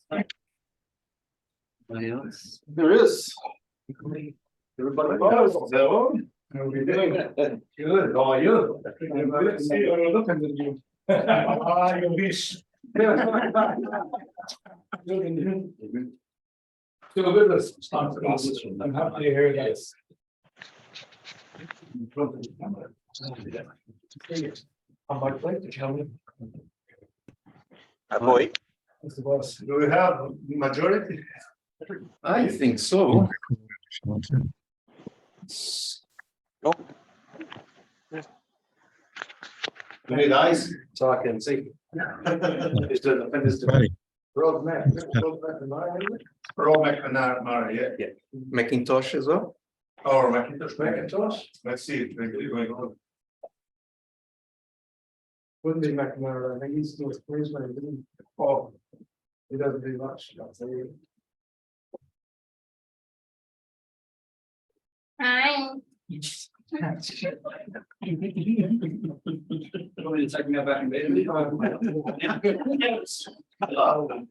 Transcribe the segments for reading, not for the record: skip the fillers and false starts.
There is. Everybody knows. So, how are we doing? Good. How are you? Good. See, I'm looking at you. Ah, you wish. Still with us. I'm happy to hear that. I'm like, like to tell me. Boy. Mr. Boss, do we have majority? I think so. Hey, guys. So I can see. Rob McNamara, yeah. Macintosh as well. Or Macintosh. Let's see. Wouldn't be McNamara. I think he's still pleased when he didn't. Oh, he doesn't do much. I'll tell you. Hi.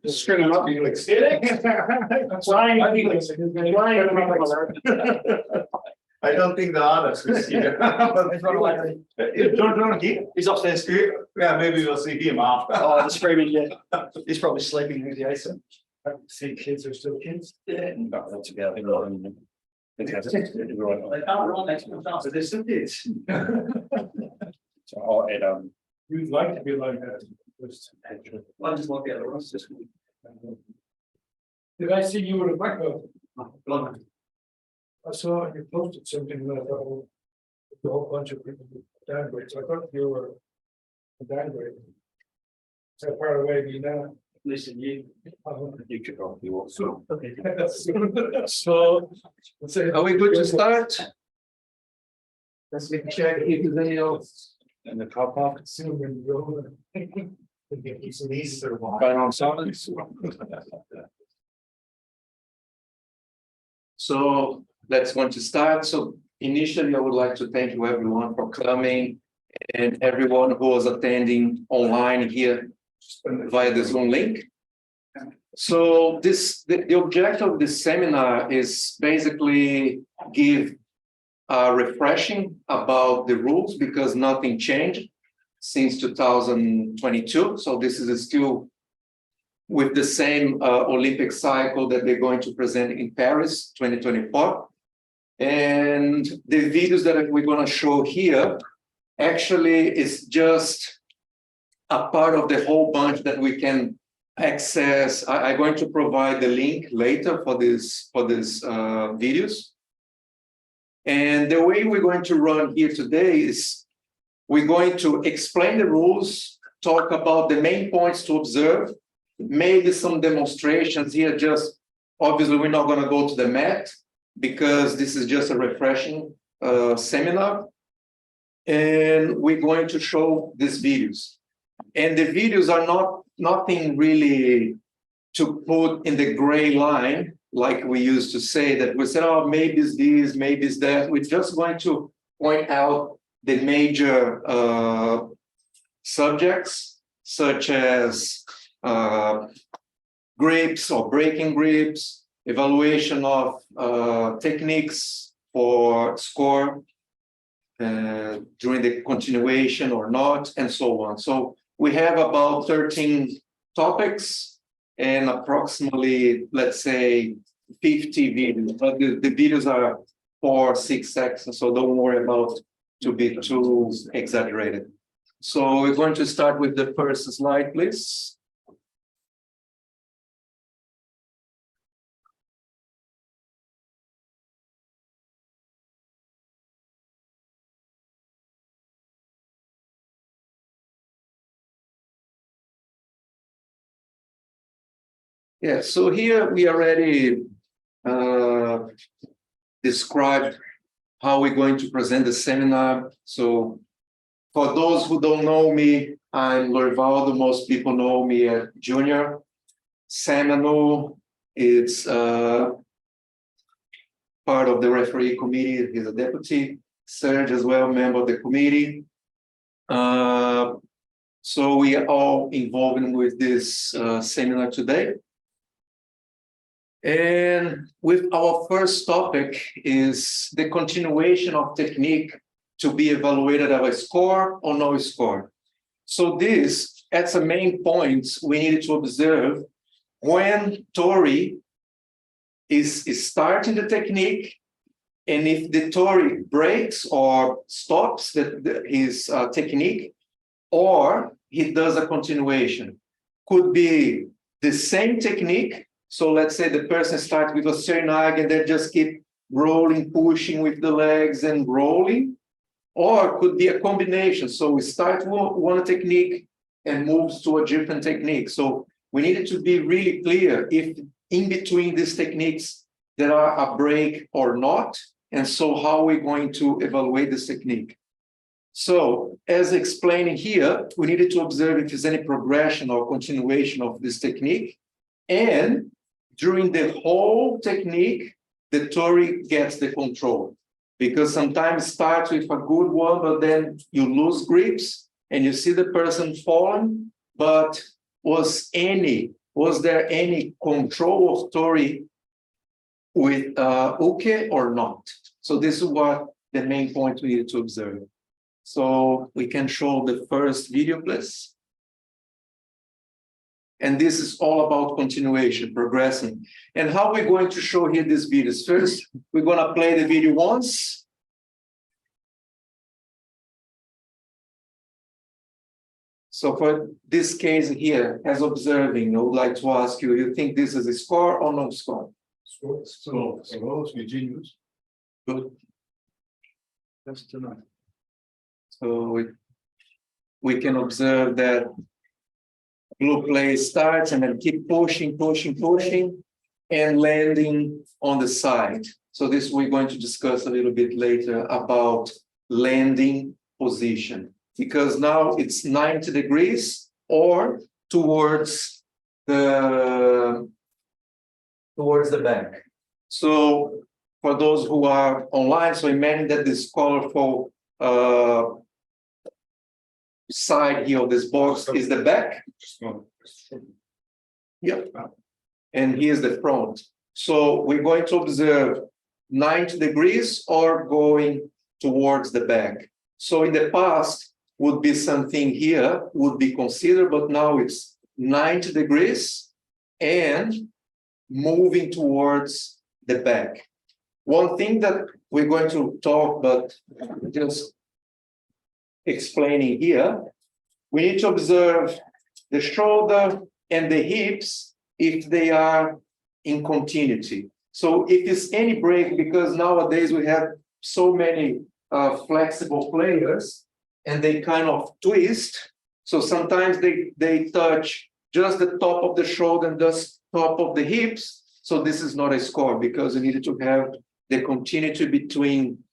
String him up, you like, see it? I don't think the others will see it. He's upstairs. Yeah, maybe we'll see him after. Oh, the screaming, yeah. He's probably sleeping with the ice. See, kids are still kids. No, that's about it. They can't run next to us, but they're still kids. So I'll add, You'd like to be like that. I'll just look at the rest this week. Did I see you with a black belt? I saw you posted something that a whole bunch of people downgrade, so I thought you were a downgrade. Is that part of the way you now? Listen, you could probably walk. So, okay. So. let's say- Are we good to start? Let's make a check if there's any else. in the car park. Soon when you go. It's an Easter one. Going on silence. So let's want to start. So initially, I would like to thank you everyone for coming and everyone who was attending online here via the Zoom link. So the objective of this seminar is basically give a refreshing about the rules because nothing changed since 2022. So this is still with the same Olympic cycle that they're going to present in Paris 2024. And the videos that we're going to show here actually is just a part of the whole bunch that we can access. I'm going to provide the link later for this videos. And the way we're going to run here today is we're going to explain the rules, talk about the main points to observe, maybe some demonstrations here. Just obviously, we're not going to go to the mat because this is just a refreshing seminar. And we're going to show these videos. And the videos are nothing really to put in the gray line, like we used to say that we said, oh, maybe it's this, maybe it's that. We're just going to point out the major subjects, such as grips or breaking grips, evaluation of techniques for score during the continuation or not, and so on. So we have about 13 topics and approximately, let's say, 50 videos. But the videos are 4-6 seconds, so don't worry about to be too exaggerated. So we're going to start with the first slide, please. Yeah, so here we already described how we're going to present the seminar. So for those who don't know me, I'm Lorivaldo. Most people know me as Junior. Samanu is part of the referee committee. He's a deputy. Serge as well, member of the committee. So we are all involved with this seminar today. And with our first topic is the continuation of technique to be evaluated of a score or no score. So this, at the main points, we needed to observe when Tori is starting the technique, and if the Tori breaks or stops his technique, or he does a continuation. Could be the same technique. So let's say the person starts with a Sernag and they just keep rolling, pushing with the legs and rolling, or could be a combination. So we start one technique and moves to a different technique. So we needed to be really clear if in between these techniques there are a break or not, and so how we're going to evaluate this technique. So as explaining here, we needed to observe if there's any progression or continuation of this technique. And during the whole technique, the Tori gets the control. Because sometimes it starts with a good one, but then you lose grips and you see the person falling. But was there any control of Tori with Uke or not? So this is what the main point we needed to observe. So we can show the first video, please. And this is all about continuation, progressing. And how we're going to show here these videos. First, we're going to play the video once. So for this case here, as observing, I would like to ask you, you think this is a score or no score? So continues. Good. That's tonight. So we can observe that blue play starts and then keep pushing, and landing on the side. So this we're going to discuss a little bit later about landing position, because now it's 90 degrees or towards the back. So for those who are online, so imagine that this colorful side here of this box is the back. Yep. And here's the front. So we're going to observe 90 degrees or going towards the back. So in the past would be something here would be considered, but now it's 90 degrees and moving towards the back. One thing that we're going to talk, but just explaining here, we need to observe the shoulder and the hips if they are in continuity. So if it's any break, because nowadays we have so many flexible players and they kind of twist. So sometimes they touch just the top of the shoulder and just top of the hips. So this is not a score because you needed to have the continuity between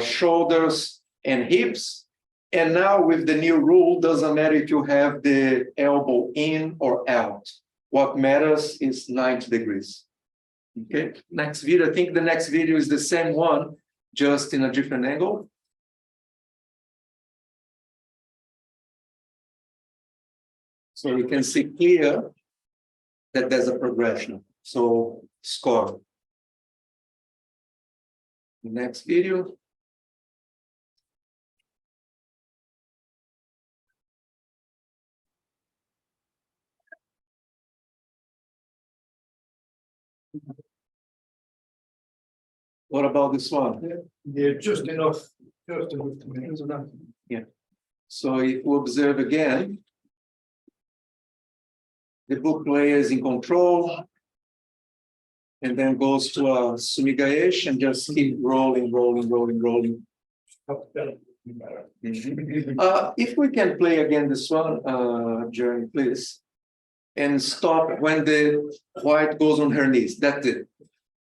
shoulders and hips. And now with the new rule, doesn't matter if you have the elbow in or out. What matters is 90 degrees. Okay, next video. I think the next video is the same one, just in a different angle. So you can see clear that there's a progression. So score. Next video. What about this one? Yeah, just enough to make enough. Yeah. So if we observe again, the book player is in control and then goes to a sumigaesh and just keep rolling. If we can play again this one, Jeremy, please, and stop when the white goes on her knees. That's it.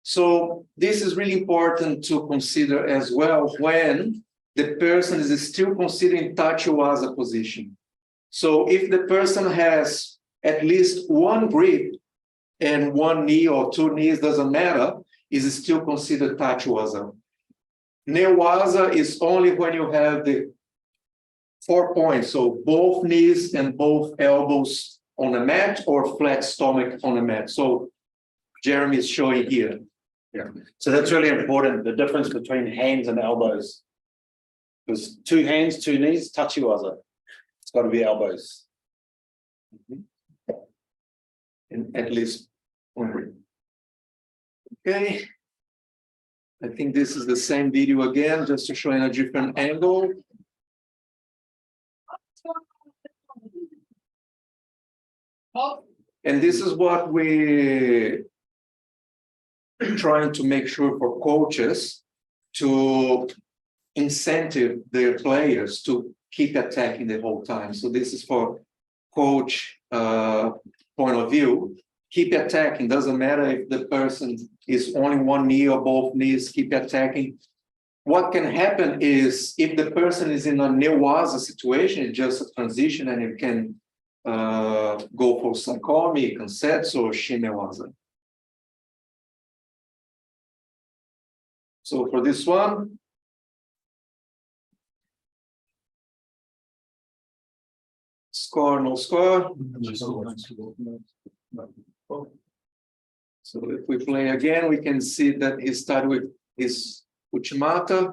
So this is really important to consider as well when the person is still considering tachiwaza position. So if the person has at least one grip and one knee or two knees, doesn't matter, is still considered tachiwaza. Newaza is only when you have the 4 points, so both knees and both elbows on a mat or flat stomach on a mat. So Jeremy is showing here. So that's really important, the difference between hands and elbows. Because 2 hands, 2 knees, touchy waza. It's got to be elbows. And at least one. Okay. I think this is the same video again, just to show in a different angle. And this is what we trying to make sure for coaches to incentive their players to keep attacking the whole time. So this is for coach point of view. Keep attacking. Doesn't matter if the person is only one knee or both knees. Keep attacking. What can happen is if the person is in a newaza situation, it's just a transition, and you can go for sankomi, kansetsu, or shinewaza. So for this one, score, no score. So if we play again, we can see that he started with his uchimata.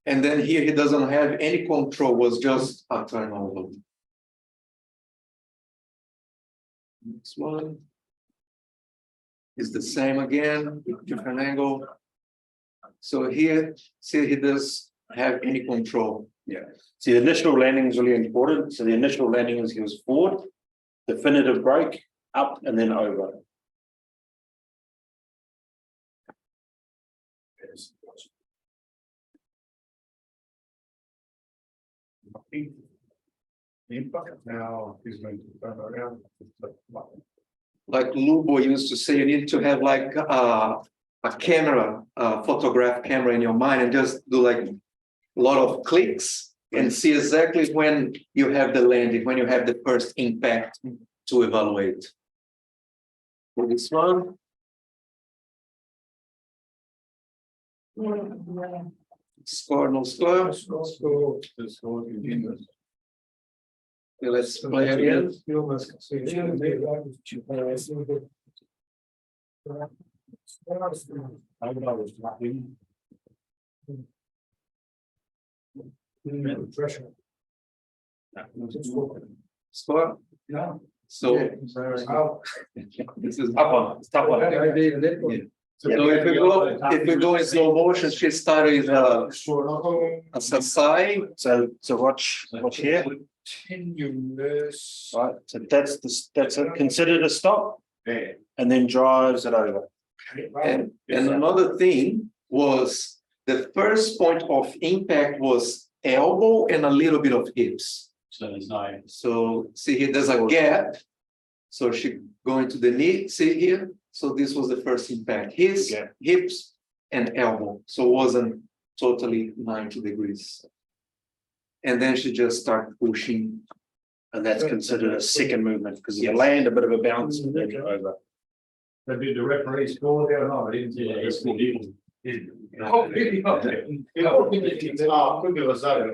And then here he doesn't have any control, was just a turnover. Next one is the same again, different angle. So here, see, he doesn't have any control. Yeah. See, the initial landing is really important. So the initial landing is he was forward, definitive break, up, and then over. Now he's going to turn around. Like Lubo used to say, you need to have like a camera, a photograph camera in your mind, and just do like a lot of clicks and see exactly when you have the landing, when you have the first impact to evaluate. For this one. Score, no score. Okay, let's play again. Score? Yeah. So this is up on, it's top one. So if we go in slow motion, she started a sasai. So watch here. Continuous. Right. So that's considered a stop, and then drives it over. And another thing was the first point of impact was elbow and a little bit of hips. So there's no. So see here, there's a gap. So she going to the knee, see here. So this was the first impact. His hips and elbow. So it wasn't totally 90 degrees. And then she just started pushing. And that's considered a second movement because you land a bit of a bounce and then you're over. But did the referee score there or not? Yeah, he scored. Oh, really? Okay. Could be Rosario.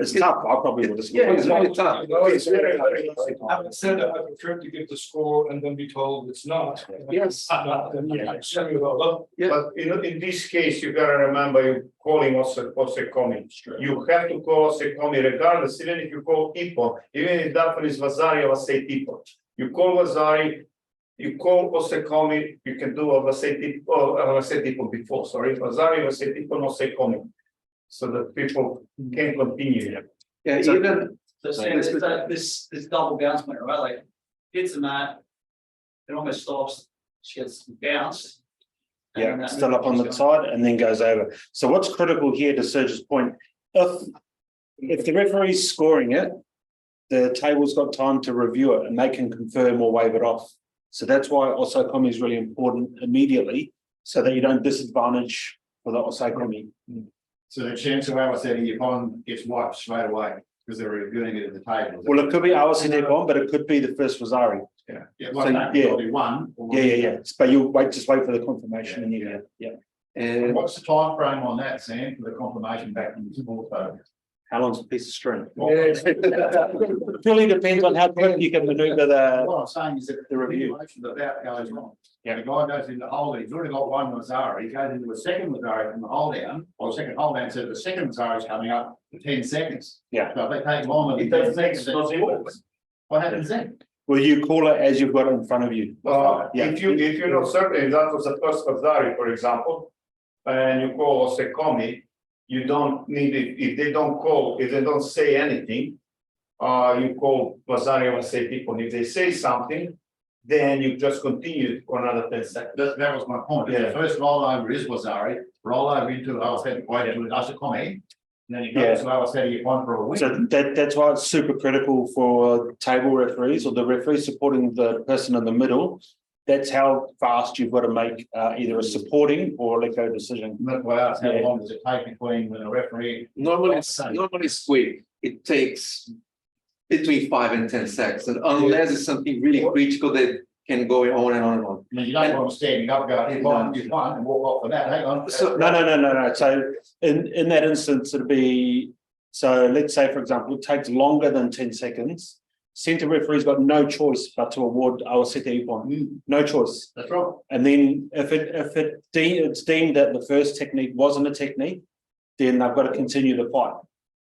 It's tough. I probably would have Yeah, scored. it's very tough. No, it's very hard. Having said that, I prefer to give the score and then be told it's not. Yes. Yeah. But in this case, you gotta remember you're calling Osekomi. You have to call Osekomi regardless, even if you call Ipo, even if that one is Vasari or Vasei Tipo. You call Vasari, you call Osekomi, you can do a Vasei Tipo before, sorry, Vasari, Vasei Tipo, and Osekomi. So that people can continue. Yeah, So- even So saying this double bounce point, right? Like hits the mat, it almost stops, she gets bounced. and Yeah, that still up on the keeps going. side and then goes over. So what's critical here to Serge's point, if the referee's scoring it, the table's got time to review it and they can confirm or waive it off. So that's why Osakomi is really important immediately, so that you don't disadvantage for the Osakomi. So the chance of our setting your opponent gets wiped straight away because they're reviewing it at the table. Well, it could be Awasi Debon, but it could be the first Vasari. Yeah, So, like that, yeah. probably one. or one. Yeah. But you just wait for the confirmation and you, yeah. And and what's the time frame on that, Sam, for the confirmation back from the small table? How long's a piece of string? Yes. It really depends on how quick you can maneuver What I'm saying is that the review. information that goes on. Yeah. The guy goes into hold, he's already got one Mazzara, he goes into a second Mazzara from the hold down, or second hold down, so the second Mazzara is coming up for 10 seconds. Yeah. So if they take longer It than 10 doesn't make seconds, sense. what happens then? Will you call it as you've got it in front of you? Yeah. If you're not certain, if that was the first Vasari, for example, and you call Osekomi, you don't need it, if they don't say anything, you call Vasari Vasei people, if they say something, then you just continue for another 10 seconds. That was my point. Yeah. The first rollover is Wazari, roll over into, I said, wait into Asakomi. And then you go Yeah. to I said, you want for a week. So that's why it's super critical for table referees or the referee supporting the person in the middle. That's how fast you've got to make either a supporting or a let go decision. That's why I asked, how Yeah. long does it take between when a referee? Normally it's quick. It takes between 5 and 10 seconds, unless it's something really critical that can go on and on and on. I mean, you don't want them standing up, go, hey, one, you one, and walk off for that, hang on. So- No. So in that instance, it'd be, so let's say, for example, it takes longer than 10 seconds. Centre referee's got no choice but to award our Sete Ipon. No choice. That's right. And then if it's deemed that the first technique wasn't a technique, then they've got to continue the fight.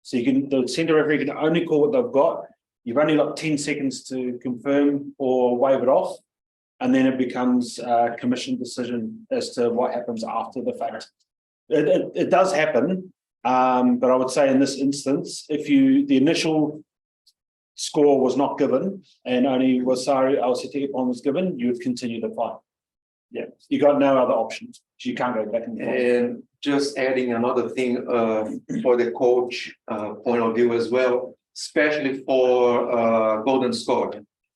So the centre referee can only call what they've got. You've only got 10 seconds to confirm or waive it off. And then it becomes a commission decision as to what happens after the fact. It does happen, but I would say in this instance, if the initial score was not given and only Wasari Al-Sete Ipon was given, you would continue the fight. Yeah, you got no other options. You can't go back and forth. And just adding another thing for the coach point of view as well, especially for golden score.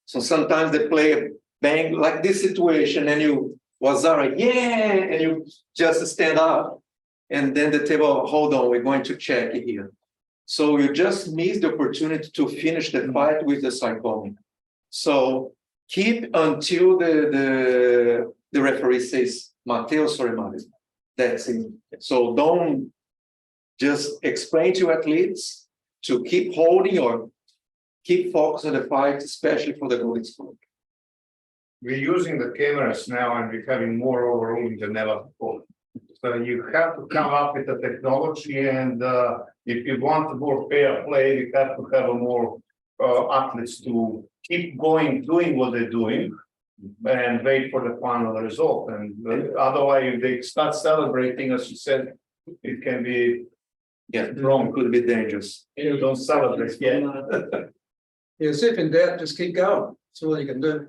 So sometimes they play bang like this situation and you Wazara, yeah, and you just stand up and then the table, hold on, we're going to check it here. So you just miss the opportunity to finish the fight with the Saikomi. So keep until the referee says, Mateus or Mario. That's it. So don't just explain to athletes to keep holding or keep focused on the fight, especially for the golden score. We're using the cameras now and we're having more overruling than ever before. So you have to come up with the technology and if you want more fair play, you have to have more athletes to keep going, doing what they're doing and wait for the final result. And otherwise, if they start celebrating, as you said, it can be Wrong could be dangerous. you don't celebrate yet. Yes, if in doubt, just keep going. That's all you can do.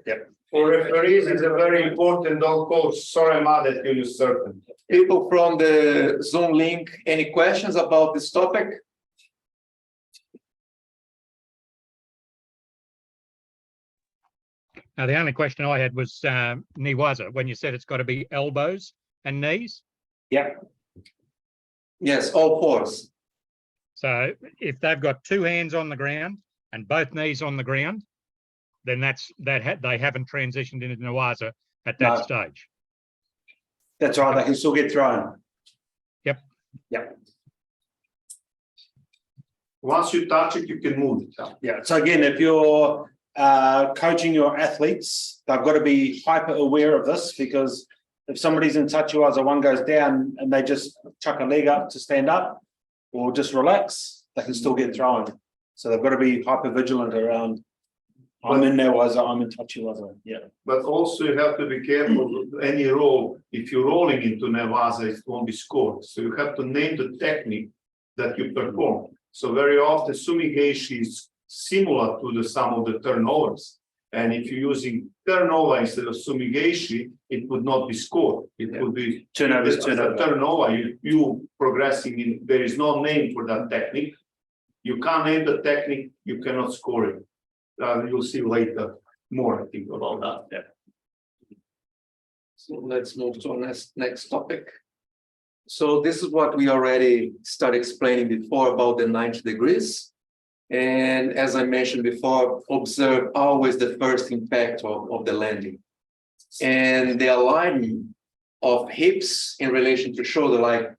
For referees, it's a very important, don't coach, sorry, I'm mad at you, you're certain. People from the Zoom link, any questions about this topic? Now, the only question I had was Niwaza, when you said it's got to be elbows and knees. Yeah. Yes, all fours. So if they've got two hands on the ground and both knees on the ground, then they haven't transitioned into Niwaza at that No. stage. That's right, they can still get thrown. Once you touch it, you can move it. Yeah, so again, if you're coaching your athletes, they've got to be hyper aware of this because if somebody's in Tachiwaza, one goes down and they just chuck a leg up to stand up or just relax, they can still get thrown. So they've got to be hyper vigilant around, I'm in Newaza, I'm in Tachiwaza, yeah. But also you have to be careful with any roll. If you're rolling into Nevaza, it won't be scored. So you have to name the technique that you perform. So very often Sumigeishi is similar to some of the turnovers. And if you're using turnover instead of Sumigeishi, it would not be scored. It would be Turnovers, as a turnover. turnover. You progressing in, there is no name for that technique. You can't name the technique, you cannot score it. You'll see later more, I think, about that. Yeah. So let's move to our next topic. So this is what we already started explaining before about the 90 degrees. And as I mentioned before, observe always the first impact of the landing. And the alignment of hips in relation to shoulder, like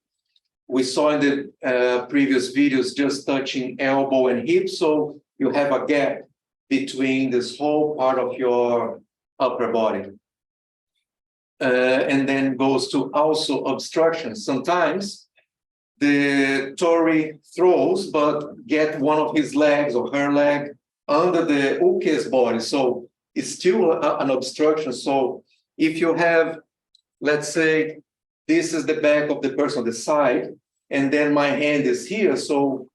we saw in the previous videos just touching elbow and hip, so you have a gap between this whole part of your upper body. And then goes to also obstruction. Sometimes the Tory throws, but get one of his legs or her leg under the uke's body, so it's still an obstruction. So if you have, let's say, this is the back of the person, the side, and then my hand is here, so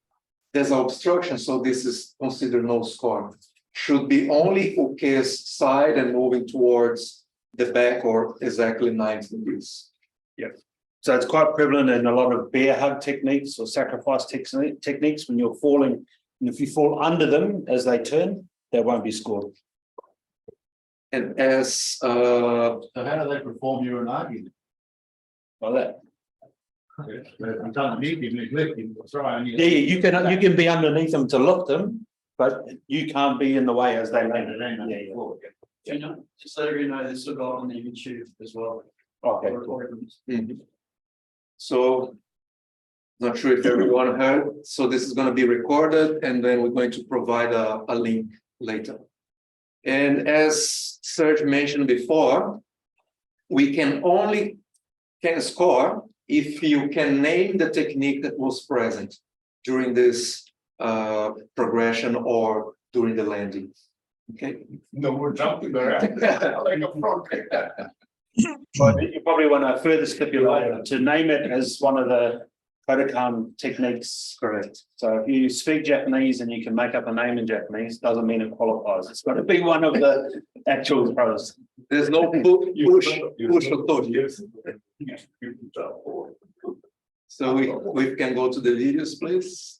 there's an obstruction, so this is considered no score. Should be only uke's side and moving towards the back or exactly 90 degrees. So it's quite prevalent in a lot of bear hug techniques or sacrifice techniques when you're falling. And if you fall under them as they turn, they won't be scored. And as So how do they perform your argument? Like that. I'm telling you, you lift him, try and Yeah, you can be underneath them to lift them, but you can't be in the way as they land. Yeah. Just let everybody know this will go on the YouTube as well. Okay. Mhm. So, not sure if everyone heard, so this is going to be recorded and then we're going to provide a link later. And as Serge mentioned before, we can score if you can name the technique that was present during this progression or during the landing. Okay. No, we're jumping around like a frog. But you probably want to further stipulate to name it as one of the Kodokan techniques. Correct. So if you speak Japanese and you can make up a name in Japanese, doesn't mean it qualifies. It's got to be one of the actual pros. There's no push or touch. So we can go to the videos, please.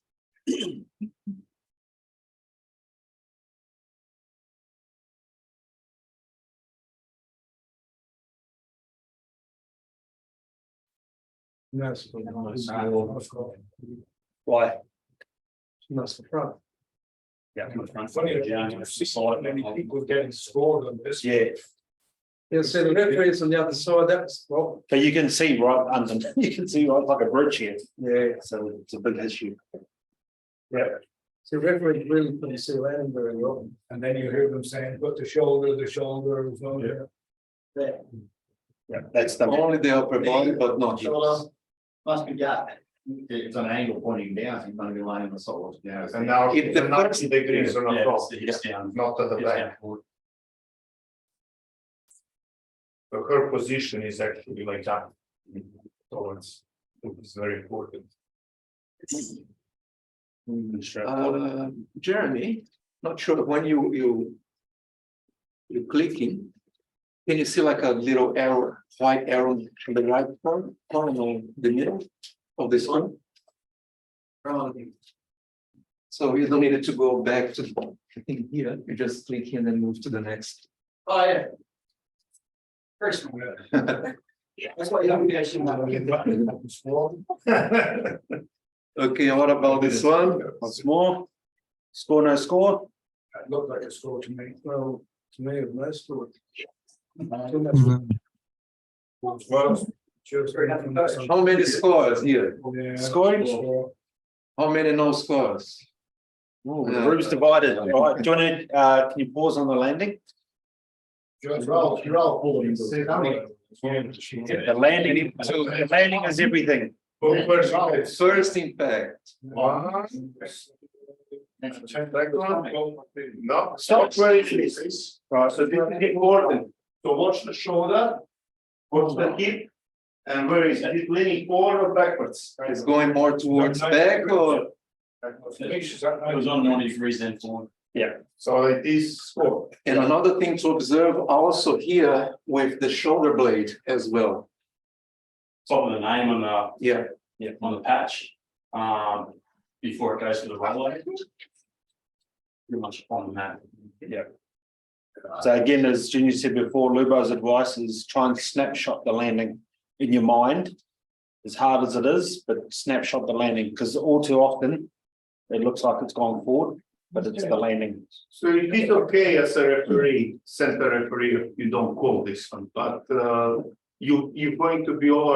Yes. Why? That's the problem. Yeah. Funny, you see so many people getting scored on this. Yeah, Yeah, so the referees on the other side, that's, well, but you can see right under, you can see right like a bridge here. yeah, So it's a big issue. so referees really couldn't see landing very well. And then you hear them saying, put the shoulder is on there. Yeah, that's the Only the upper body, but not hips. Must be gap. It's an angle pointing down, so you're going to be laying the soles down. And now If the the 90 degrees on the Yeah, top, it's the hips down. not at the Hips back. down. So her position is actually like that. So it's very important. Jeremy, not sure when you're clicking, can you see like a little arrow, white arrow on the right corner or the middle of this one? So you don't need to go back to here, you just click here and then move to the next. Oh, yeah. First one. That's why you don't be actually. Okay, what about this one? Once more. Score, no score. It looked like a score to me. Well, to me, it was no score. Well, just. How many scores here? Scoring? How many no scores? The group's divided. All right, do you want to, can you pause on the landing? You're all pulling. The landing is everything. First impact. One. No, stop where it is. Right, So this is important. So watch the shoulder, watch the hip, and where is it? Is it leaning forward or backwards? It's going more towards back or? It was on 90 degrees then forward. So it is score. And another thing to observe also here with the shoulder blade as well. Top of the name on the, Yeah, on the patch, before it goes to the runway. Pretty much on the map. So again, as Junior said before, Lubo's advice is try and snapshot the landing in your mind. As hard as it is, but snapshot the landing, because all too often it looks like it's gone forward, but it's the landing. So it is okay as a referee, center referee, if you don't call this one, but you're going to be all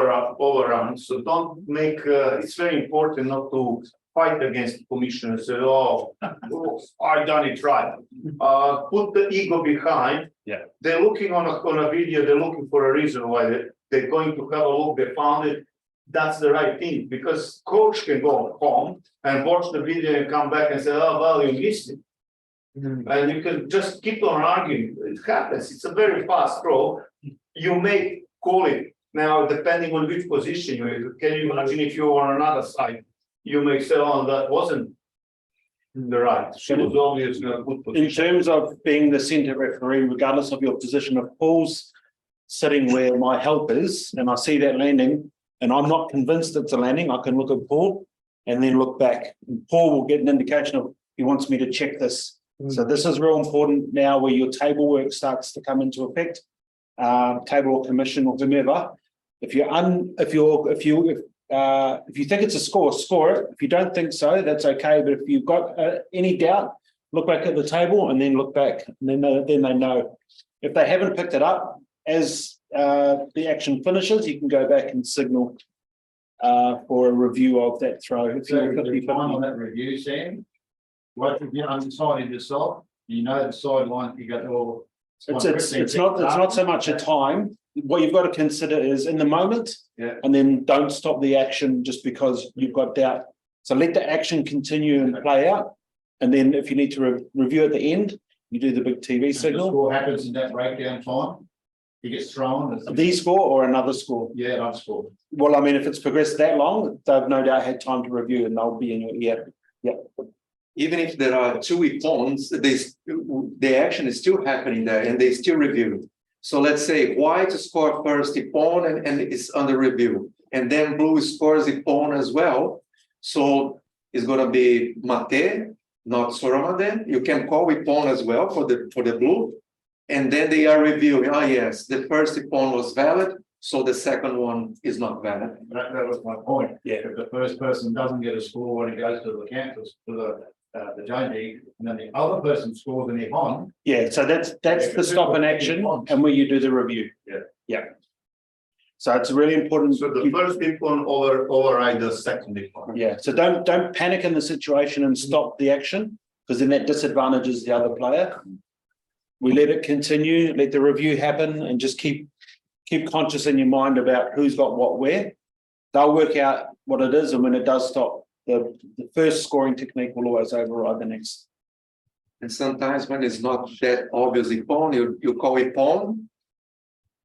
around, so don't make, it's very important not to fight against the commissioner and say, oh, I done it right. Put the ego behind. Yeah. They're looking on a video, they're looking for a reason why they're going to have a look, they found it. That's the right thing, because coach can go home and watch the video and come back and say, oh, well, you missed it. And you can just keep on arguing. It happens. It's a very fast throw. You may call it now, depending on which position you're in. Can you imagine if you're on another side? You may say, oh, that wasn't the right. She was obviously in a good In position. terms of being the centre referee, regardless of your position, of Paul's sitting where my help is, and I see that landing, and I'm not convinced it's a landing, I can look at Paul and then look back. And Paul will get an indication of he wants me to check this. So this is real important now where your table work starts to come into effect. Table or commission or whomever. If you think it's a score, score it. If you don't think so, that's okay. But if you've got any doubt, look back at the table and then look back. And then they know. If they haven't picked it up, as the action finishes, you can go back and signal for a review of that throw. If So you're the time on that review, Sam, what if you're undecided yourself, you know the sideline, you go, oh. It's not so much a time. What you've got to consider is in the moment, Yeah. and then don't stop the action just because you've got doubt. So let the action continue and play out, and then if you need to review at the end, you do the big TV The signal. score happens in that breakdown time, he gets thrown. The score or another score. Yeah, I've scored. Well, I mean, if it's progressed that long, they've no doubt had time to review, and they'll be in your ear. Yeah. Even if there are two ipons, the action is still happening there and they still review. So let's say white scored first ipon and it's under review. And then blue scores ipon as well. So it's going to be mate, not soramade. You can call ipon as well for the blue. And then they are reviewing, oh yes, the first ipon was valid, so the second one is not valid. That was my point. Yeah. If the first person doesn't get a score when it goes to the campus, to the judge, and then the other person scores an on. Yeah, so that's the stop in action and where you do the review. Yeah. Yeah. So it's really important. So the first ipon override the second ipon. Yeah, so don't panic in the situation and stop the action, because then that disadvantages the other player. We let it continue, let the review happen, and just keep conscious in your mind about who's got what where. They'll work out what it is, and when it does stop, the first scoring technique will always override the next. And sometimes when it's not that obvious ipon, you call ipon,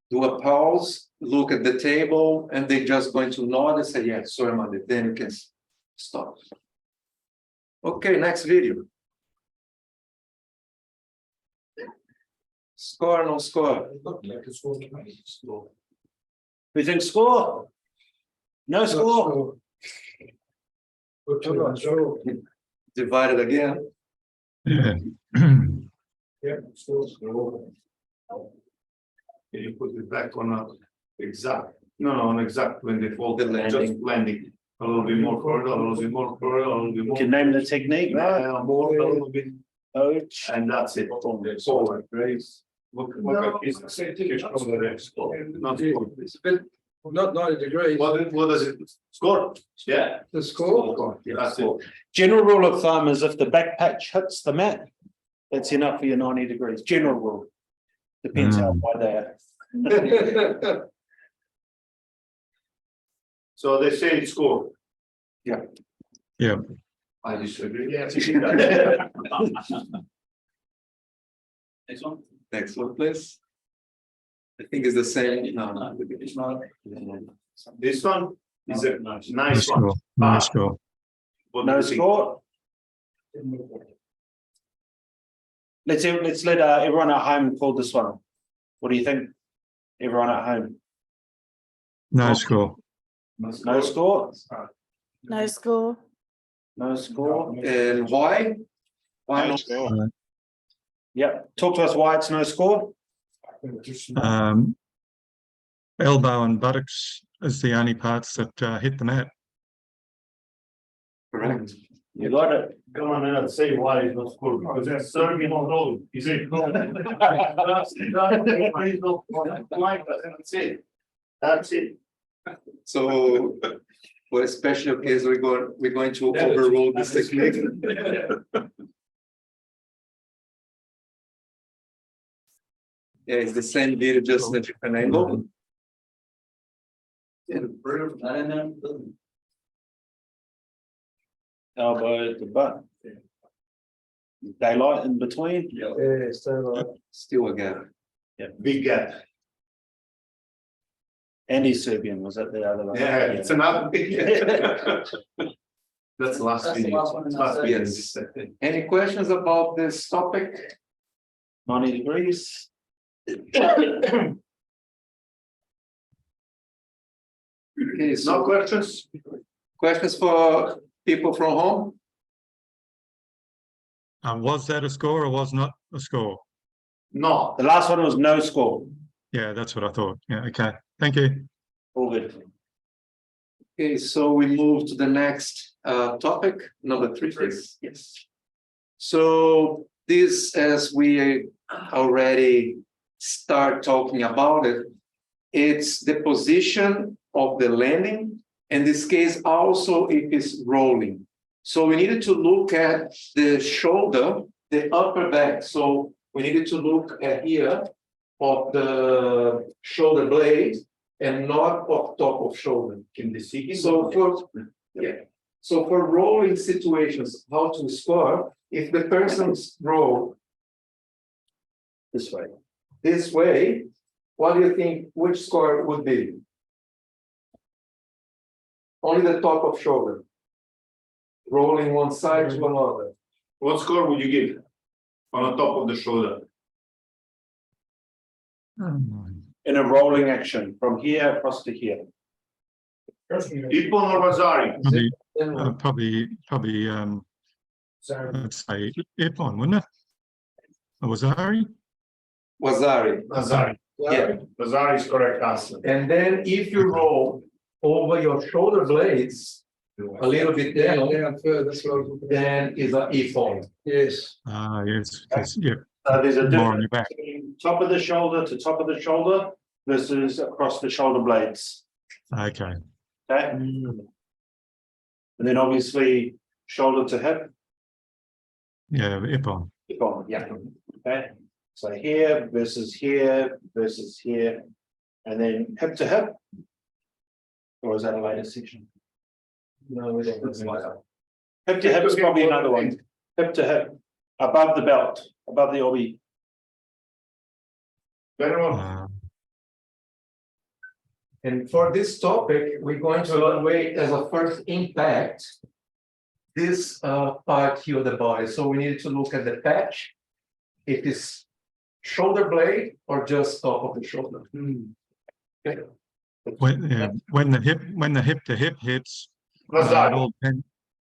do a pause, look at the table, and they're just going to nod and say, yes, sorry, Monday. Then you can stop. Okay, next video. Score, no score. We think score? No score? Divided again. Yeah, still. Can you put it back on a exact? No, on exact when they fall, The just landing. landing. A little bit more further, a little bit more further, a little bit You more. can name the technique. More, a little bit, Coach. and that's it. Forward, raise. Look at his. Not 90 degrees. What does it score? Yeah. The score. That's it. General rule of thumb is if the back patch hits the mat, that's enough for your 90 degrees. General rule. Depends how wide they are. So they say it's score. Yeah. I disagree. Yeah. Next one. Next one, please. I think it's the same. No, It's not. This one is a Nice. nice one. No Ah. score. What do No you think? score. Let's let everyone at home call this one. What do you think? Everyone at home. No score. No score. No score. No score. And why? Why not? Yeah. Talk to us why it's no score. Elbow and buttocks is the only parts that hit the mat. Correct. You got it. Come on and say why it's not score, because it's serving on road. Is it? That's it. That's it. So for a special case, we're going to overrule this technique. Yeah, it's the same video, just in a different angle. Not in there. Elbow at the butt. Daylight in between. Yeah, so, Still a gap. Big gap. Andy Serbian was that the other one? Yeah, it's another big gap. That's the last That's the video. last one in that Last video. Yes. Any questions about this topic? 90 degrees. Okay, so No questions? questions for people from home? Was that a score or was not a score? No. The last one was no score. Yeah, that's what I thought. Yeah, okay. Thank you. All good. Okay, so we move to the next topic, number 3, please. Yes. So this, as we already start talking about it, it's the position of the landing. In this case, also it is rolling. So we needed to look at the shoulder, the upper back. So we needed to look at here of the shoulder blade and not of top of shoulder. Can they see it? So for rolling situations, how to score, if the person's roll This way. this way, what do you think, which score would be? Only the top of shoulder. Rolling one side to another. What score would you give on the top of the shoulder? In a rolling action from here across to here. Ippon or Vasari? Probably, I'd say Ipon, wouldn't it? Or was Ari? Wazari. Vasari. Yeah. Vasari is correct answer. And then if you roll over your shoulder blades a little bit down, then is a Ipon. yes. Yes, because, yeah, There's a more on difference your back. between top of the shoulder to top of the shoulder versus across the shoulder blades. Okay. Okay. And then obviously shoulder to hip. Yeah, Ipon. Hip on, yeah. Okay. So here versus here versus here. And then hip to hip. Or is that a later section? No, we don't. Hip to hip is probably another one. Hip to hip. Above the belt, above the obi. And for this topic, we're going to evaluate as a first impact this part here of the body. So we need to look at the patch. If it's shoulder blade or just top of the shoulder. Okay. When the hip to hip hits, it Vasari. all depends.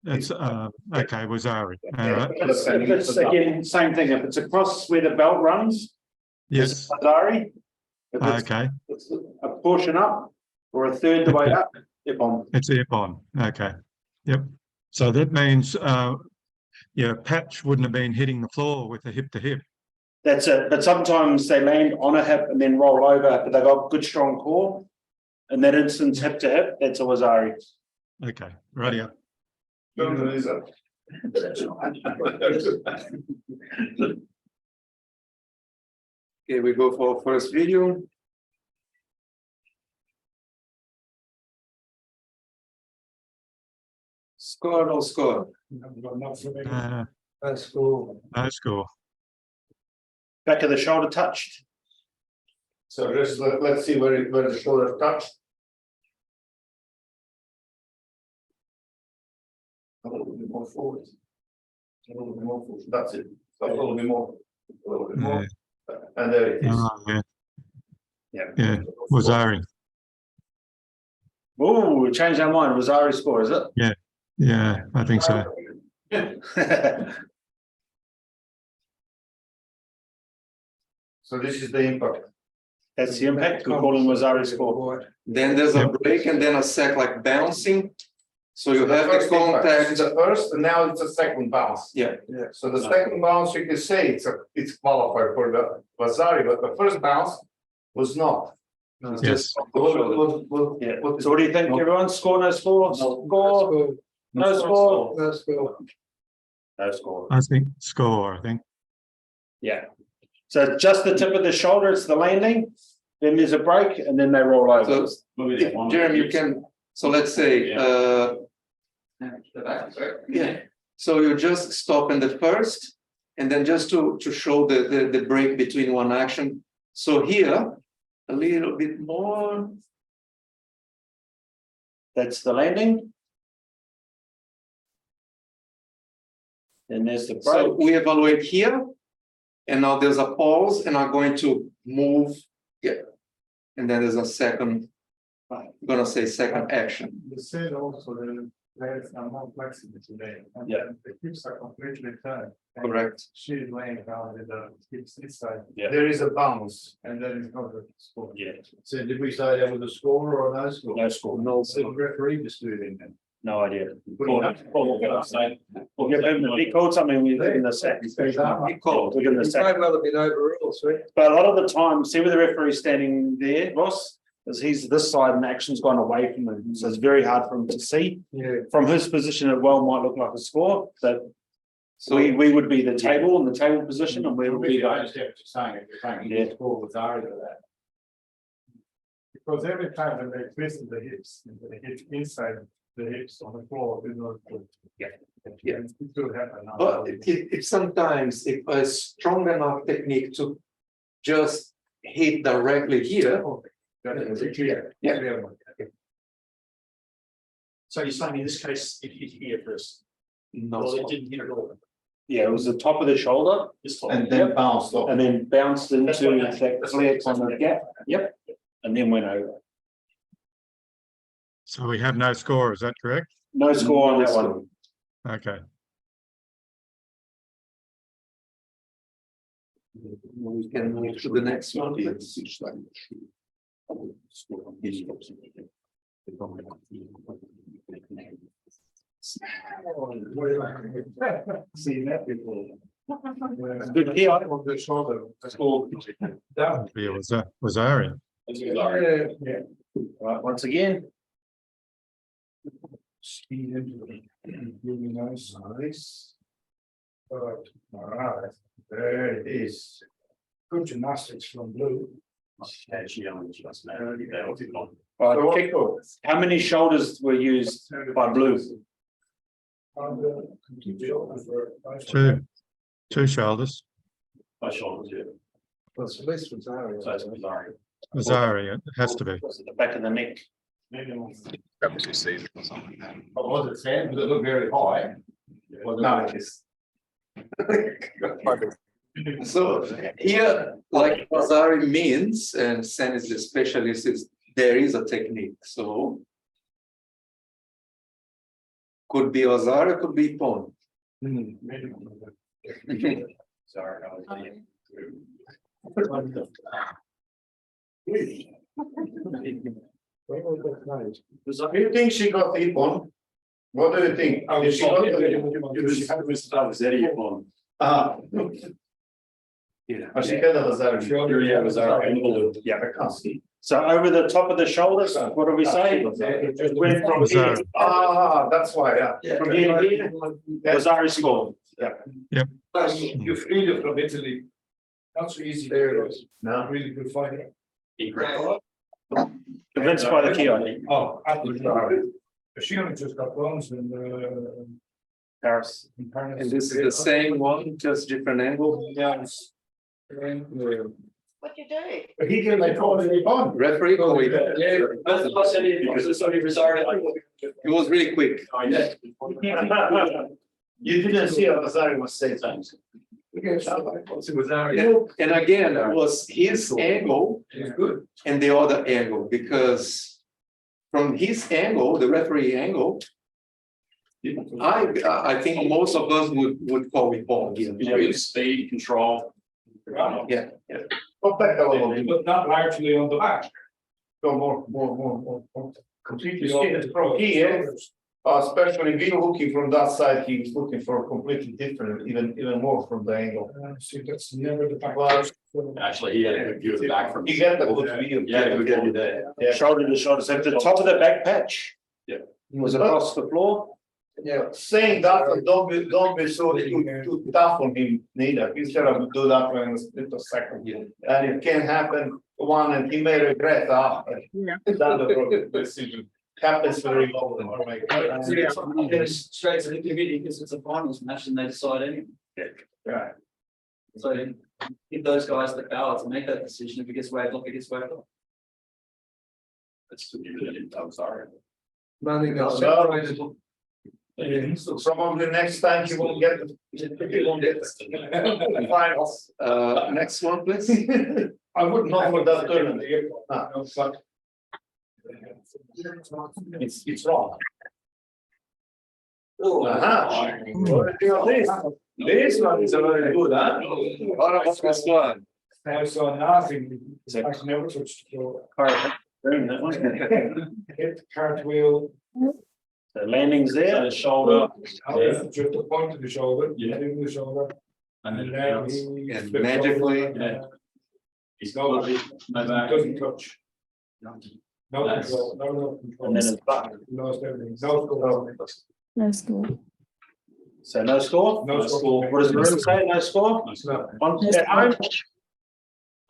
It's okay, was Ari. If it's again, same thing, if it's across where the belt runs. Yes. It's Vasari. If it's Okay, it's a portion up or a third the way up, Ipon. it's Ipon. Okay. Yep. So that means yeah, patch wouldn't have been hitting the floor with the hip to hip. That's it, but sometimes they land on a hip and then roll over, but they've got good strong core. In that instance, hip to hip, that's a Wazari. Okay, radio. Okay, we go for first video. Score or score? That's cool. No score. Back of the shoulder touched. So just let's see where the shoulder touched. A little bit more forward. A little bit more forward. That's it. So a little bit more. A little bit more. And there it is. Oh, yeah, Yeah. yeah, was Ari. Oh, we changed our mind. Wazari score, is it? Yeah, I think so. So this is the impact. That's the impact. We call him Wazari score. Then there's a break and then a sec like bouncing. So you have the first impact, contact. the first, and now it's a second bounce. Yeah. So the second bounce, you can say it's qualified for the Vasari, but the first bounce was not. Yes. Yeah, so what do you think, everyone? Score, no score? Score, no score? Let's go. No score. I think score, I think. Yeah. So just the tip of the shoulder, it's the landing, then there's a break, and then they roll over. So, Jeremy, you can, so let's say, The back, sorry. yeah, so you just stop in the first, and then just to show the break between one action. So here, a little bit more. That's the landing. And there's the So break. we evaluate here, and now there's a pause, and I'm going to move, yeah. And then there's a second, I'm gonna say second action. The said also the players are more flexible today. And Yeah. The hips are completely turned. And Correct. She's laying down with the hips this side. Yeah. There is a bounce and there is not a score. Yeah, So did we say that was a score or no score? no score. No, So the referee just do it in then. No idea. Putting up- We'll give him, if he called something, we give him the sack. He called. We'll give him the sack. well have been overruled, sweet. But a lot of the time, see where the referee's standing there, Ross, is he's this side and action's gone away from him, so it's very hard for him to see. Yeah. From his position, it well might look like a score, but So we would be the table in the table position, and we would be I the. understand what you're saying, if you're saying Yeah. he scored with Zari to that. Because every time that they twisted the hips, they hit inside the hips on the floor, you know. Yeah. It could happen now. but if sometimes if a strong enough technique to just hit directly here. Definitely clear. Yeah. Clear. So you're saying in this case, it hit here first, No, well, it didn't hit at all. Yeah, it was the top of the shoulder This time. And then bounced off. and then bounced into That's what happened. that clear on the gap. Yep. And then went over. So we have no score, is that correct? No score on No that score. one. Okay. we can move to the next one. See that before. Good key. On the shoulder. Score. Down. It was Rosario. Yeah. Right, once again, Speed into it. Really nice. Nice. All right, there it is. Good gymnastics from Blue. right, So kick- how many shoulders were used by Blue? on the complete shoulder for- Two shoulders. By shoulders, yeah. That's at least from Zari. So it's bizarre. Rosario, it has to be. Was it the back of the neck? What was it, Sam? Did it look very high? Was it- No, it's. So here, like Vasari means, and Sen is the specialist, is there is a technique, so. Could be Vasari, could be Pon. Sorry, I was thinking. Do you think she got the on? What do you think? Did she got it? Yeah. But she had a Lazaro. Yeah, it was our envelope. Yeah, I can't see. So over the top of the shoulders, what do we say? It went from here, Rosario. That's why, yeah. from here to here, Rosario scored. You freed it from Italy. Not so easy there, it was No. really good fighting. Convinced by the key, I think. Oh, absolutely. She only just got bronze in Paris. And this is the same one, just different angle. Yes. What you do? But he can like call it on. Referee, oh, wait. Yeah. Because it's only Rosario. It was really quick. You didn't see how Lazaro was saying things. Yeah. And again, it was his angle It's good. and the other angle, because from his angle, the referee angle, I think most of us would call it Pon. Yeah, speed, control. Yeah, Go back a little bit. But not largely on the back. Go more. Completely. You see it From here, Especially we looking from that side, he was looking for a completely different, even more from the angle. See, that's never the back. But Actually, he had a good view of the back from. he got the good view. Yeah, we did that. Yeah. Shoulder to shoulder, so the top of the back patch. Yeah. Was across the floor. Yeah, saying that, don't be so too tough on him neither. He's gonna do that in a split of second. And it can happen one and he may regret after. Down the road decision. Happens very often. Or like, Straight to the committee because it's a finals match and they decide anyway. right. So give those guys the power to make that decision. If it gets waved off, it gets waved off. That's to be really, I'm sorry. So probably next time he won't get the finals. Next one, please. I would not for that tournament. It's wrong. This one is very good, huh? What about this one? Now, so nothing, I never touched the floor. Hit the cartwheel, The landing's there. The shoulder. just the point of the shoulder, Yeah. leaving the shoulder. And And then then he. And flips magically- over, Yeah. He's No, got no back. doesn't touch, no Nice. control, no control. And then it's back. Lost everything, no score. No school. So no score? No score. What does the room say? No score? No. On at home?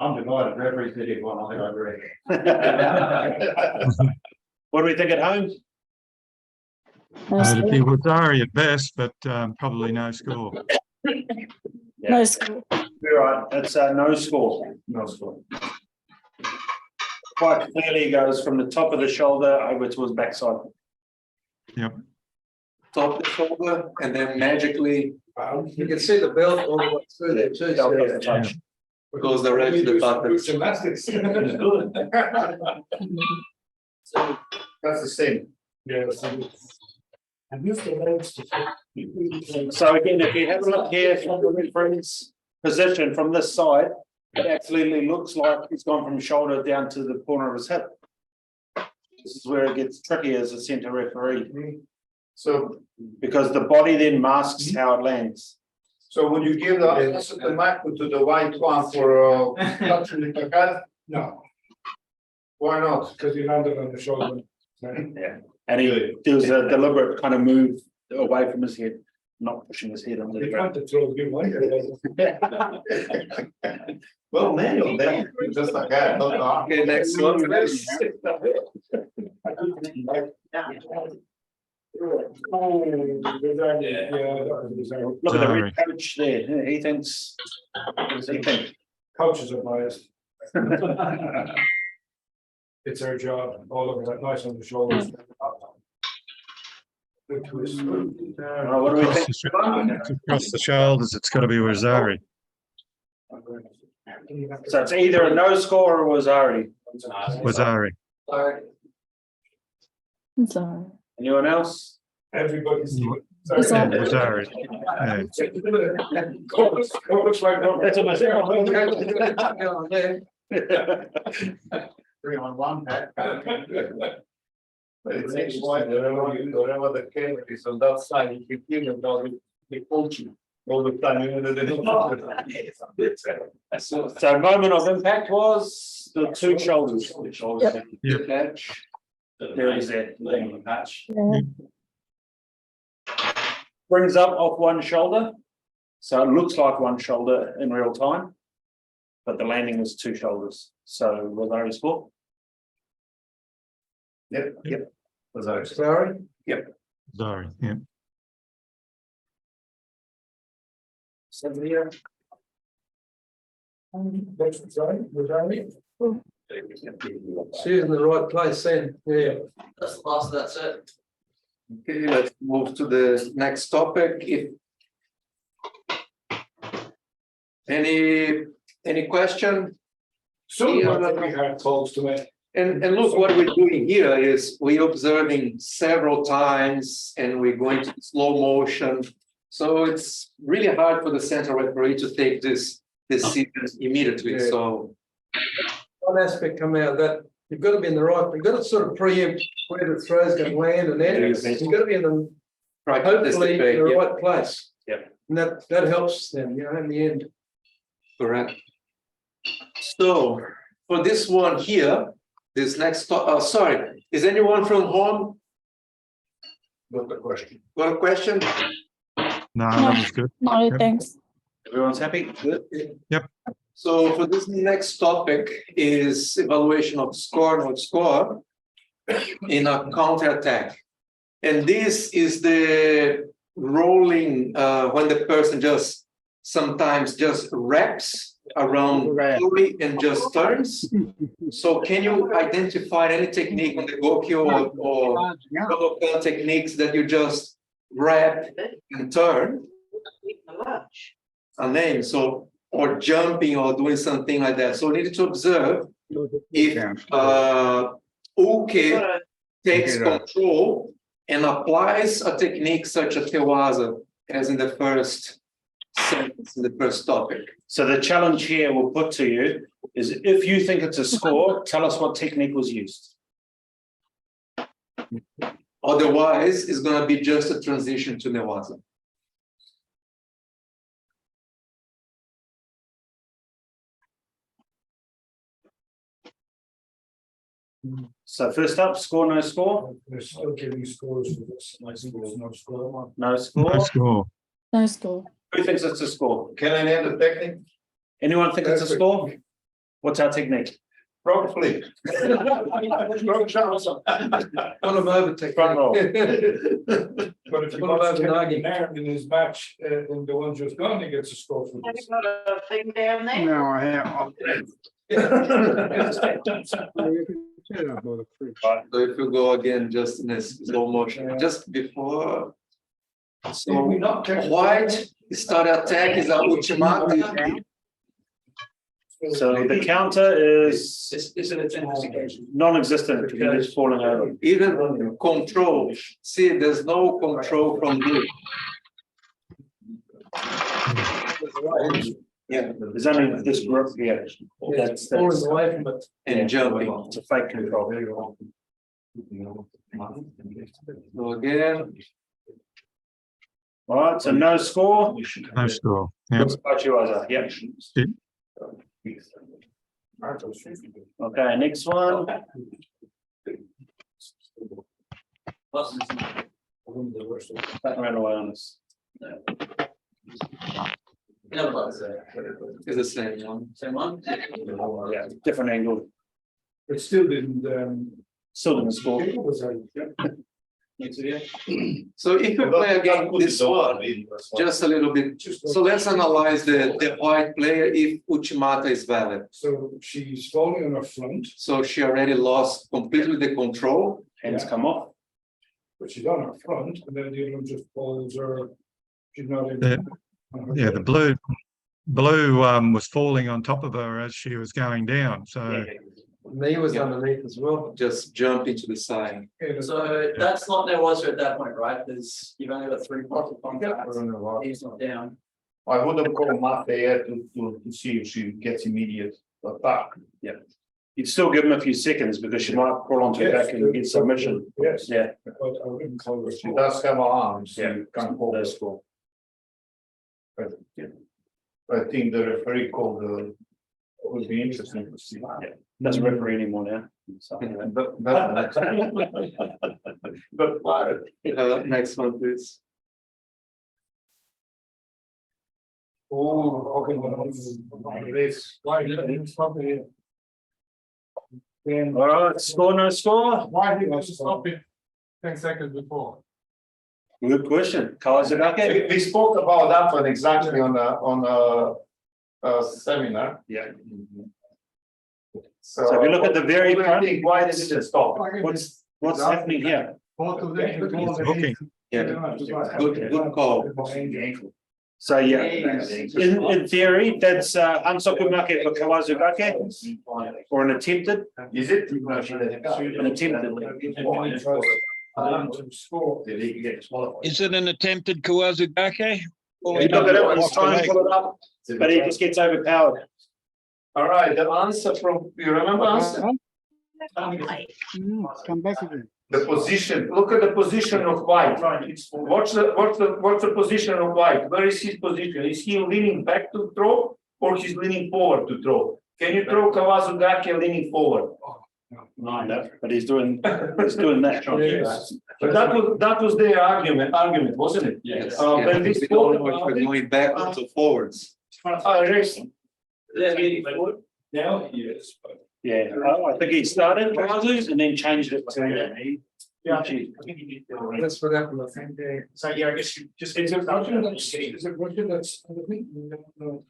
I'm divided, referee said it one, I think I agree. What do we think at home? No It'd be school. Wazari at best, but probably no score. No school. You're right, it's no score. No score. Quite clearly goes from the top of the shoulder over towards backside. Top of the shoulder, and then magically You can see the belt all the way through there too. Yeah, I've got the touch. goes directly to the button. Gymnastics. So That's the same. Yes. And use the legs to. So again, if you have a look here from the referee's position from this side, it absolutely looks like he's gone from shoulder down to the corner of his hip. This is where it gets tricky as a centre referee, So, because the body then masks how it lands. so would you give the map to the white one for touching the head? No, Why not? because he landed on the shoulder. And he does a deliberate kind of move away from his head, not pushing his head onto the You ground. can't throw a good one. Well, manual, then, just like that, not the. Okay, next one, please. Look at the red coach there, he thinks, what does he think? Coaches are biased. It's their job, all of that nice on the shoulders. Good twist. What do we think? Across the shoulders, it's got to be Wazari. So it's either a no score or Wazari. Wazari. Sorry. Anyone else? Everybody's. Wazari. Yeah. Looks like. That's what I said. 3-on-1, Pat. But it seems like wherever the camera is on that side, you can hear them all the coaching all the time. So moment of impact was the two shoulders. Yep. Catch. There it is there. Laying on the patch. Yeah. Brings up off one shoulder. So it looks like one shoulder in real time. But the landing was two shoulders. So was our score? Yep. Was that Sorry? Wazari, yeah. Sorry, Wazari? She's in the right place then, yeah. that's the last of that set. Okay, let's move to the next topic. If any question? Some of we had calls to it. And look, what we're doing here is we're observing several times and we're going to slow motion. So it's really hard for the central referee to take this decision immediately, Yeah. so. One aspect come out of that you've got to be in the right, you've got to sort of preempt where the throw's going to land and then you've got to be in the, Right, hopefully, that's the yeah, right place. Yep. And that helps them, you know, in the end. correct. So for this one here, this next, sorry, is anyone from home? Got the question. Got a question? No, that was good. No, Yep. thanks. Everyone's happy? Good. So for this next topic is evaluation of score, not score in a counter attack. And this is the rolling, when the person just sometimes just wraps around fully and just turns. So can you identify any technique on the Goki or Budokan techniques that you just wrap and turn? A name, so, or jumping or doing something like that. So we need to observe if Uke takes control and applies a technique such as Tewaza, as in the first sentence, in the first topic. So the challenge here we'll put to you is if you think it's a score, tell us what technique was used. Otherwise, it's going to be just a transition to Newaza. So first up, score, no score, They're still giving scores for this, and I think there's no score. no score. No score. No score. Who thinks it's a score? Can I name the technique? Anyone think it's a score? What's our technique? Frog flip. One of over technique. Front roll. But if you What about got Nagi? Kevin in his match, in the one just gone, he gets a score for this. Got a thing down there? No, I have. So if you go again just in a slow motion, just before. So white start attack is a ultimata. So the counter is Is it a tennis occasion? non-existent, you're just falling over. Even control, see, there's no control from blue. Yeah, There's only this group here. That's, Falling away from it. and jumping. it's a fake control. So again, All right, so no score. No score. Yep. Looks like you, Isaac. Yep. Okay, next one. Back around away on this. is the same one. Same one? Yeah, different angle. It still didn't, Still didn't score. it was a, So if you play again this one, just a little bit, so let's analyze the white player if ultimata is valid. so she's falling on her front, So she already lost completely the control. Hands come off. but she's on her front, and then the other one just falls her, she's not in. The- on her Yeah, the tail. blue was falling on top of her as she was going down. So Knee was underneath as well. Just jump into the side. So that's not there was at that point, right? There's, you've only got 3 points of contact. He's not down. I wouldn't call Mate yet to see if she gets immediate attack. You'd still give him a few seconds because she might crawl onto her back and get submission. Yes. Yeah. But I wouldn't call her. She does have her arms, so Yeah. you can't call No her. score. I think the referee called the, would be interesting to see. Doesn't referee anymore now. So, But Next one, please. Oh, okay. This. Why did it stop it? Then. all right, score, no score. Why did it stop it 10 seconds before? Good question. Kawasaki. we spoke about that one exactly on a seminar. Yeah. So So if you look at the very front, why did it stop? what's happening here? Both of them. it's hooking. Yeah, good call. So yeah, in theory, that's Ansokumake for Kawasaki or an attempted. Is it? An attempted. Is it an attempted Kawasaki? You look at it, he's trying to pull it up, but he just gets overpowered. All right, the answer from, you remember answer? Come back again. The position, look at the position of white. What's the position of white? Where is his position? Is he leaning back to throw or he's leaning forward to throw? Can you throw Kawasugake leaning forward? No, but he's doing that. Yes. But that was their argument, wasn't it? Yes. When we spoke We're about it, going backwards or forwards. racing. Now he is, but. Yeah, I think he started Kawazu's and then changed it to. Yeah. That's what happened, I think. So, yeah, I guess you just. Is it Russia that's underneath? No,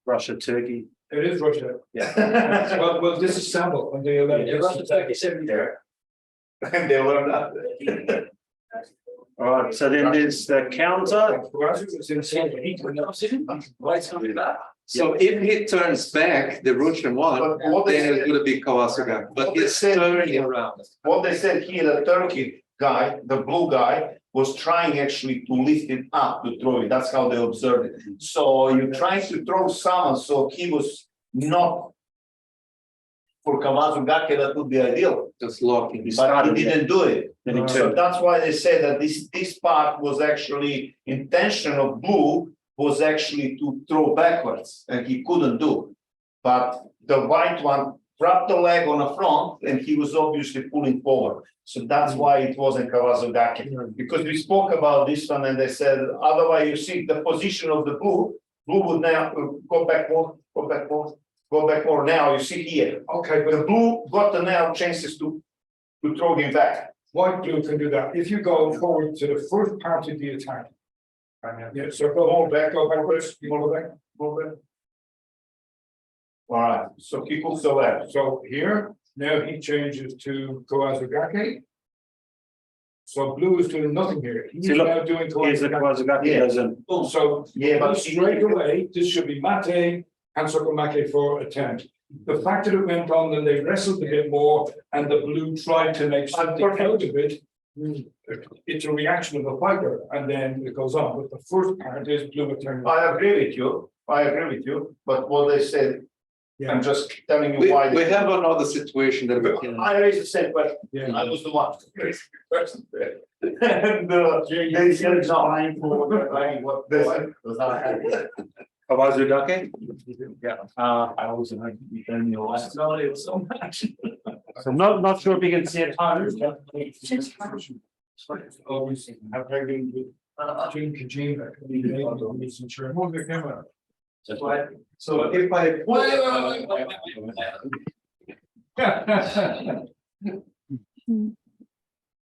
Russia, Turkey. it is Russia. Yeah. Well, this is sample on the 11th. And they learned that. All right, so then there's the counter. So if he turns back the Russian one, But what they then it's said, gonna be Kawasugake, but what they he's said turning here- around. what they said here, the Turkey guy, the blue guy, was trying actually to lift it up to throw it. That's how they observed it. So you're trying to throw someone, so he was not. For Kawasugake, that would be ideal, Just locking. but he didn't do it. Then he So turned. that's why they say that this part was actually intention of blue was actually to throw backwards and he couldn't do. But the white one wrapped the leg on the front and he was obviously pulling forward. So that's why it wasn't Kawasugake. Because we spoke about this one and they said, otherwise you see the position of the blue would now go back more. Now you see here. Okay, but The blue got the now chances to throw him back. white blue can do that. If you go forward to the first part of the attack. Yeah, so go backwards, more back. All right, so he pulls the left. So here, now he changes to Kawasugake. So blue is doing nothing here. He's See, look, now doing Here's the Kawasugake. Kawasugake goes in. So Yeah, but straight away, this should be Mate and Sokomake for attempt. The fact that it went on and they wrestled a bit more and the blue tried to make something out of it. It's a reaction of the fighter and then it goes on, but the first part is blue attempt. I agree with you, but what they said, I'm just telling you We why. we have another situation that we can. I raised the same question, Yeah. I was the one. And they said no. What they said was not happening. Kawasugake? Yeah. I was in your last. No, it was so much. So not sure if you can see it home. Always have very good. Jim Kajima. Move the camera. So if I.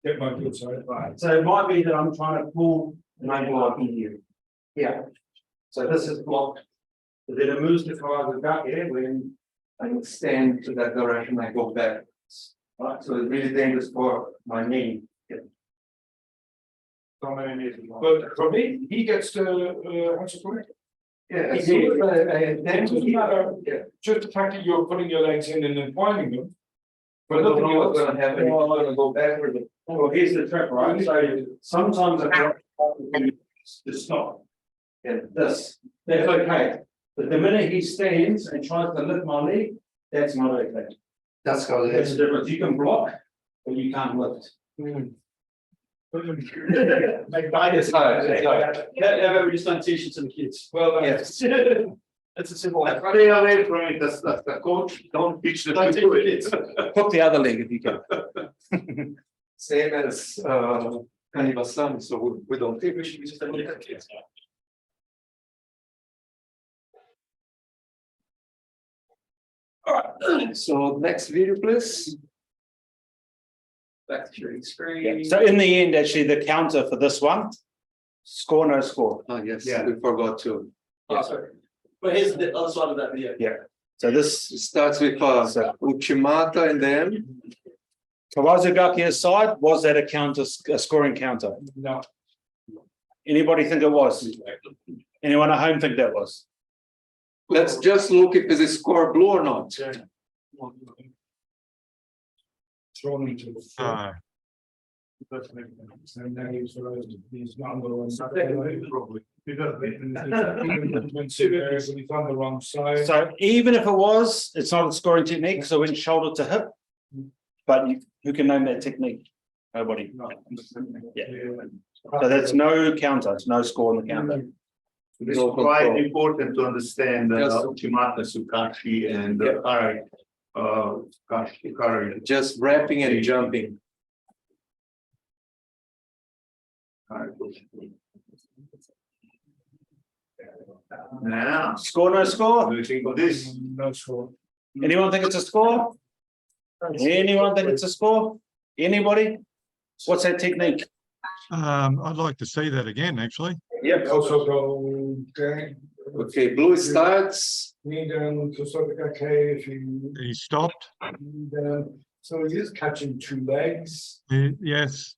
Get my good side. So it might be that I'm trying to pull an angle in here. Yeah. So this is blocked. But then it moves to Kawasugake when I extend to that direction, I go back. Right, so it's really dangerous for my knee. But for me, he gets the answer correct. Yeah. It doesn't matter, just the fact that you're putting your legs in and then finding them. But nothing else. Gonna happen, I'm gonna go backward. well, here's the trick, right? So sometimes I to stop. Yeah. This, that's okay. But the minute he stands and tries to lift my leg, that's not okay. That's how it That's is. the difference. You can block, but you can't lift. Yeah, we just done teaching some kids. Well, Yes. That's a simple. Stay away from it, that's the coach, don't teach the Don't people teach it. Hook the other leg if you can. Same as Kanibasam, so we don't. I think we should be just looking at kids. So next video, please. Back to sharing screen. So in the end, actually, the counter for this one, score, no score. Oh, yes, Yeah. we forgot to. Oh, sorry. But here's the other side of that video. So this It starts with Uchimata and then. Kawasugake aside, was that a counter, a scoring counter? no, Anybody think it was? Anyone at home think that was? Let's just look if it's a score blue or not. thrown into the. No. And then he's not on the wrong side. Probably. He's on the wrong side. So even if it was, it's not a scoring technique, so it went shoulder to hip. But who can name that technique? Nobody. Yeah. So that's no counter, it's no score on the counter. It's quite important to understand Uchimata, Sukashi and Harai. Harai. Just rapping and jumping. Now, Score, no score? what do you think of this? No score. Anyone think it's a score? Anyone think it's a score? Anybody? What's that technique? I'd like to see that again, actually. Yep. Also go down. Okay, blue starts. Knee down to sort of okay if you. He stopped. Knee down. So he is catching two legs. Yes,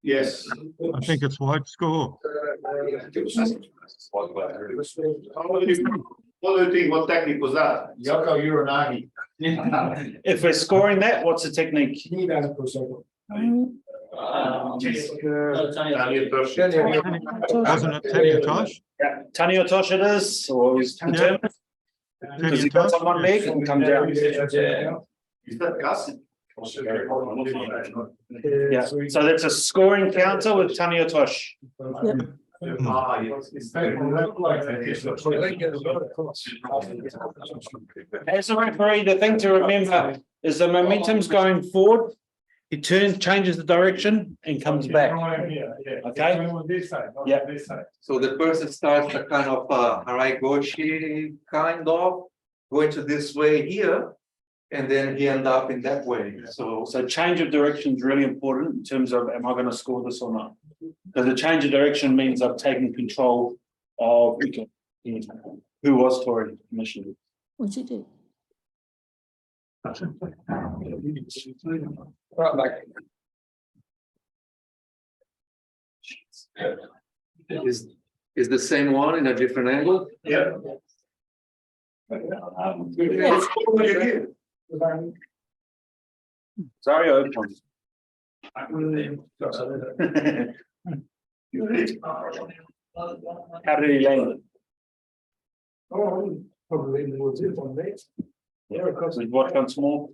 Yes. I think it's white score. What do you think? What technique was that? Yoko Uranagi. If we're scoring that, what's the technique? Knee down for a second. Wasn't it Tanya Tosh? Yeah, Tani or Tosh it is, or is determined, because Tanya he got Tosh? on one leg and come down. Is that Gus? Yeah, so that's a scoring counter with Tani or Tosh. Ah, yes. As a referee, the thing to remember is the momentum's going forward. He changes the direction and comes back. Okay? Yeah. So the person starts a kind of harai goshi, kind of going to this way here, and then he end up in that way. So So change of direction is really important in terms of, am I going to score this or not? Because the change of direction means I've taken control of who was Tory initially. What'd you do? is the same one in a different angle. Yeah. Sorry, open. How did he land it? Oh, probably was it on next. Yeah, because With what once more?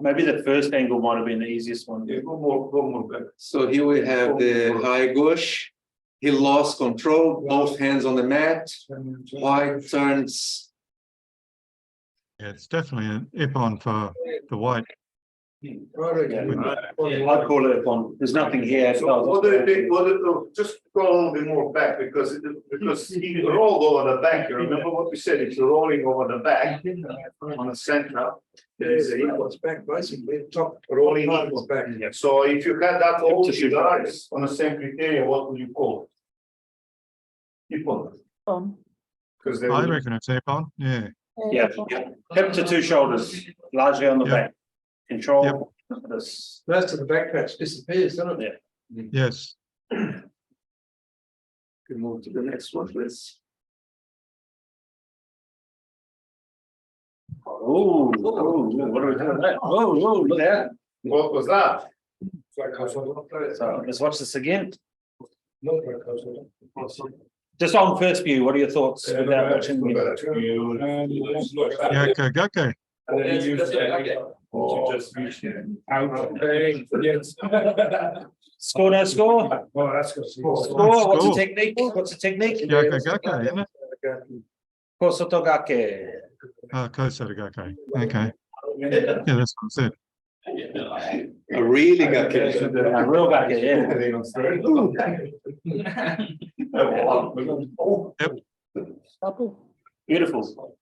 Maybe the first angle might have been the easiest one. Go more back. So here we have the high gosh. He lost control, both hands on the mat. White turns. Yeah, it's definitely an ippon for the white. I'd call it one. There's nothing here. So what do you think? Just go a little bit more back because he rolled over the back. You remember what we said? It's rolling over the back on the center. He was back basically top. Rolling Top equal. back. So if you had that all cigars on the same criteria, what would you call it? Equal. On. Because they I would. reckon it's ippon, yeah. Yeah, hip to two shoulders, largely on the Yeah. back. Control this. Most of the back patch disappears, doesn't it? Yes. Can move to the next one, please. Oh, what are we doing there? Oh, look at that. What was that? So let's watch this again. Not very close. Just on first view, what are your thoughts without watching the Yaka gake. score, no score? Well, that's good. Score, what's the Score. technique? What's the technique? Yaka gake, isn't it? Kosotogake. Kosara gake. Okay. Yeah, that's what I said. A really gake. Real gake, yeah. Double. Beautiful.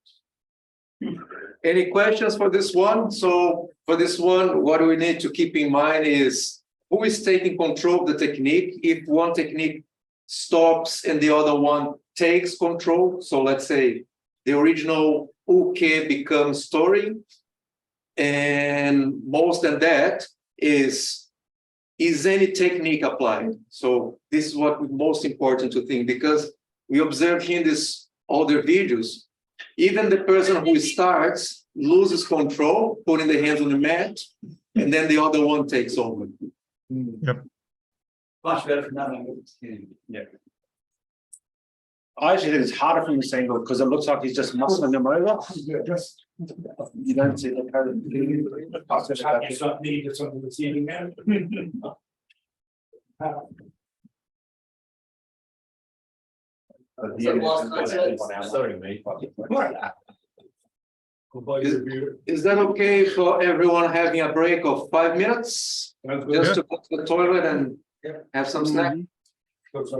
Any questions for this one? So for this one, what we need to keep in mind is who is taking control of the technique. If one technique stops and the other one takes control, so let's say the original uke becomes story, and most than that is any technique applied? So this is what most important to think, because we observe here in this other videos, even the person who starts loses control, putting the hands on the mat, and then the other one takes over. Much better from that angle. Yeah. I actually think it's harder from this angle because it looks like he's just muscling him over. Just You don't see the code. Needed something this evening now. Sorry, mate. Is that okay for everyone having a break of 5 minutes? Just to go to the toilet and have some snack? We'll go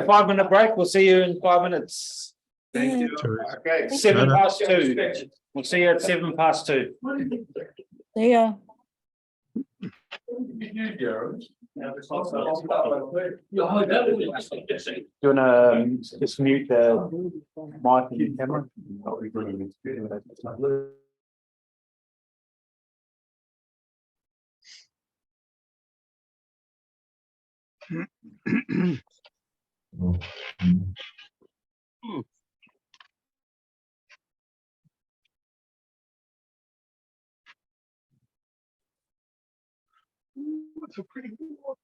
5-minute break. We'll see you in 5 minutes. Thank you. Okay. 2:07. We'll see you at 2:07. See ya. Do you want to just mute the mic and camera? That's a pretty good one.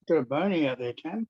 Got a bony out there, Cam.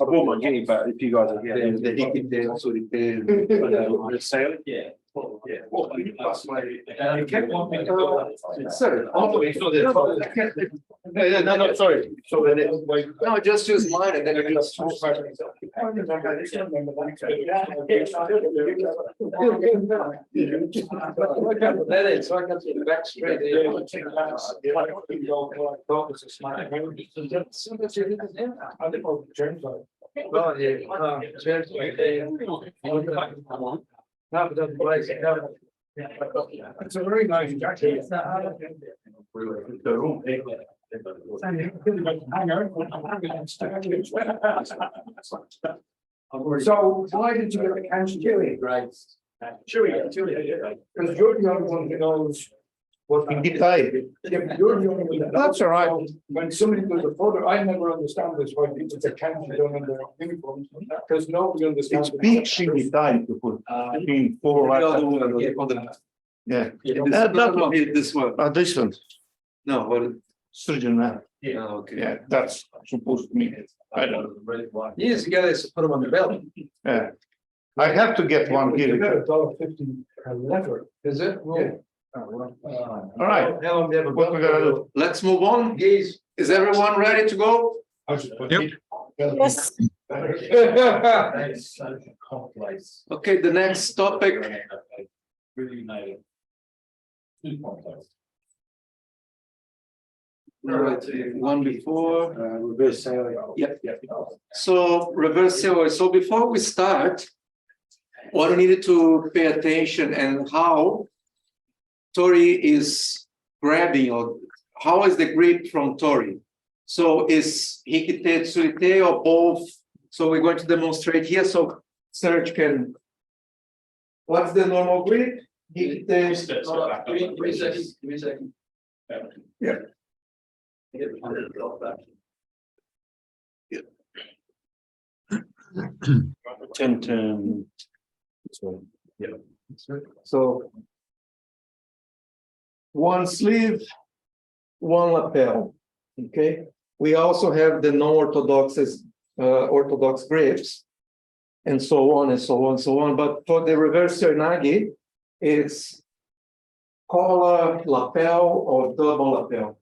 I bought my guinea, but if you guys are here. Yeah. You kept wanting to go. Sorry. No, sorry. So then it's like. No, just use mine and then you just. That is, so I got to the back straight. Well, yeah, it's a very nice jacket. So why did you get the couch chili? Right. Chewy. Because you're the only one who knows what. Yeah, but you're the only one that knows. That's all right. So when somebody does a photo, I never understand this, why people take couch don't in their uniforms, because nobody understands. It's big shingy tie to put in four. Yeah. That one. This one. This one, No, what? surgeon man. Oh, okay. Yeah, that's supposed to mean it. I don't know. Years ago, they used to put them on the belt. Yeah. I have to get one You here. got $1.50 a letter. Is it? Yeah. All right, How long do you have a what we belt? gotta do? Let's move on. Geese. Is everyone ready to go? Yep. Yes. Okay, the next topic. Right, one before. Reverse sailing. Yep. So reverse COI. So before we start, what we needed to pay attention and how Tori is grabbing, or how is the grip from Tori? So is Hikite Tsurite or both? So we're going to demonstrate here. So Serge can. What's the normal grip? Hikite. Give me a second, give me a second. Yeah. Get the $100 back. 10. So one sleeve, one lapel. Okay. We also have the non-orthodox orthodox grips, and so on and so on and so on. But for the reverse Serenagi, it's collar, lapel, or double lapel.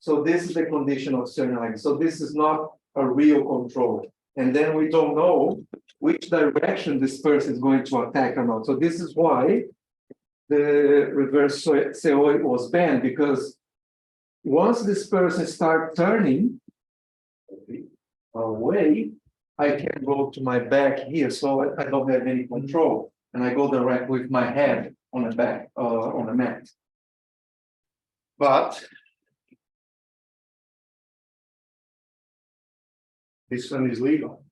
So this is the condition of Serenagi. So this is not a real control. And then we don't know which direction this person is going to attack or not. So this is why the reverse COI was banned, because once this person starts turning away, I can go to my back here, so I don't have any control, and I go directly with my head on the back, on the mat. But this one is legal.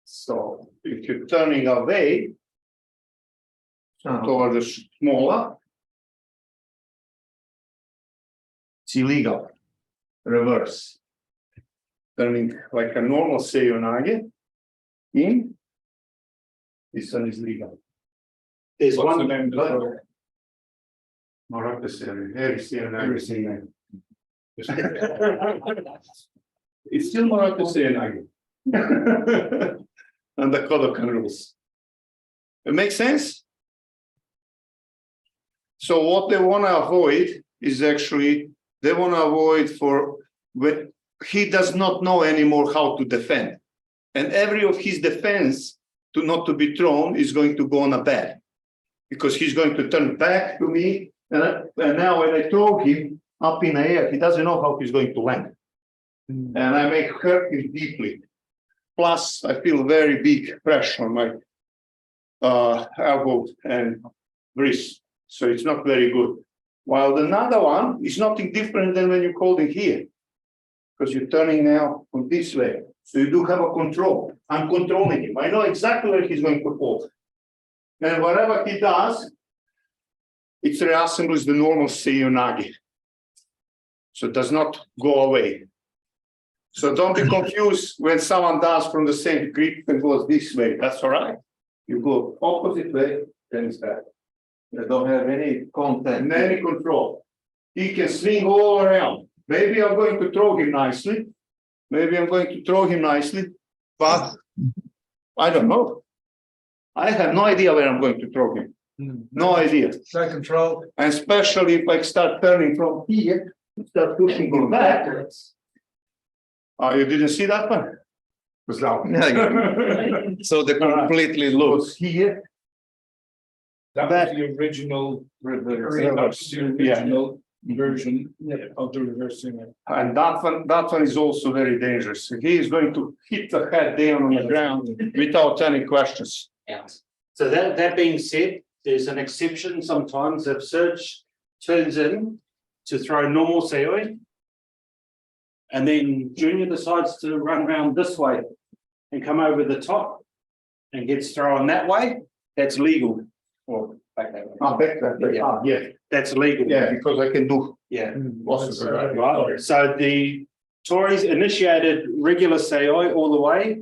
So if you're turning away toward the smaller, it's illegal. Reverse. Turning like a normal Seiyonage in, this one is legal. There's What's one. the name? Morocco Seiyonage. It's still Morocco Seiyonage. And the Kodokan rules. It makes sense? So what they want to avoid is actually, they want to avoid for when he does not know anymore how to defend. And every of his defense to not to be thrown is going to go on a bad. Because he's going to turn back to me. And now when I throw him up in the air, he doesn't know how he's going to land. And I may hurt him deeply. Plus, I feel very big pressure on my elbow and wrist. So it's not very good. While another one is nothing different than when you're holding here. Because you're turning now from this way. So you do have a control. I'm controlling him. I know exactly where he's going to fall. And whatever he does, it reassembles the normal Seiyonage. So it does not go away. So don't be confused when someone does from the same grip and goes this way. That's all right. You go opposite way, then it's back. I don't have any contact. And any control. He can swing all around. Maybe I'm going to throw him nicely. Maybe I'm going to throw him nicely, but I don't know. I have no idea where I'm going to throw him. No idea. No control. And especially if I start turning from here, start pushing it back. Oh, you didn't see that one? Was that one? So they completely loose. Was here, That was the original. That's the original version of the reversing. and that one is also very dangerous. He is going to hit the head down on the ground without any questions. So that being said, there's an exception sometimes if Serge turns in to throw normal Seoi. And then Junior decides to run around this way and come over the top and gets thrown that way, that's legal. Or back that way. I bet that, yeah, That's legal. yeah, because I can do. Yeah. Lots of it. Right. So the Tories initiated regular Seoi all the way,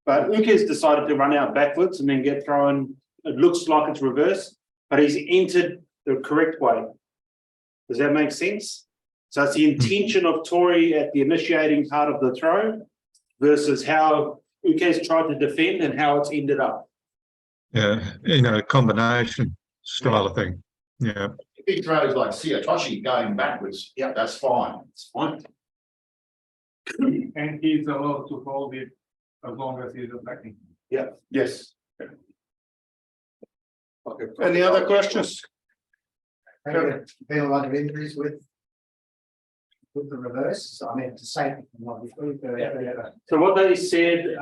but Uke's decided to run out backwards and then get thrown. It looks like it's reversed, but he's entered the correct way. Does that make sense? So it's the intention of Tory at the initiating part of the throw versus how Uke's tried to defend and how it's ended up. Yeah, combination style of thing. Yeah. If he throws like Siatoshi going backwards, yeah, that's fine. It's fine. And he's allowed to hold it as long as he's attacking. Yes. Any other questions? Been a lot of injuries with the reverse, I mean, to say. So what they said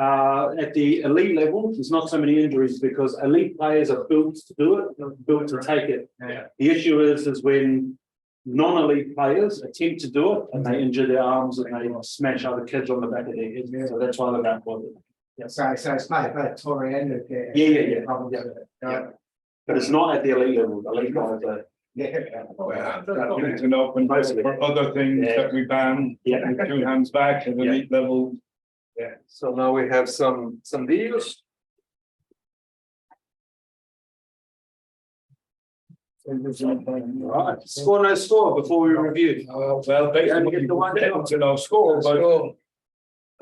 at the elite level, there's not so many injuries because elite players are built to do it, they're built to take it. Yeah. The issue is when non-elite players attempt to do it and they injure their arms and they smash other kids on the back of their head. So that's why they're not bothered. So it's both Tory and Luke. Yeah. But it's not at the elite level. Elite players are. It's an open for other things that we ban. Yeah. Two hands back at the elite level. Yeah, so now we have some videos. Right. Score no score before we review. Well, basically, it's a no score, but.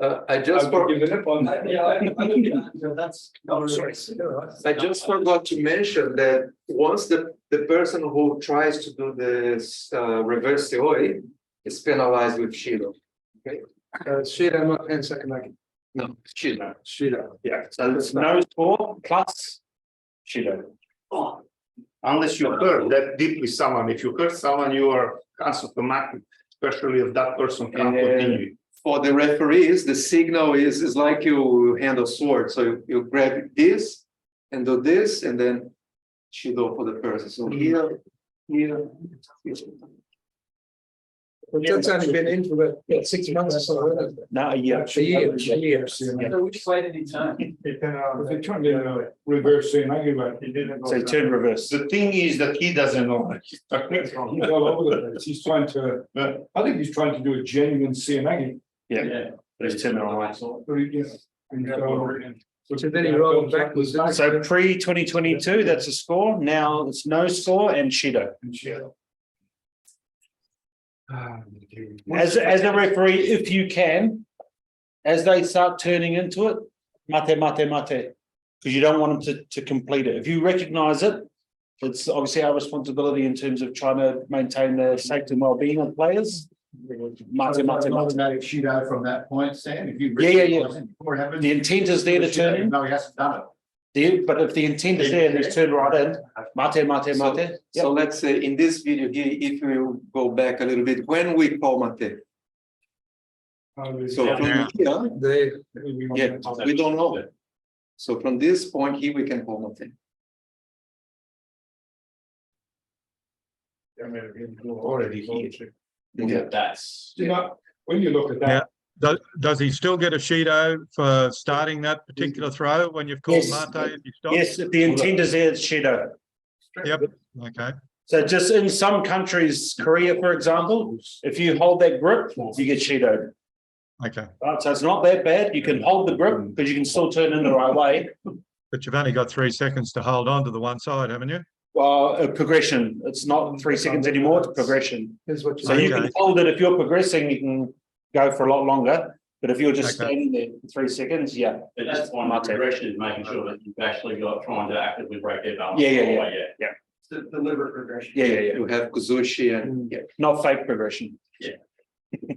I just I just forgot to mention that once the person who tries to do this reverse Seoi is penalized with Shido. Okay. Shida, not 10 second like. No, Shido. Shida. Yeah. So it's no score plus Shido. Unless you hurt that deeply someone. If you hurt someone, you are cancelled automatic, especially if that person can't continue. For the referees, the signal is like you handle sword. So you grab this and do this and then Shido for the person. So here. That's only been in for about 6 months or so. No, a year. A year. So which way did he turn? If they turned in a reverse in, I give it. He didn't. So turn reverse. The thing is that he doesn't know. He's all over the place. He's trying to, I think he's trying to do a genuine CNA. Yeah. But it's turn the wrong way. So then he rolled backwards. So pre-2022, that's a score. Now it's no score and Shido. As a referee, if you can, as they start turning into it, mate, because you don't want them to complete it. If you recognise it, it's obviously our responsibility in terms of trying to maintain the safety and well-being of players. Automatic shootout from that point, Sam, if you. Yeah. Before it happens. The intent is there to turn in. No, he hasn't done it. But if the intent is there and it's turned right in, mate. So let's say in this video here, if we go back a little bit, when we call mate. So from here, we don't know. So from this point here, we can call mate. Already here. Yeah. That's. You know, when you look at that. Does he still get a Shido for starting that particular throw when you've called Yes. mate? If you stop? Yes, if the intent is there, it's Shido. Yep. Okay. So just in some countries, Korea, for example, if you hold that grip, you get Shido. Okay. Right, so it's not that bad. You can hold the grip because you can still turn in the right way. But you've only got 3 seconds to hold on to the one side, haven't you? Well, a progression. It's not 3 seconds anymore. It's progression. So you can Okay. hold it if you're progressing. You can go for a lot longer. But if you're just Okay. standing there for 3 seconds, yeah. But that's one progression is making sure that you've actually got trying to actively break their balance. Yeah. all the way, yeah. It's a deliberate progression. Yeah. You have Kuzushi and yeah. Not fake progression.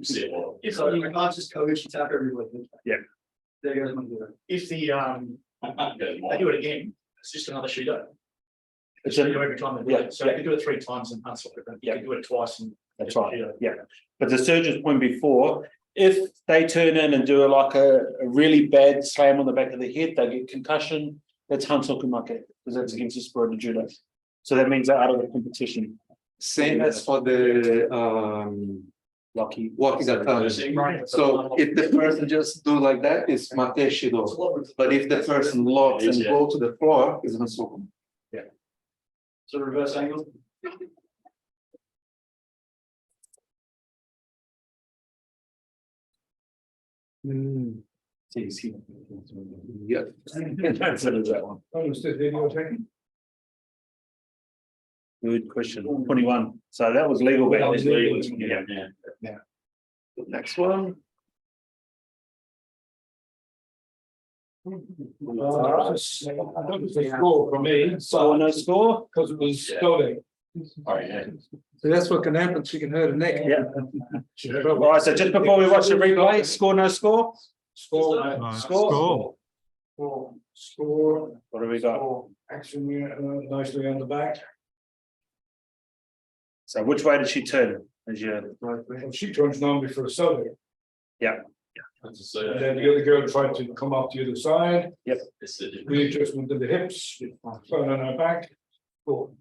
See it all. If so, you can't just coach, you tap everybody. Yeah. There you go. If the, they do it again, it's just another Judo. It's You do every time they do Yeah, it, so you can do it 3 times and that's what you Yeah. can do it twice and. That's right, yeah. But the surgeon's point before, if they turn in and do a really bad slam on the back of the head, they get concussion, that's Hanso Kumake, because that's against the spirit of judo. So that means they're out of the competition. Same as for the Lucky. wakigatame. So if the person just do like that, it's mate shido. But if the person locks and go to the floor, it's hansoku. So reverse angle. Yeah. That one. Understood video taking? Good question. 21. So that was legal. That was legal. Yeah. Next one. I don't score for me, So no score? because it was stolen. Oh, yeah. So that's what can happen, she can hurt her neck. Yeah. All right, so just before we watch the replay, score, no score? Score. Score. Score. What do we got? Action nicely on the back. So which way did she turn? As you, And she turns normally for the soda. yeah, And then the other girl tried to come up the other side, readjustment of the hips, turn on her back. Cool.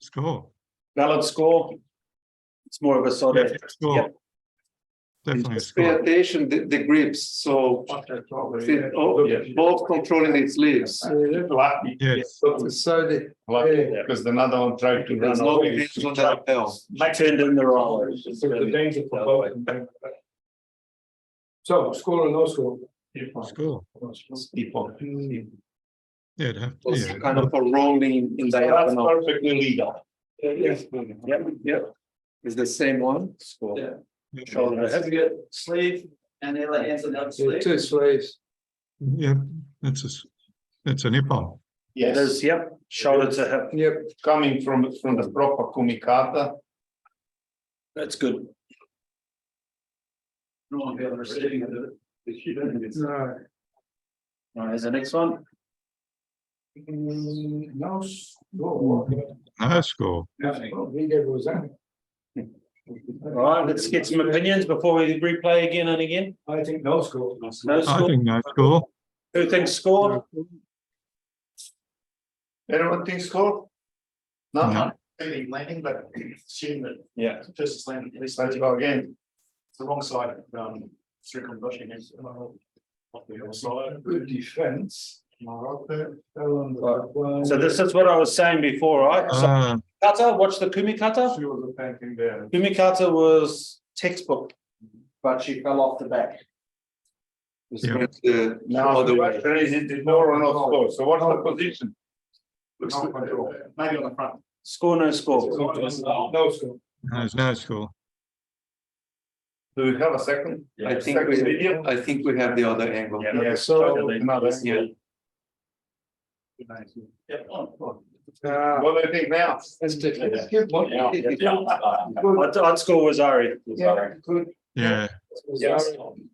Score. valid score. It's more of a sort of, Score. Yep. Definitely a Just pay score. attention, the grips, so both controlling its leaves. Lucky. Yes. So that, Lucky, because another one tried to There's run no away. hands on the lapel. turned in the right way. So the danger for both. So score or no score? Score. Yeah, it'd have- It's yeah. kind of a rolling in So that's diagonal. perfectly legal. Yes. Yep. It's the same one. Score. Yeah. Shoulder to So hip. you get sleeve and then like hands on the other sleeve. two slaves. Yeah, it's a nippon. It Yes, is, yep, shoulder to hip. Yep, coming from the proper kumikata. That's good. You don't want to be able to receiving of it. no. All right, here's the next one. No score. No score. He gave us that. All right, let's get some opinions before we replay again and again. I think no score. No I score. think no score. Who thinks score? Anyone think score? No, No. Maybe landing, but assume that Yeah. first is landing, at least let's go again. it's the wrong side, circle brushing against. Off the other side. Good defense. So this is what I was saying before, right? So kata, watch the kumikata. She was a painting there. Kumikata was textbook, but she fell off the back. Yeah. Now the question is it more or not score? So what's the position? Maybe on the front. Score, no score. No score. There's no score. Do we have a second? I think we have the other angle. Yeah. Yeah, so another. Yeah. What do you think now? That's different. I'd score was Ari. Yeah, good. Yeah, Yes.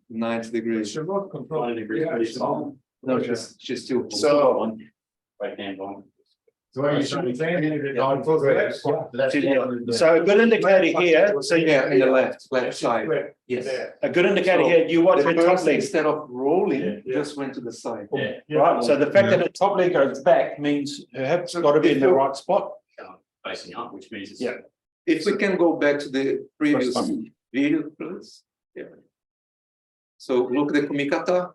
90 degrees. Remote control. 90 degrees, Yeah, pretty it's small. on. No, she's still. So- Right hand on. So what are you saying? So a good indicator here, so Yeah, in the left side. Yes. a good indicator here, you watch The her top person, leg, instead of rolling, Yeah. just went to the side. Yeah. right? So the fact that her top leg goes back means her hips got to be in the right spot. Facing up, which means it's. Yeah. If we can go back to the previous First time. video, please. Yeah. So look at the kumikata.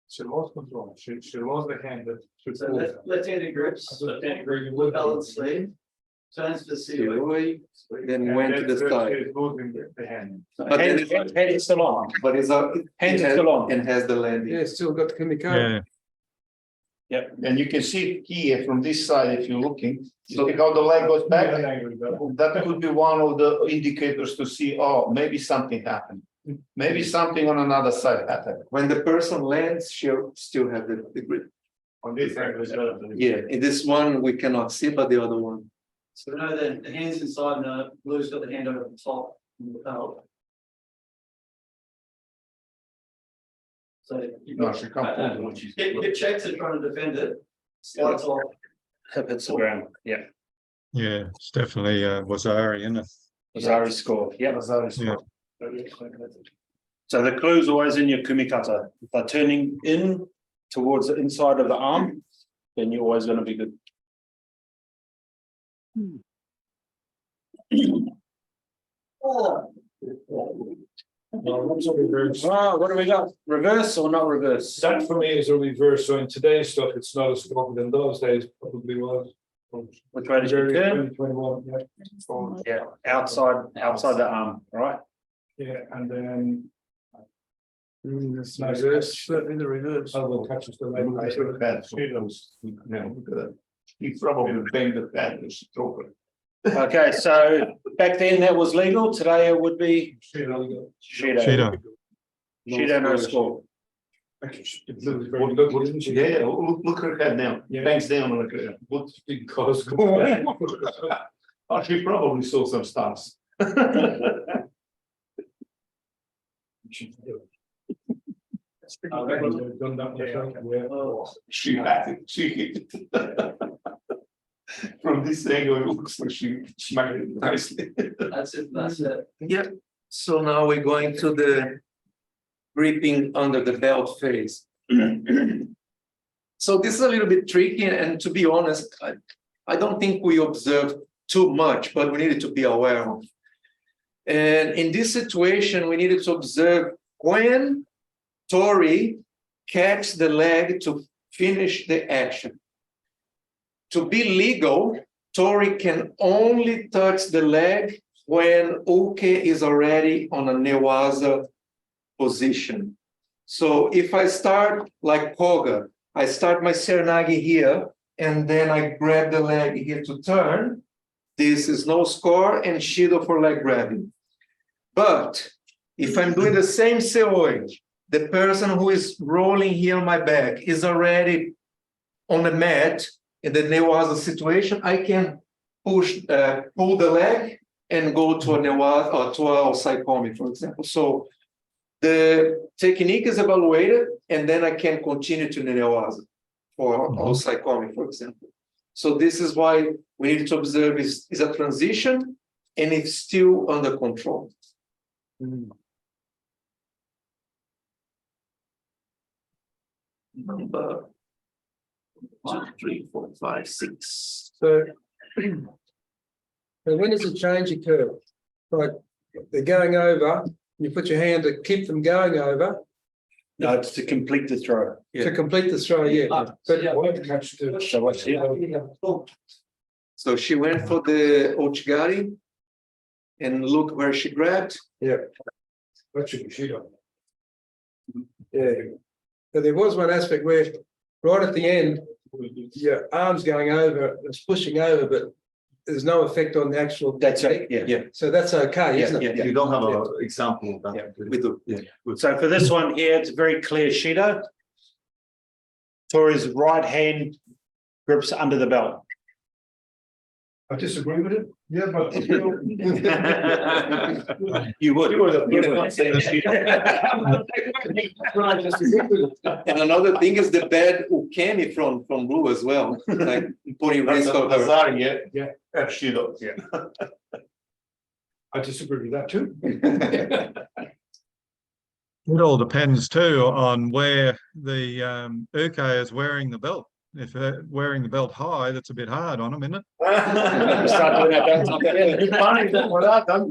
She lost control. She lost the hand that should. So left-handed grips, left-handed grip, with balance sleeve. Turns to see. Away, then went to the side. Losing the hand. But then Hand is still on. But it's a. Hands are still on. And has the landing. Yeah, still got the kumikata. yeah. And you can see it here from this side if you're looking. So see how the leg goes back? That could be one of the indicators to see, oh, maybe something happened. Maybe something on another side happened. When the person lands, she'll still have the grip. On this angle, it's better than this. Yeah, in this one, we cannot see, but the other one. So we know the hand's inside and the blue's got the hand over the top. And the belt. So. you've No, got- she can't pull the one she's. Hip checks are trying to defend it. Slides off. Hip hits the ground. Yeah. Yeah, it's definitely Wazari, isn't it? Wazari score. Yeah. Yeah. So the clue's always in your kumikata. If they're turning in towards the inside of the arm, then you're always going to be good. Oh, What's a reverse? Oh, what do we got? Reverse or not reverse? That for me is a reverse, so in today's stuff, it's not as strong, but in those days probably was. Which way did you turn? 21, yeah. Yeah, outside the arm, right? Yeah, and then. Reverse, certainly the reverse. I will catch us the I leg. should have had Shido's, look at that. He probably banged the pad and stroke it. Okay, so back then that was legal. Today it would be Shido. Cheetah. Shido no score. Yeah, look at her head now, Yeah. bangs down on her. What Because. Oh, she probably saw some stars. Done that myself, yeah. oh. She had it, she hit it. From this angle, it looks like she smacked it nicely. That's it, that's it. Yeah, so now we're going to the gripping under the belt phase. So this is a little bit tricky, and to be honest, I don't think we observed too much, but we needed to be aware of. And in this situation, we needed to observe when Tori catch the leg to finish the action. To be legal, Tori can only touch the leg when Uke is already on a Newaza position. So if I start like Koga, I start my Serenagi here, and then I grab the leg here to turn, this is no score and Shido for leg grabbing. But if I'm doing the same seoi, the person who is rolling here on my back is already on the mat in the Newaza situation, I can pull the leg and go to a Newaza or to a Osaikomi, for example. So the technique is evaluated, and then I can continue to the Newaza for Osaikomi, for example. So this is why we need to observe is a transition and it's still under control. Number 2, 3, 4, 5, 6. So. And when does the change occur? Like, they're going over, you put your hand to keep them going over, No, it's to complete the throw. to complete the throw, yeah. But But yeah, Won't catch the. So what's here? So she went for the Ochigari, and look where she grabbed. That should be Shido. Yeah, but there was one aspect where, right at the end, your arm's going over, it's pushing over, but there's no effect on the actual. That's it, yeah. Yeah. So that's okay, isn't it? Yeah. You don't have an example of that. Yeah, we do. Yeah. So for this one here, it's very clear Shido. Tori's right hand grips under the belt. I disagree with it. Yeah, but. You would. And another thing is the bad ukemi from Blue as well, like putting That's risk a of her. Hazard, yeah. Yeah. At Shido, yeah. I disagree with that too. It all depends too on where the Uke is wearing the belt. If they're wearing the belt high, that's a bit hard on them, isn't it? Start doing that, don't Funny that without them.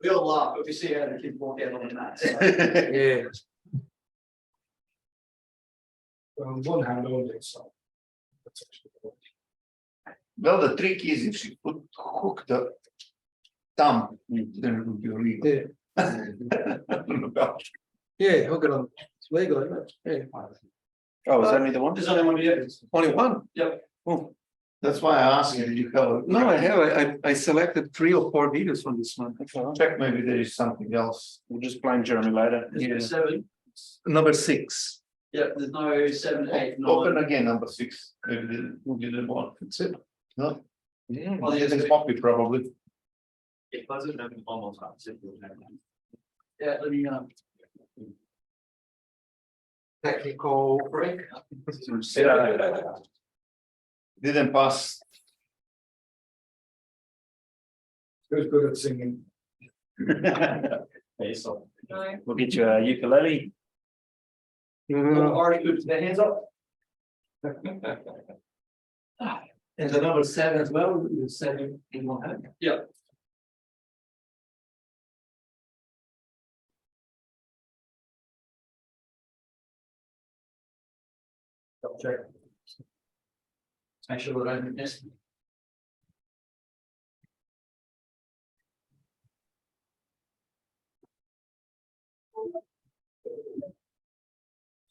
we all laugh if we see how the kid walk out on the mat. So. Yeah. One hand only, so. Well, the trick is if she put hook the thumb, then it would be illegal. Yeah, yeah, hook it on, it's legal, isn't it? Yeah. Oh, is that only the one? There's only one here. Only one? Yep. Oh, That's why I asked you, did you have? no, I have. I selected 3 or 4 videos from this one. Check, maybe there is something else. We'll just blame Jeremy later. Yeah. 7. Number 6. Yeah, there's no 7, 8, 9. Open again, number 6. Maybe we didn't want. That's it. No. Well, It's there's- a copy probably. It doesn't have almost that simple. Yeah, let me, Technical break. Didn't pass. Who's good at singing? Okay, so. We'll get you a ukulele. already good, the hands up. And the number 7 as well, you said in one hand. Yeah. Double check. Make sure that I didn't miss.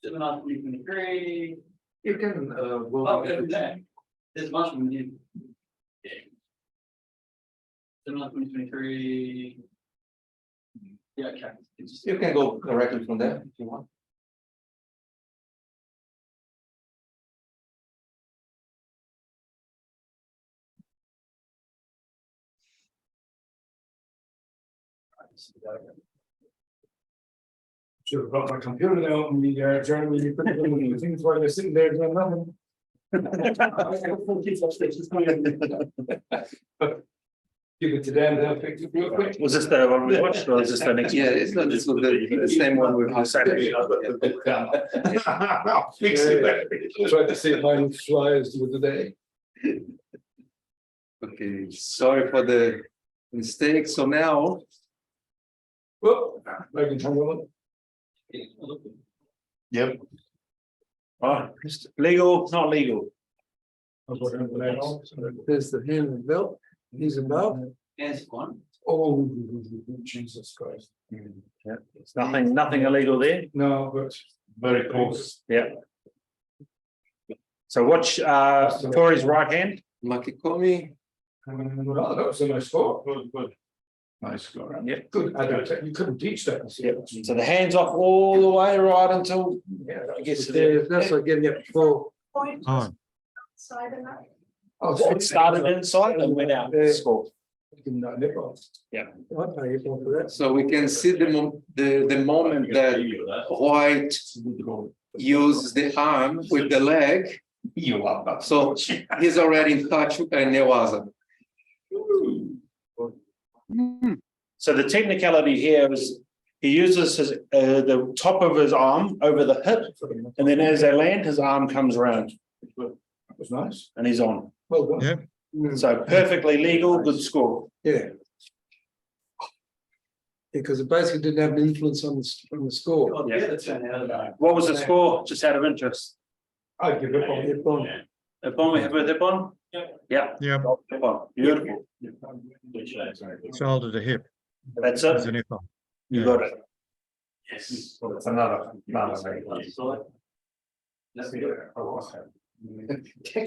Seven on 2023. You can, Oh, good, yeah. There's much more new. Seven on 2023. Yeah, okay. You can go directly from there if you want. Should have brought my computer down and the journal, you put it in the things while you're sitting there doing nothing. Give it to them, they'll fix it real quick. Was this the one we watched or is this the next? Yeah, it's not, this was the same one with the Fix it. Tried to see mine flyers the other day. Okay, sorry for the mistake. So now, Whoop, I can turn it on. Yep. Oh, legal, not legal. I'll go down to the next. There's the hand and belt, he's above. Hands one. Oh, Jesus Christ. It's nothing illegal there. No, but Very close. Yeah. So watch Tori's right hand. Makikomi, well, that was a nice score. Good. Nice score. Good, I don't think you couldn't teach that. Yeah. So the hands off all the way right until I guess That's like getting up before. Oh, Oh, it started inside and went out. Score. I'll pay you for that. so we can see the moment that White uses the arm with the leg. You love that. So he's already in touch with Newaza. So the technicality here is he uses his the top of his arm over the hip, and then as they land, his arm comes around That was nice. and he's on. Well done. yeah. So perfectly legal, good score. Yeah. Because it basically didn't have an influence on the score. God, yeah, that's turn out of that. What was the score? Just out of interest. I'd give it on. Hip on. Ipon, we have with Ipon? Yeah. Yeah, Ipon, beautiful. shoulder to hip That's as it. an ifo. You got it. Yes. So it's another.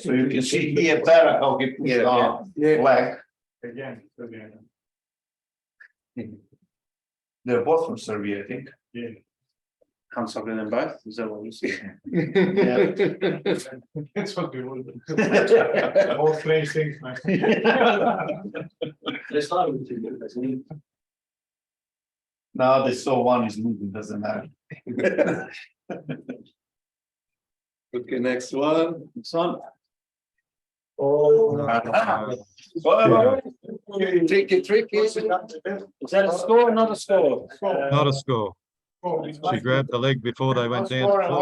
So you can see here better how he puts the arm, Yeah. leg. Again. They're both from Serbia, I think. Can't stop them both. Is that what you see? That's what we would. All strange things, man. They started with 2 good, isn't it? Now they saw one is moving, doesn't matter. Okay, next one. Son, Oh. Tricky. is that a score or not a score? Not a score. She grabbed the leg before they went down. Score the and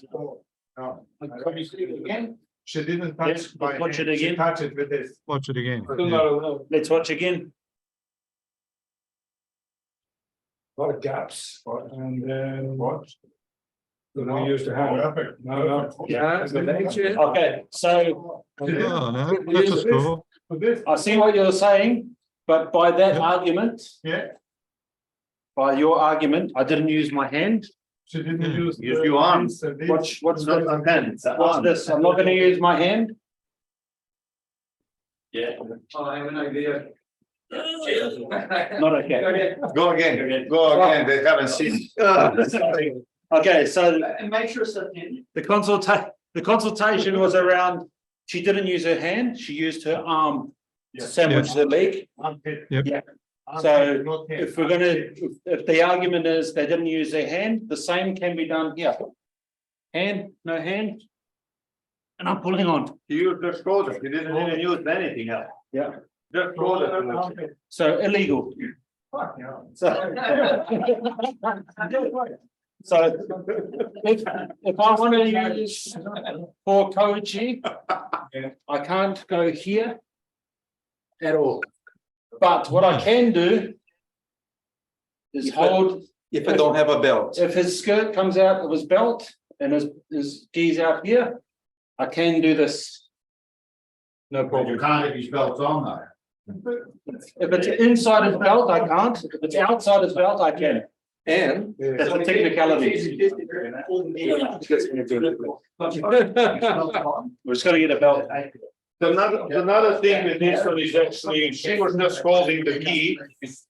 floor. what? Again? She didn't Yes, touch by watch hand. it She again. touched it with this. Watch it again. Still Yeah. not allowed. Let's watch again. A lot of gaps, and then what? We used to have. No. Yeah, the legs, yeah. Okay, so Oh, no, that's a score. I see what you're saying, but by that Yep. argument, Yeah, by your argument, I didn't use my hand. she didn't Yeah. use. Use the your arm. hands and these. What's Not this? a hand, it's an What's arm. this? I'm not gonna use my hand. Yeah. Oh, I have an idea. Not okay. Go again, they haven't seen. Okay, so And make sure it's at the end. the consultation was around, she didn't use her hand, she used her arm to sandwich the leg. Yep. Yeah. So if we're gonna, if the argument is they didn't use their hand, the same can be done here. Hand, no hand. And I'm pulling on. You used the shoulder, you didn't even use anything else. Yeah. Just shoulder. So illegal. So. So if I want to use for Koji, I can't go here at all. But what I can do is hold, If I don't have a belt. if his skirt comes out of his belt and his gi's out here, I can do this. No You problem. can't if his belt's on though. If it's inside his belt, I can't. If it's outside his belt, I can. And That's a technicality. We're just gonna get a belt. Another thing with this one is actually, she was just holding the key.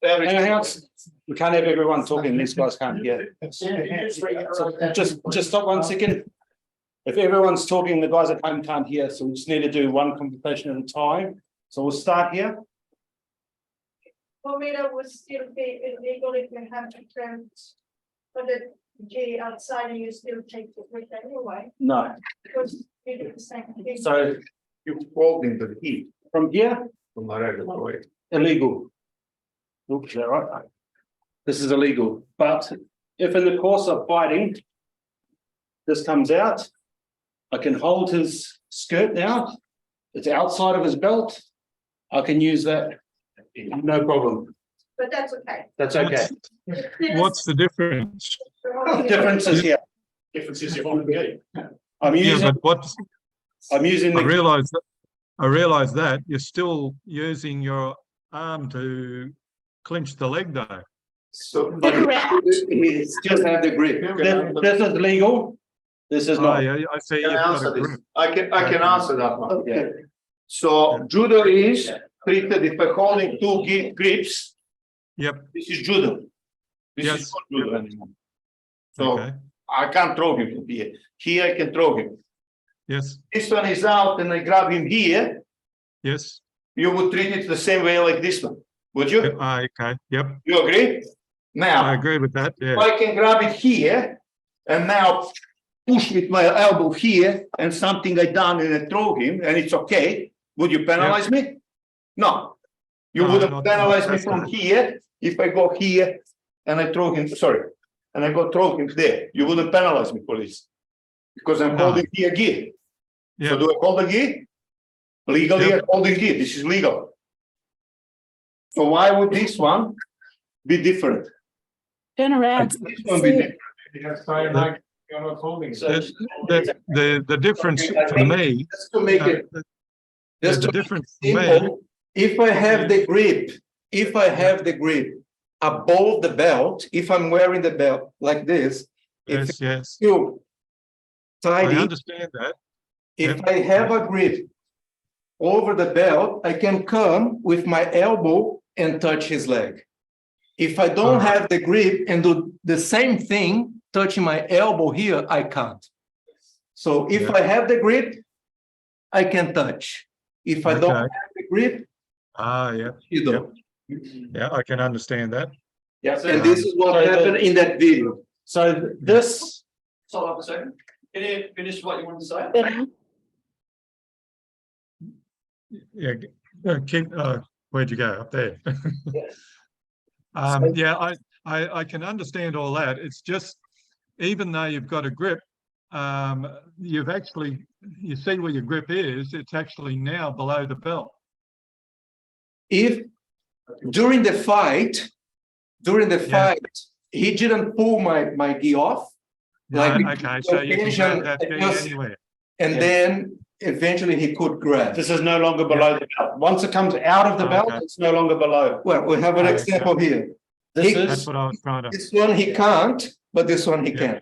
Anything else? We can't have everyone talking, these guys can't hear. So just stop 1 second. If everyone's talking, the guys at home can't hear, so we just need to do one conversation at a time. So we'll start here. Formula would still be illegal if you have to turn for the G outside and you still take it with anyway, No, because you do the same thing. so You holding the key. from here, From the regular way. illegal. Oops, is that right? This is illegal, but if in the course of fighting, this comes out, I can hold his skirt now. It's outside of his belt. I can use that. No problem. But that's okay. That's okay. What's the difference? The difference is here. Difference is you're on the gate. I'm Yeah, using, but what, I'm using I the, realize that you're still using your arm to clinch the leg though. So. It's just have the grip. this is legal. This is Oh, not. yeah, I see. Can You've I got answer a this? grip. I can answer that one. Okay. So judo is treated if I'm holding two grips, Yep, this is judo. This Yes. is not judo anymore. So okay, I can't throw him from here. Here I can throw him. yes, This one is out and I grab him here, yes. you would treat it the same way like this one, would you? Yep, okay, yep, You agree? I Now, agree with that, if yeah. I can grab it here and now push with my elbow here and something I done and I throw him and it's okay, would you penalize me? No. You No, wouldn't not- penalize not me that from way. here if I go here and I throw him, sorry, and I go throw him there. You wouldn't penalize me for this. Because I'm No. holding here gear. So Yeah, do I hold the gear? Legally, Yep. I'm holding gear. This is legal. So why would this one be different? Turn around. This one be different. You're not holding. So the difference for me, Just to make it, just the to difference for me, simple, if I have the grip above the belt, if I'm wearing the belt like this, if yes, it's yes, still I tidy, understand that, if Yep. I have a grip over the belt, I can come with my elbow and touch his leg. If I don't Alright. have the grip and do the same thing, touching my elbow here, I can't. So if Yeah. I have the grip, I can touch. If I don't Okay. have the grip, yeah, you don't. yeah, I can understand that. Yeah, and this is what So happened in that video. So this, hold up a second. Can you finish what you wanted to say? Yeah, keep, where'd you go? Up there. Yeah, I can understand all that. It's just, even though you've got a grip, you've actually, you see where your grip is, it's actually now below the belt. If during the fight, Yeah. he didn't pull my gi off, No, Like, okay, so you can occasion, grab that gi just- anywhere. and then eventually he could grab. this is no longer below the belt. Once it comes out of the belt, Okay. it's no longer below. Well, we have an Okay. example here. This That's is, what I was trying to, This one he can't, but this one he Yeah.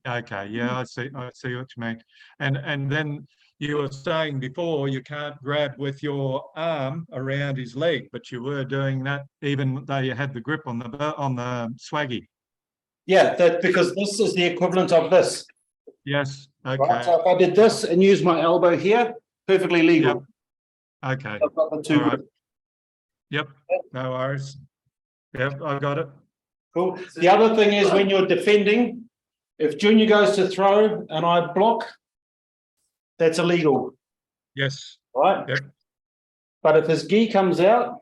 can. okay, yeah, I see what you mean. And then you were saying before you can't grab with your arm around his leg, but you were doing that even though you had the grip on the swaggy. Yeah, that because this is the equivalent of this. Yes. Right? Okay. So if I did this and use my elbow here, perfectly legal. Okay. I've got the two. All right. Yep. No worries. Yep, I got it. Cool. The other thing is when you're defending, if Junior goes to throw and I block, that's illegal, Yes. right? Yep. But if his gi comes out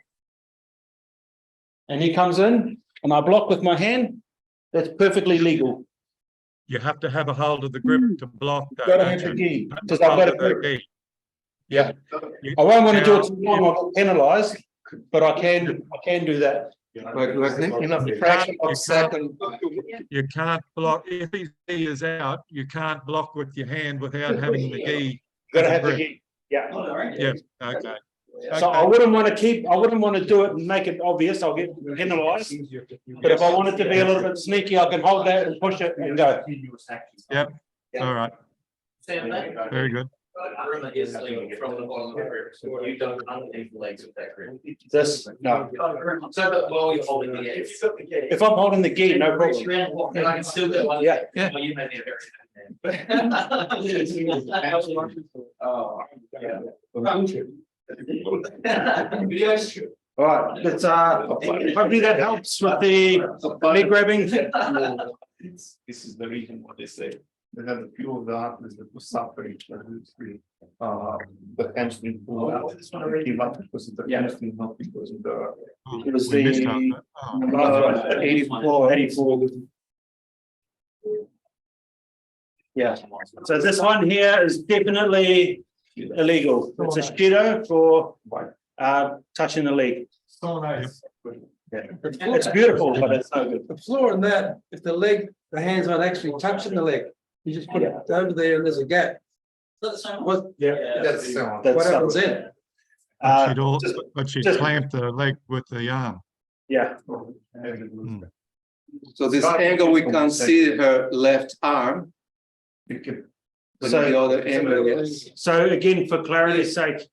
and he comes in and I block with my hand, that's perfectly legal. You have to have a hold of the grip to block that. Got to have the gi because I've got to. Yeah, You- I won't want to do it Now, too long. I'll get penalised, but I can do that. Like in a You fraction can't- of a second. You can't block, if his gi is out, you can't block with your hand without having the gi. Got to as a have the grip. gi. Yeah. Yeah, okay. So I wouldn't want to do it and make it obvious. I'll get penalised. But if I want it to be a little bit sneaky, I can hold that and push it and go. Yep, all right, Sam, that very good. room is like from the bottom of the grip, so you don't underneath the legs with that grip. This, no. So that while you're holding the edge. If I'm holding the gi, no problem. And I can still do one. Yeah. Yeah. Well, you may need a very. Oh, yeah. Video's true. All right, but hopefully that helps with the leg grabbing. This is the reason what they say. They have a few of the athletes that were suffering, the hamstring pull out. Give up because of the hamstring, not because of the. It was We missed the out. Oh, 84. Yeah, so this one here is definitely illegal. It's a judo for touching the leg. So nice. Yeah. It's beautiful, but it's no good. The floor in that, if the hands aren't actually touching the leg, you just put it over there and there's a gap. Is that the same one? What, Yeah, That's the sound. what happens then? But she'd just- clamp the leg with the arm. Yeah. So this angle, we can see her left arm. But So- the other angle, yes. So again, for clarity's sake,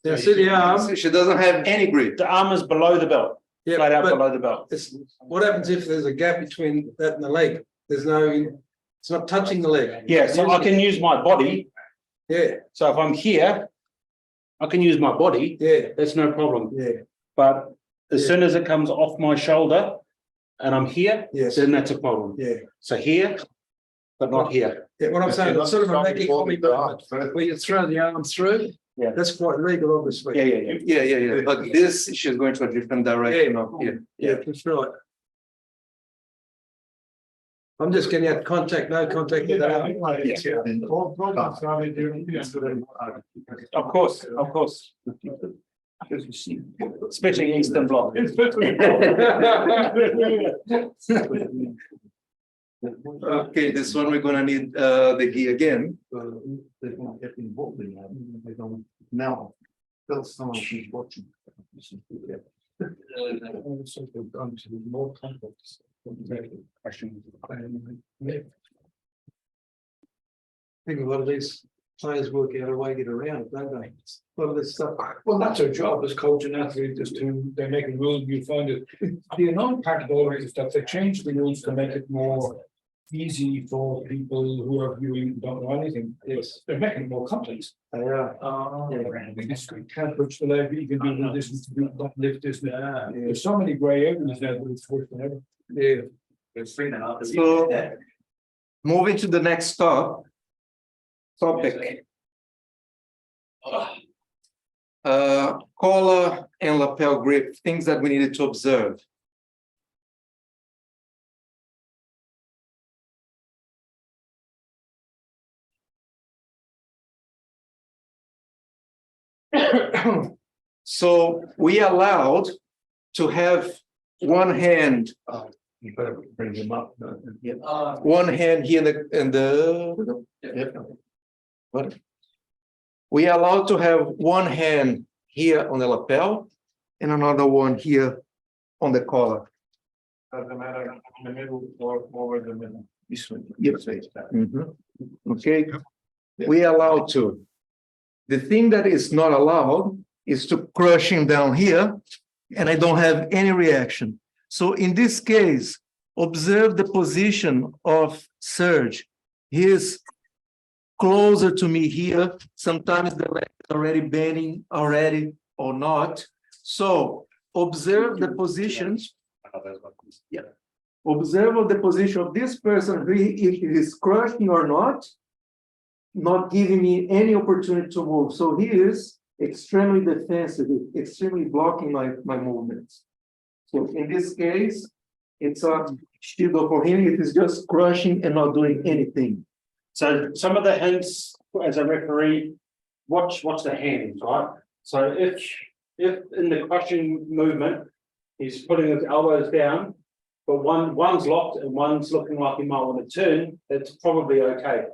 Now see the arm, She doesn't have any grip. the arm is below the belt, yeah, flat out but below the belt. what happens if there's a gap between that and the leg? There's no, it's not touching the leg. Yeah, so I can use my body. Yeah, So if I'm here, I can use my body. yeah, That's no problem. yeah, But as soon as it comes off my shoulder and I'm here, yes, then that's a problem. yeah. So here, but not here. Yeah, what I'm saying, it's sort of a making movement where you throw the arm through. Yeah. That's quite legal, obviously. Yeah. But this, she's going to a different direction of here. Yeah, that's right. I'm just getting out contact, no contact with the arm. Of course. Especially Eastern Bloc. Okay, this one we're gonna need the gi again. They don't get involved in that. They don't now. Tell someone who's watching. More complex. I think a lot of these players work out a way to get around it, don't they? A lot of this stuff. Well, that's our job as coach and athlete, is to, they're making rules, you find it. The annoying part of all of this stuff, they change the rules to make it more easy for people who are viewing, don't know anything. Yes, they're making it more complex. They are. You can't push the leg, you can do this, do that, lift this. There's so many gray areas there, but it's worse than ever. Yeah. It's free now. So moving to the next topic. Collar and lapel grip, things that we needed to observe. So we allowed to have one hand, You better bring them up. one hand here in the. What? We allowed to have one hand here on the lapel and another one here on the collar. Doesn't matter in the middle or over the middle. This one. Yes. Mhm. Okay, we allow to. The thing that is not allowed is to crush him down here, and I don't have any reaction. So in this case, observe the position of Serge. He is closer to me here. Sometimes the leg is already bending already or not. So observe the positions. Yeah. Observe the position of this person, if he is crushing or not giving me any opportunity to move. So he is extremely defensive, extremely blocking my movements. So in this case, it's a Judo for him. It is just crushing and not doing anything. So some of the hints as a referee, watch the hands, right? So if in the crushing movement, he's putting his elbows down, but one's locked and one's looking like he might want to turn, that's probably okay.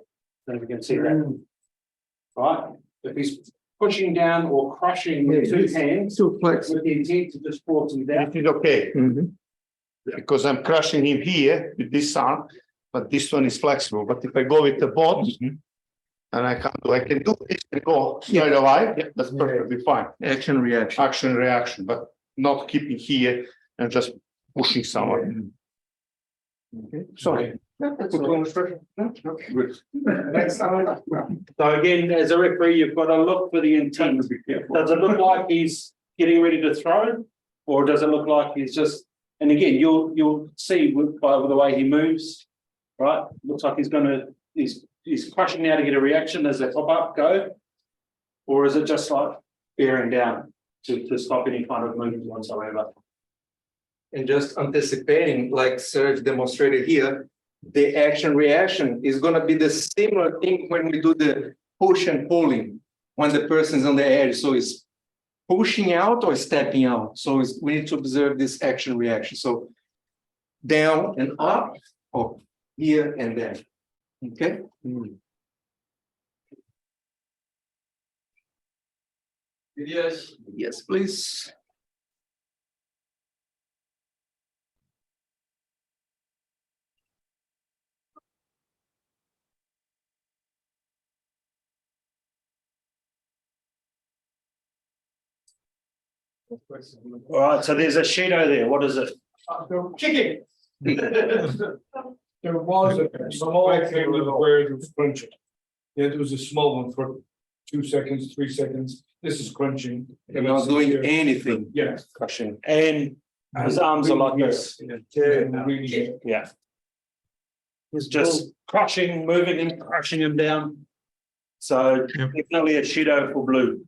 And we can see that. Right? If he's pushing down or crushing with two hands So flex. with the intent to just force him down. It is okay, because I'm crushing him here with this arm, but this one is flexible. But if I go with the both, and I can do this and go straight away, that's perfectly fine. Action, reaction. Action, reaction, but not keeping here and just pushing someone. Okay. Sorry. Next time. So again, as a referee, you've got to look for the intent. Does it look like he's getting ready to throw? Or does it look like he's just, and again, you'll see by the way he moves, right? Looks like he's crushing now to get a reaction as they pop up, go. Or is it just like bearing down to stop any kind of movement whatsoever? And just anticipating, like Serge demonstrated here, the action reaction is going to be the similar thing when we do the push and pulling, when the person is on the edge. So it's pushing out or stepping out. So we need to observe this action reaction. So down and up, or here and there. Okay. Yes. Yes, please. All right, so there's a shadow there. What is it? Kicking. There was a small thing where it was crunching. Yeah, there was a small one for 2 seconds, 3 seconds. This is crunching. You're not doing anything. Yes. Crushing. And his arms are like this. Really. Yeah. He's just crushing, moving him, crushing him down. So definitely a shadow for blue.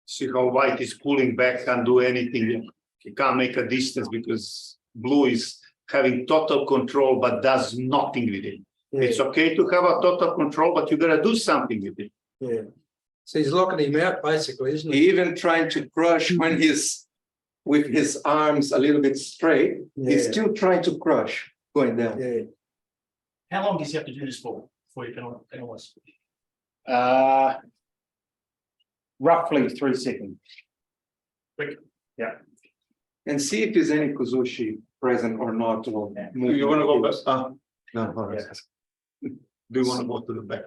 See how white is pulling back, can't do anything. He can't make a distance because blue is having total control but does nothing with it. It's okay to have a total control, but you gotta do something with it. Yeah. So he's locking him out basically, isn't he? Even trying to crush when he's with his arms a little bit straight, he's still trying to crush going down. Yeah. How long does he have to do this for before you can analyze? Roughly 3 seconds. And see if there's any Kuzushi present or not. You want to go back? No. Do you want to go to the back?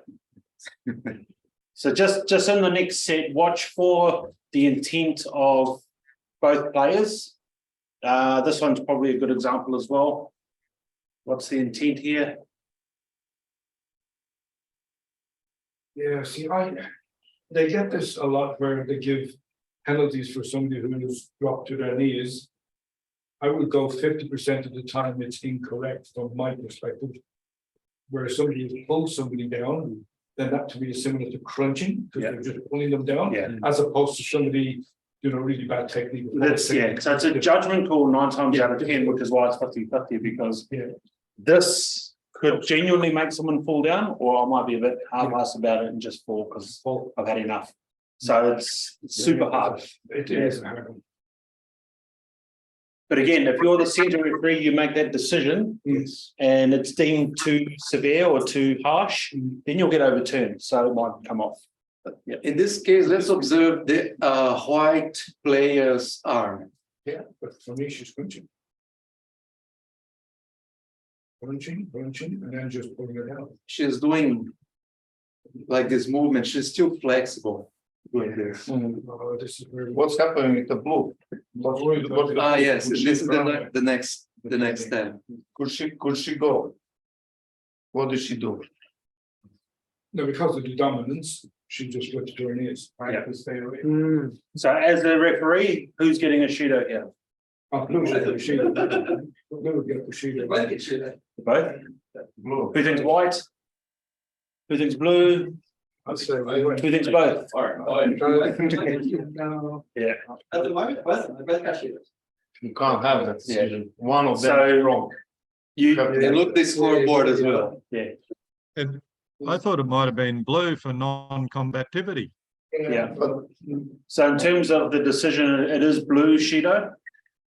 So just in the next set, watch for the intent of both players. This one's probably a good example as well. What's the intent here? Yeah, see, they get this a lot where they give penalties for somebody who's dropped to their knees. I would go 50% of the time it's incorrect from my perspective. Where somebody has pulled somebody down, then that to me is similar to crunching, because they're just pulling them down, as opposed to somebody doing a really bad technique. So it's a judgment call 9 times out of 10, which is why it's 50-50, because this could genuinely make someone fall down, or I might be a bit half-assed about it and just fall because I've had enough. So it's super hard. It is hard. But again, if you're the centre referee, you make that decision, and it's deemed too severe or too harsh, then you'll get overturned. So it might come off. But, In this case, let's observe the white player's arm. Yeah, but for me, she's crunching. Crunching, and then just pulling it out. She's doing like this movement, she's still flexible doing this. Oh, this is very. What's happening with the blue? What's the Ah, blue? yes, Could this she is run? the next step. Could she go? What did she do? No, because of the dominance, she just left it where it is. Yeah. To stay away. So as the referee, who's getting a shootout here? Oh, Blue should have Bushido. Blue would get Bushido. Both? Blue. Who thinks white? Who thinks blue? I'd say. Who thinks both? Yeah. At the moment, both cashiers. You can't have that Yeah. decision. One of them So- is wrong. You, And look the scoreboard as well. And I thought it might have been blue for non-combativity. yeah. So in terms of the decision, it is blue, Shido.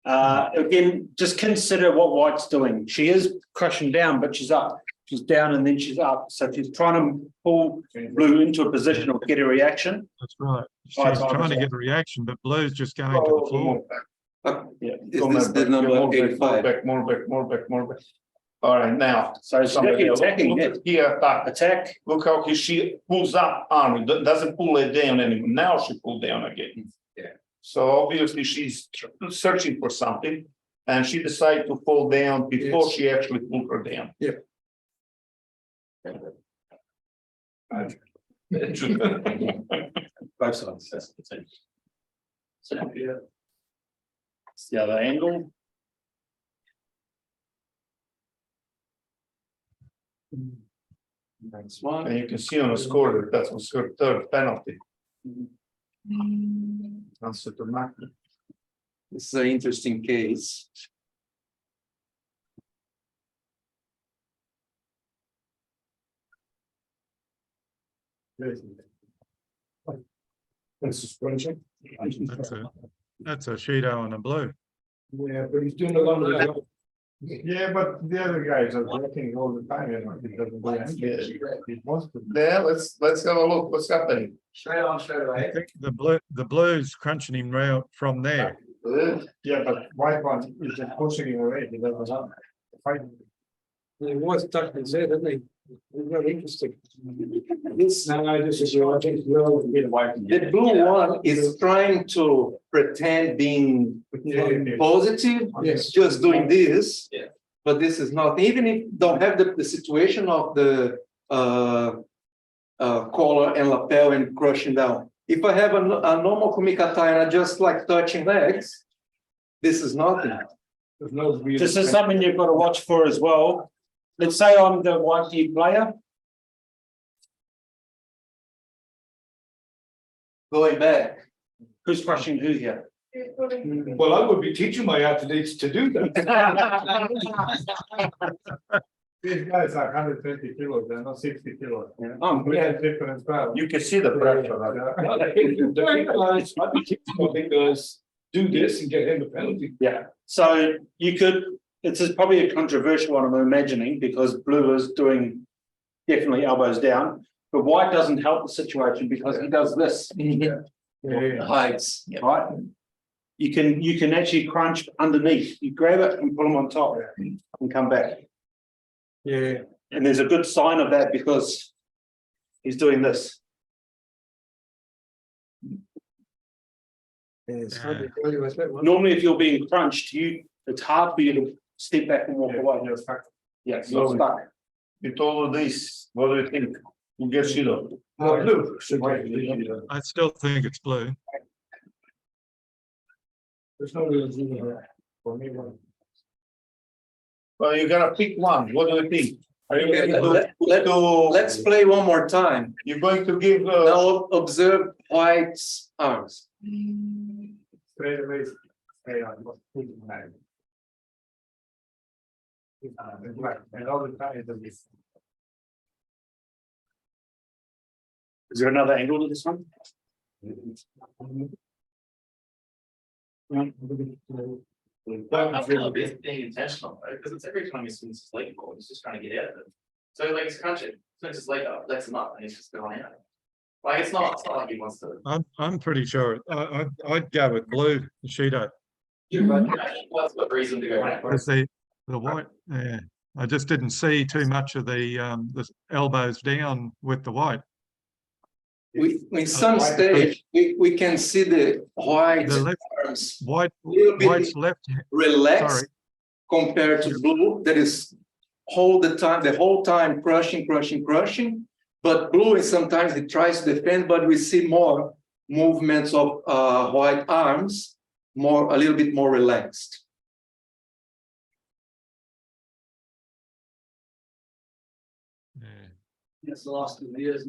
Again, just consider what white's doing. She is crushing down, but she's up. She's down and then she's up. So she's trying to pull blue into a position or get a reaction. That's right. She's Right, trying to right. get a reaction, but blue's just going to the floor. Yeah. Is this the number More 85? back, more back, more back, more back. All right, now. So she's Somebody else. attacking Look it. at here, attack. Attack. Look how she pulls up arm, doesn't pull it down anymore. Now she pulled down again. Yeah. So obviously she's searching for something and she decided to fall down before Yes. she actually pulled her down. Yeah. Both sides. That's the thing. So it's the other angle. Next one. And you can see on the score that that was her third penalty. Answer to Mac. This is an interesting case. That's suspension. That's a Shido and a blue. Yeah, but he's doing a lot of the. Yeah, but the other guys are working all the time, you know, he doesn't do anything. He wants to. Yeah, let's have a look, what's happening. Straight on, straight I away. think the blue's crunching him round from there. Yeah, but white one is just pushing him away, he doesn't have. He was tucked his head, didn't he? It's very interesting. This, No, this is your. the blue one is trying to pretend being positive, Yes. just doing this. Yeah. But this is not, even if you don't have the situation of the collar and lapel and crushing down. If I have a normal kumikatai and I just like touching legs, this is nothing. There's no real. This is something you've got to watch for as well. Let's say I'm the white team player. Going back. Who's crushing who here? Well, I would be teaching my athletes to do that. These guys are 120 kilos, they're not 60 kilos. Oh, yeah. Different style. You can see the pressure. I'd be teaching my big guys, do this and get him a penalty. Yeah, so you could, it's probably a controversial one, I'm imagining, because blue is doing definitely elbows down, but white doesn't help the situation because he does this. Hides. Right? You can actually crunch underneath, you grab it and pull them on top and come back. Yeah. And there's a good sign of that because he's doing this. Yeah, it's hard to tell you what's that one. Normally, if you're being crunched, it's hard for you to step back and walk away. Yeah, you're stuck. With all of this, what do you think? Who gets it up? Blue. I still think it's blue. There's no real reason for me. Well, you gotta pick one, what do you think? Are you going to, Let's play one more time. you're going to give, Now observe White's arms. straight away, stay on, and all the time is Is there another angle to this one? I feel a bit being intentional, right? Because it's every time he swings his leg forward, he's just trying to get out of it. So like he's crunching, swings his leg up, lets him up, and he's just going out. Like it's not like he wants to. I'm pretty sure. I'd go with blue, Shido. What's the reason to go back? Because the white, yeah, I just didn't see too much of the elbows down with the white. in some stage, we can see the white The left, arms white, little bit white's left, relaxed sorry. compared to blue that is the whole time crushing. But blue is sometimes he tries to defend, but we see more movements of white arms, a little bit more relaxed. It's the last 2 years.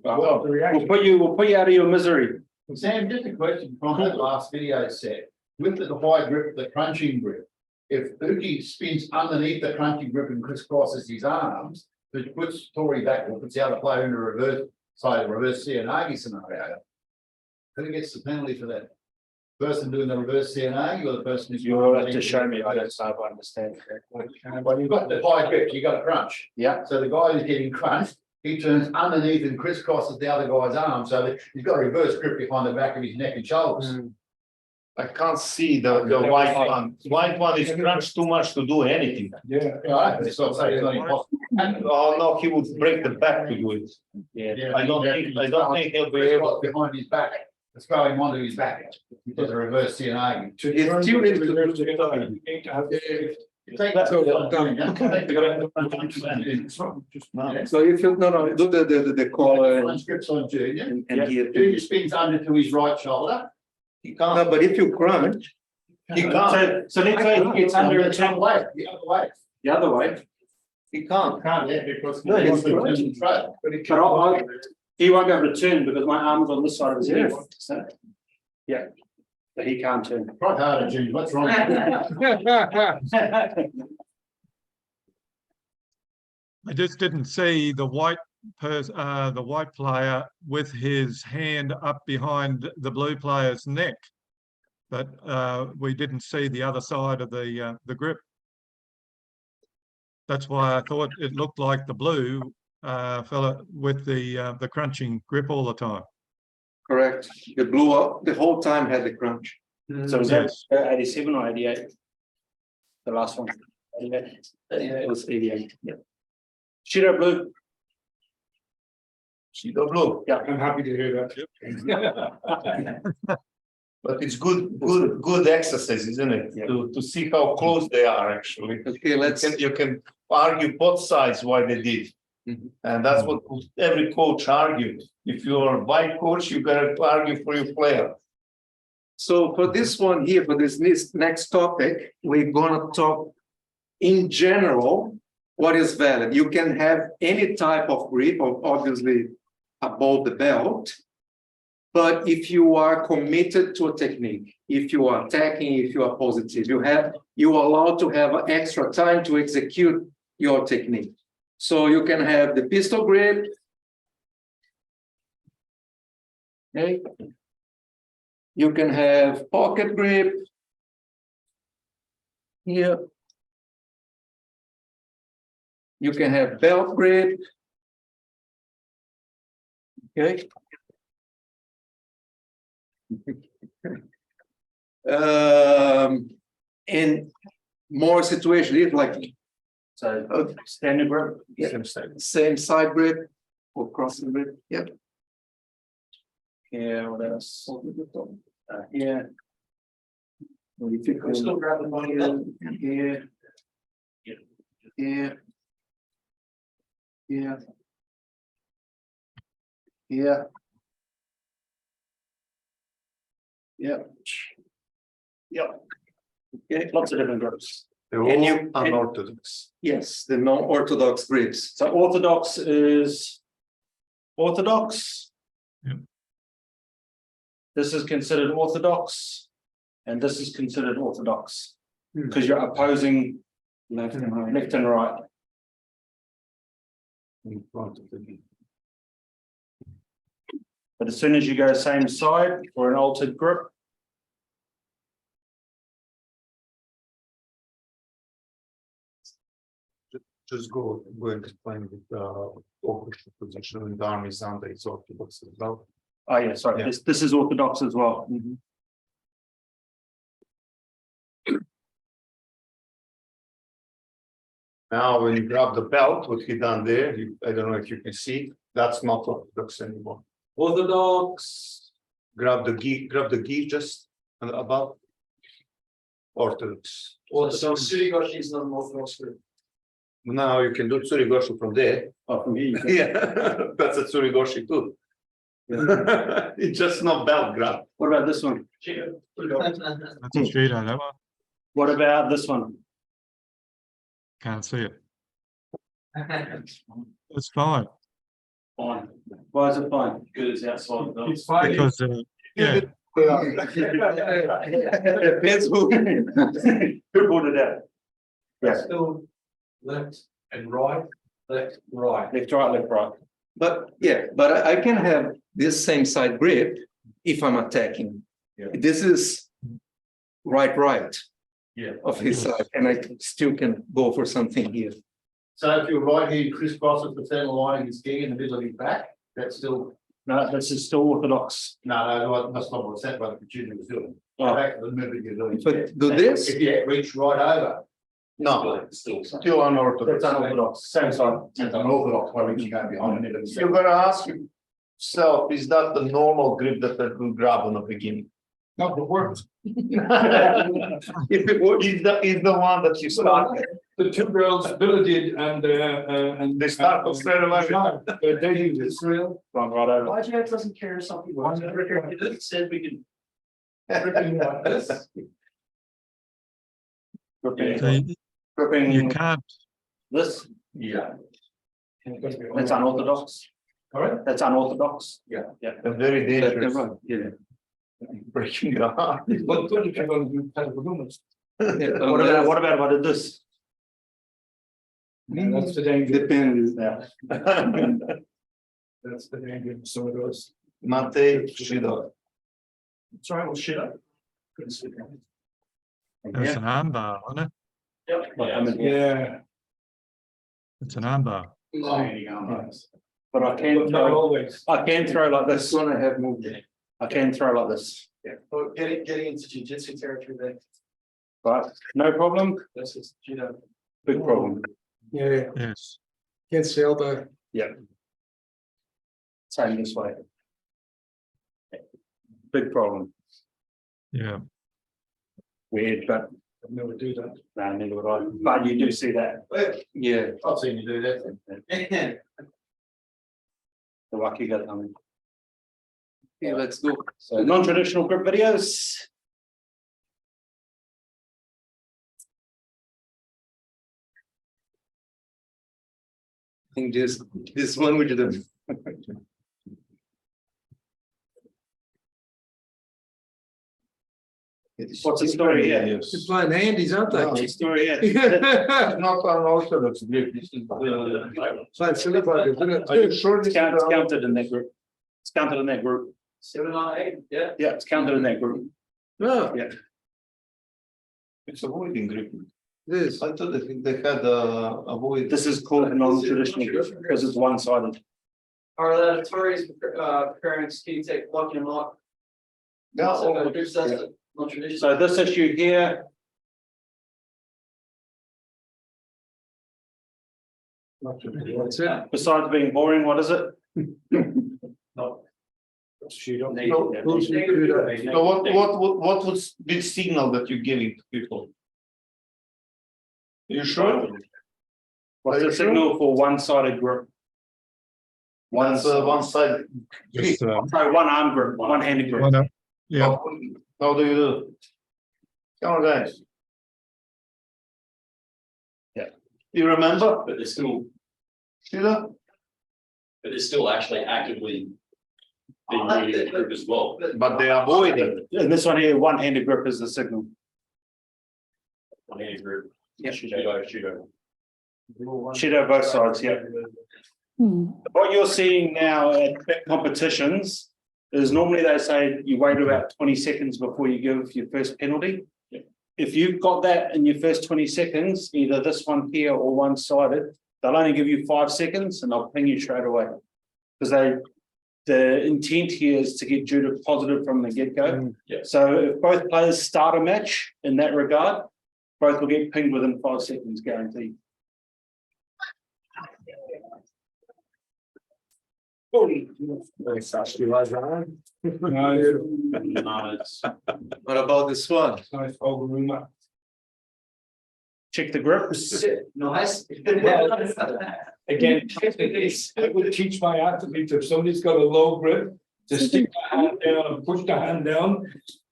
Well, we'll put you out of your misery. Sam, just a question from that last video set, with the high grip, the crunching grip. If Uji spins underneath the crunching grip and crisscrosses his arms, which puts Tory back or puts the other player in a reverse, say, reverse Cianagi scenario. Who gets the penalty for that? Person doing the reverse Cianagi or the person who's. You'll have to show me, I don't know if I understand. Well, you've got the high grip, you got a crunch. Yeah. So the guy who's getting crunched, he turns underneath and crisscrosses the other guy's arm, so that he's got a reverse grip behind the back of his neck and shoulders. I can't see the white one. White one is crunched too much to do anything. Yeah. Right, that's what I'm saying, it's not impossible. Oh, no, he would break the back to do it. Yeah, I don't think he'll be able. behind his back, it's going onto his back, because a reverse Cianagi. It's still needs to Take that. So if you do the collar Transcripts on Junior. and here. Junior spins under to his right shoulder. He can't. No, but if you crunch, He can't. So let's say it's under The other way, the other way. the other way. He can't. Can't, yeah, because. No, he's crunching. crunching. But he won't be able to turn because my arm's on this side of his head. So, yeah. So he can't turn. Quite harder, Junior, what's wrong? I just didn't see the white player with his hand up behind the blue player's neck. But we didn't see the other side of the grip. That's why I thought it looked like the blue fella with the crunching grip all the time. correct, it blew up the whole time had the crunch. So was that 87 or 88? The last one. 88. Yeah, it was 88. Yeah. Judo blue. Judo blue. I'm happy to hear that. But it's good exercise, isn't it? Yeah. To see how close they are actually. Okay, let's. You can argue both sides why they did. Mhm. And that's what every coach argued. If you're a white coach, you gotta argue for your player. So for this one here, for this next topic, we're gonna talk in general, what is valid. You can have any type of grip, obviously above the belt. But if you are committed to a technique, if you are attacking, if you are positive, you are allowed to have extra time to execute your technique. So you can have the pistol grip. Okay. You can have pocket grip. Here. You can have belt grip. Okay. In more situations, like So standard grip. same side grip or crossing grip. Yep. Yeah, what else? Yeah. Well, if you can Still grab the body then. here. Here. Here. Here. Yep. Yep. Okay. Lots of different grips. They're And all you- unorthodox. Yes, the non-orthodox grips. So orthodox is orthodox. Yep. This is considered orthodox, and this is considered orthodox because you're opposing Left and right. left and right. In front of the. But as soon as you go same side for an altered grip, Just go and explain the orthodox position and the arm is under its orthodox as well. oh yeah, sorry, Yeah. this is orthodox as well. Now, when you grab the belt, what he done there, I don't know if you can see, that's not orthodox anymore. Orthodox. Grab the gi just above. Orthodox. So Surigoshi is not an Orthodox group. Now you can do tsurigoshi from there. Oh, from here, you can- Yeah, that's a tsurigoshi too. It's just not belt grab. What about this one? That's a Judo, that one. What about this one? Can't see it. It's fine, Fine. Why is it fine? Good, it's outside the belt. It's fine. because, yeah, Depends who. Who brought it out? Yeah. Still left and right, left, right. Left, right, left, right. But yeah, but I can have this same side grip if I'm attacking. Yeah. This is right Yeah. of his side, and I still can go for something here. So if your right hand crisscrosses the center line of his gi in the middle of his back, that's still, No, this is still orthodox. no, that's not what that brother Judo was doing. Oh. Back to the movement you're doing. But do this, If you reach right over, No, Still. still unorthodox. That's unorthodox, same side. it's unorthodox by reaching out behind it. You're gonna ask yourself, is that the normal grip that I could grab on the beginning? Not the worst. If it was, is the one that you start. The two girls, Billa did and. They start to straight away. They're dating Israel. Run right over. IJF doesn't care, some people. It said we can. Gripping like this. Gripping, so you gripping can't, this, Yeah. that's unorthodox. Alright. That's unorthodox. And very left and dangerous, right, yeah. breaking your heart. But good if you're gonna do patagonas. What about if I did this? That's the danger. Depends. Yeah. That's the danger of some of those. Mate, Shido. Sorry, well, shit. it's an armbar, isn't it? Yeah. It's an armbar. But I can But not throw, always. I can throw like This this. one I have moved. I can throw like this. But getting into jujitsu territory there, Right, no problem, that's just judo. big problem. Yeah, Yes, against the elbow. Same this way. Big problem. yeah. Weird, but I've never do that. no, neither would I. But you do see that. Yeah, I've seen you do that. The lucky guy coming. okay, let's go. So non-traditional grip videos. I think this one we did. What's the story here? They're playing handies, aren't What's they? the story here? Not unorthodox grip, this is. Playing silly buggers, isn't it? Are you sure this It's is? it's counted in that group. It's counted in that group. 7 on 8, yeah. Yeah, it's counted in that group. No, It's avoiding grip. it is. I thought they had avoid. This is called non-traditional grip because it's one-sided. Are the Tories parents, can you take blocking and lock? Yeah, That's not traditional. So this issue here, That's it. besides being boring, what is it? Judo. So what would be the signal that you're giving to people? You sure? What's the signal for one-sided grip? That's one side. Just, Sorry, one arm grip, one-handed grip. one up. Yeah, How do you do? Come on, guys. Yeah. You remember? But they're still, Sheila? but they're still actually actively being used in the group as well. But they avoid it. And this one here, one-handed grip is the signal. One hand group. Yeah. Judo. Shido both sides, yeah. What you're seeing now at competitions is normally they say you wait about 20 seconds before you give your first penalty. If you've got that in your first 20 seconds, either this one here or one-sided, they'll only give you 5 seconds and they'll ping you straight away. Because the intent here is to get judo positive from the get-go. So if both players start a match in that regard, both will get pinged within 5 seconds guaranteed. What about this one? Nice old room. Check the grip. Nice. Again, I would teach my athletes, if somebody's got a low grip, to stick the hand down and push the hand down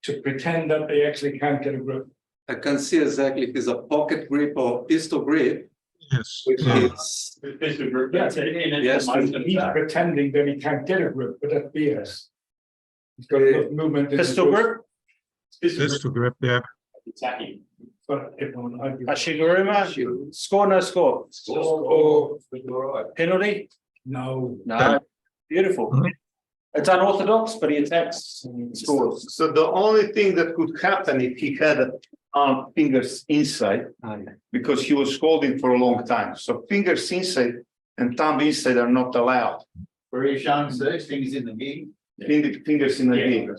to pretend that they actually can't get a grip. I can see exactly if it's a pocket grip or pistol grip, Yes. which is, Yes, he's pretending that he can't get a grip, but that's BS. He's got enough movement. in his Pistol wrist. grip. Pistol grip, yeah. But if I do- Ashiguruma. Score, no score. Oh, Penalty? no. No. Beautiful. It's unorthodox, but he attacks and scores. So the only thing that could happen if he had fingers inside, because he was holding for a long time. So fingers inside and thumb inside are not allowed. Where are you showing those things in the gig? Fingers in the gig.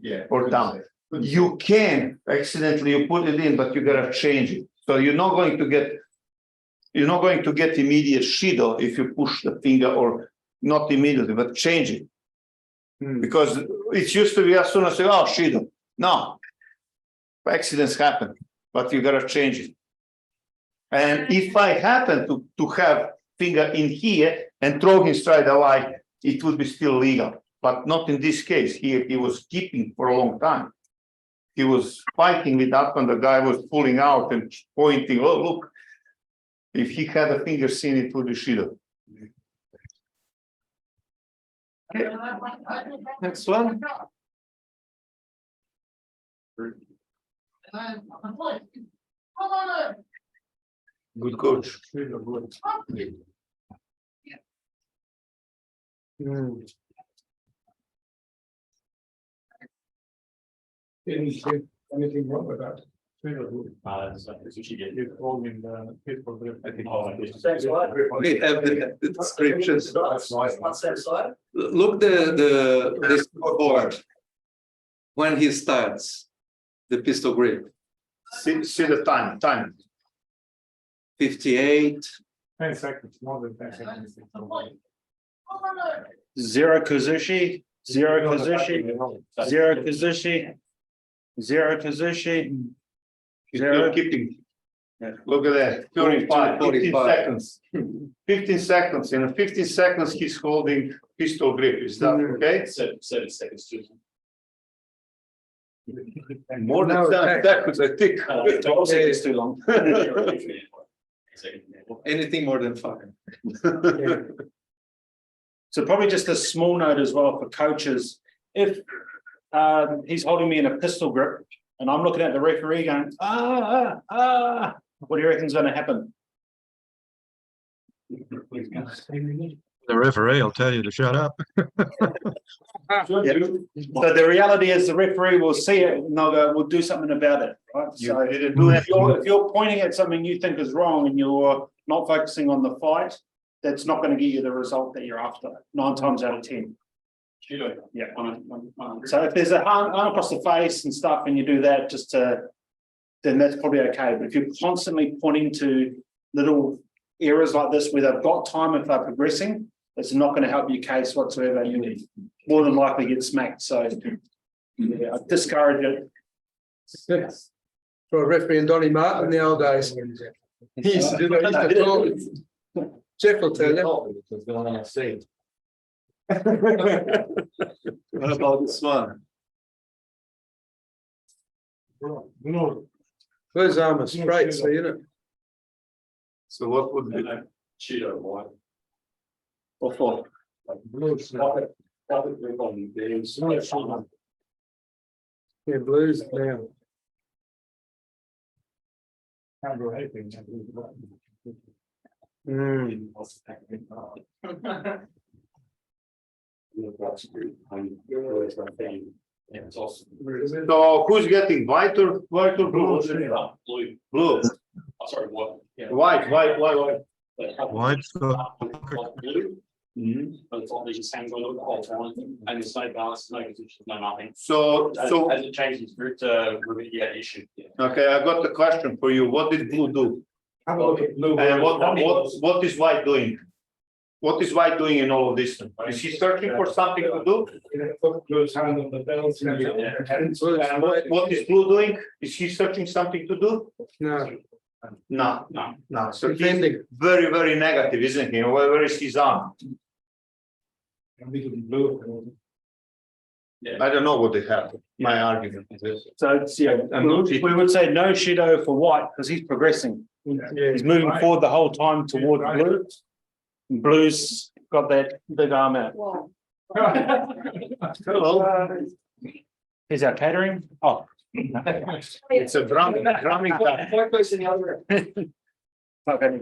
Yeah. Or thumb. You can accidentally you put it in, but you gotta change it. So you're not going to get immediate Shido if you push the finger, or not immediately, but change it. Because it used to be as soon as you, oh, Shido. No. Accidents happen, but you gotta change it. And if I happen to have finger in here and throw him straight away, it would be still legal, but not in this case. He was keeping for a long time. He was fighting with that when the guy was pulling out and pointing, oh, look. If he had a finger seen, it would be Shido. next one. Good coach. Anything wrong with that? We have the descriptions. What's that side? Look the scoreboard. When he starts, the pistol grip, See the time. 58, 10 seconds, more than 10 seconds. Zero Kazushi. Zero Kazushi. Zero Kazushi. Zero Kazushi. He's still keeping. Look at that, 35, 15 seconds. 15 seconds. In 15 seconds, he's holding pistol grip. Is that okay? 7 seconds too. More than 10 seconds, I think. 12 seconds too long. anything more than 5. So probably just a small note as well for coaches. If he's holding me in a pistol grip and I'm looking at the referee going, what do you reckon is going to happen? The referee will tell you to shut up. So the reality is the referee will see it and they'll go, we'll do something about it, right? So if you're pointing at something you think is wrong and you're not focusing on the fight, that's not going to get you the result that you're after 9 times out of 10. Judo. Yeah. So if there's a arm across the face and stuff and you do that then that's probably okay. But if you're constantly pointing to little errors like this where they've got time if they're progressing, it's not going to help your case whatsoever. You more than likely get smacked. So yeah, I discourage it. For a referee and Donny Martin in the old days. He used to do that. He used to talk. Jeff will tell you. What about this one? No. Those arm are straight, so you know. So what would be? Judo, boy. Or 4. Yeah, blues now. So who's getting white or blue? Blue. Blue. Sorry, what? White. White. But it's all they just hangs on the whole time, and there's no balance, no position, no nothing. So As it changes route to remediate the issue. okay, I got the question for you. What did blue do? Have a look at blue. And what is white doing? What is White doing in all of this? Is he searching for something to do? Close hand on the bells. And what is Blue doing? Is he searching something to do? No, No. So he's defending. very, very negative, isn't he? Where is his arm? I don't know what they have. My argument is this. So it's, yeah, we would say no Shido for white because he's progressing. He's moving forward the whole time towards blue. And Blue's got that big arm out. Hello. Here's our catering. Oh. It's a drumming time. Okay.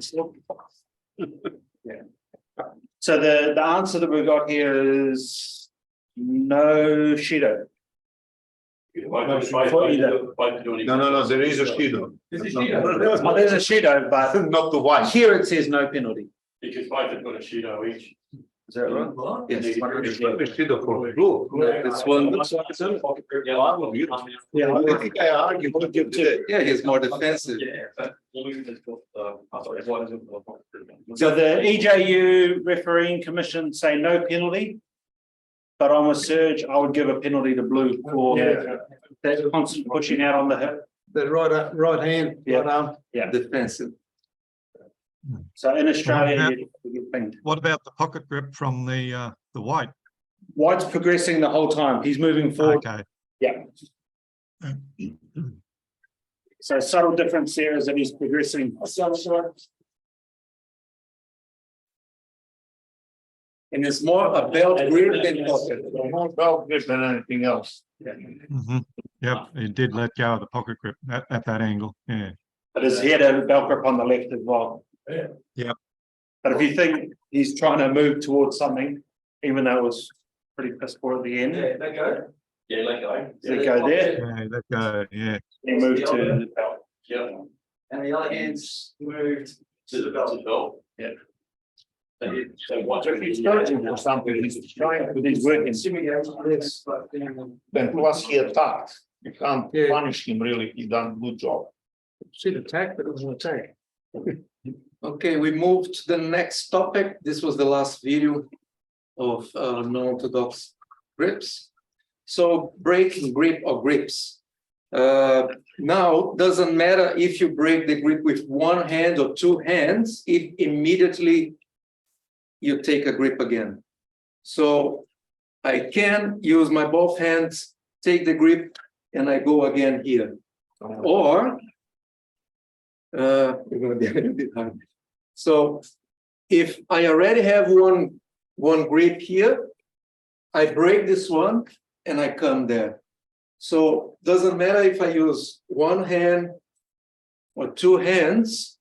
So the answer that we got here is no Shido. No, there is a Shido. Well, there's a Shido, but Not the white. here it says no penalty. Because both have got a Judo each. Is that right? Yes. Shido for blue. This one looks like it's on. Yeah, I will. Yeah, I think I argue with you today. Yeah, he's more defensive. So the EJU refereeing commission say no penalty. But on a surge, I would give a penalty to blue for that constant pushing out on the hip. The right hand, Yeah. right arm. Defensive. So in Australia, Yeah. you think What about the pocket grip from the white? White's progressing the whole time. He's moving forward. Okay. Yeah. So subtle difference there is that he's progressing. And it's more a belt grip than pocket. More belt grip than anything else. Mhm. Yep, he did let go of the pocket grip at that angle, yeah. But he had a belt grip on the left as well. Yep. But if you think he's trying to move towards something, even though it was pretty piss poor at the end, let go. Yeah, let go. Let go there. Yeah, let go, yeah. he moved to the belt. Yeah. And the other hand's moved to the belt. Yeah. So what? If he's searching for something, he's trying to He's working. then plus he attacked. You can't Yeah. punish him really, he done a good job. Should attack, but it was an attack. Okay, we move to the next topic. This was the last video of non-orthodox grips. So breaking grip or grips. Now, doesn't matter if you break the grip with one hand or two hands, if immediately you take a grip again. So I can use my both hands, take the grip, and I go again here. Or we're going to be a little bit hard. So if I already have one grip here, I break this one and I come there. So doesn't matter if I use one hand or two hands,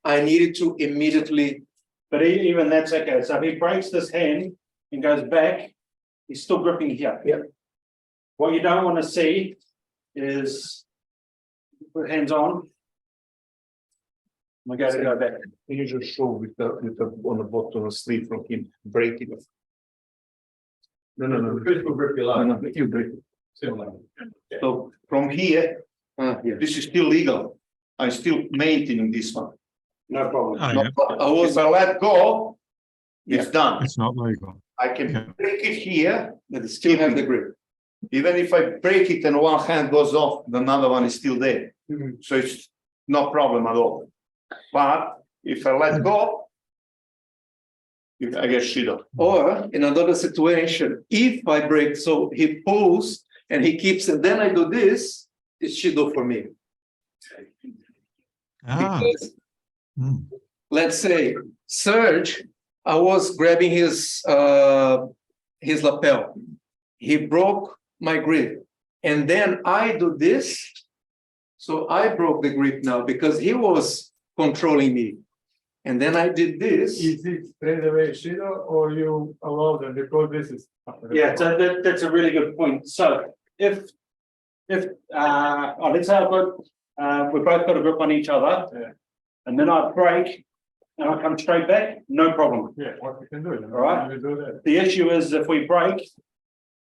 I needed to immediately. But even that's okay. So if he breaks this hand and goes back, he's still gripping here. Yep. What you don't want to see is put hands on. We go to go back. Can you just show with the on the bottom of the sleeve from him, break it? No. Critical grip below. No, you break it. Similar. So from here, Yeah. this is still legal. I'm still maintaining this one. No problem. Oh, yeah, I was If I let go, it's done. it's not legal. I can break it here, but still have the grip. even if I break it and one hand goes off, the another one is still there. So it's no problem at all. But if I let go, I get shit up. Or in another situation, if I break, so he pulls and he keeps, and then I do this, it's Shido for me. Ah, Because mm, let's say Serge, I was grabbing his lapel. He broke my grip. And then I do this. So I broke the grip now because he was controlling me. And then I did this. Is it straight away Shido or you allow them because this is? Yeah, so that's a really good point. So if let's say we both got a grip on each other, and then I break and I come straight back, no problem. Yeah, what we can do. All right. We do that. The issue is if we break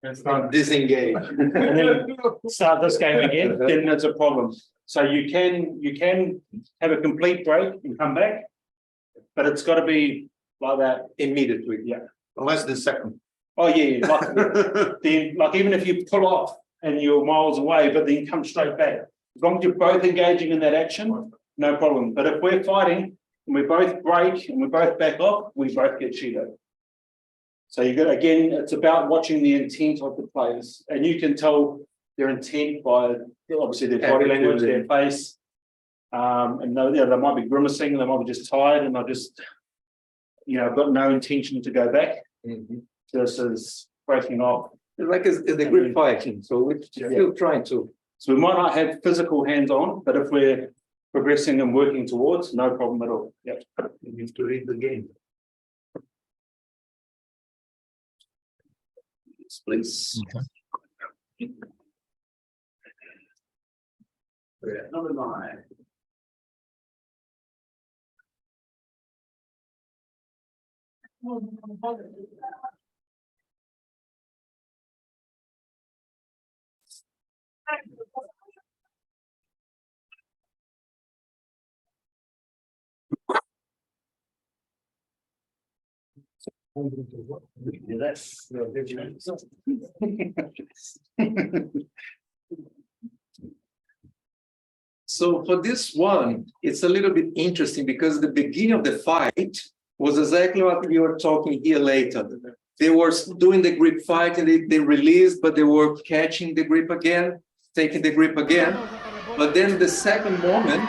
It's not. Disengage. and then start this game again, then it's a problem. So you can have a complete break and come back, but it's got to be like that. Immediately. Yeah. Unless the second. Oh, yeah, like, then, like even if you pull off and you're miles away, but then come straight back. As long as you're both engaging in that action, no problem. But if we're fighting and we both break and we both back off, we both get Judo. So you got, again, it's about watching the intent of the players, and you can tell their intent by obviously their body language, their face. And they might be grimacing, they might be just tired, and they're just, got no intention to go back. Versus breaking off. It's like the grip fighting, so we're still trying to. So we might not have physical hands on, but if we're progressing and working towards, no problem at all. Yep. You need to read the game. Yes, please. Number 9. So for this one, it's a little bit interesting because the beginning of the fight was exactly what we were talking here later. They were doing the grip fight and they released, but they were catching the grip again, taking the grip again. But then the second moment,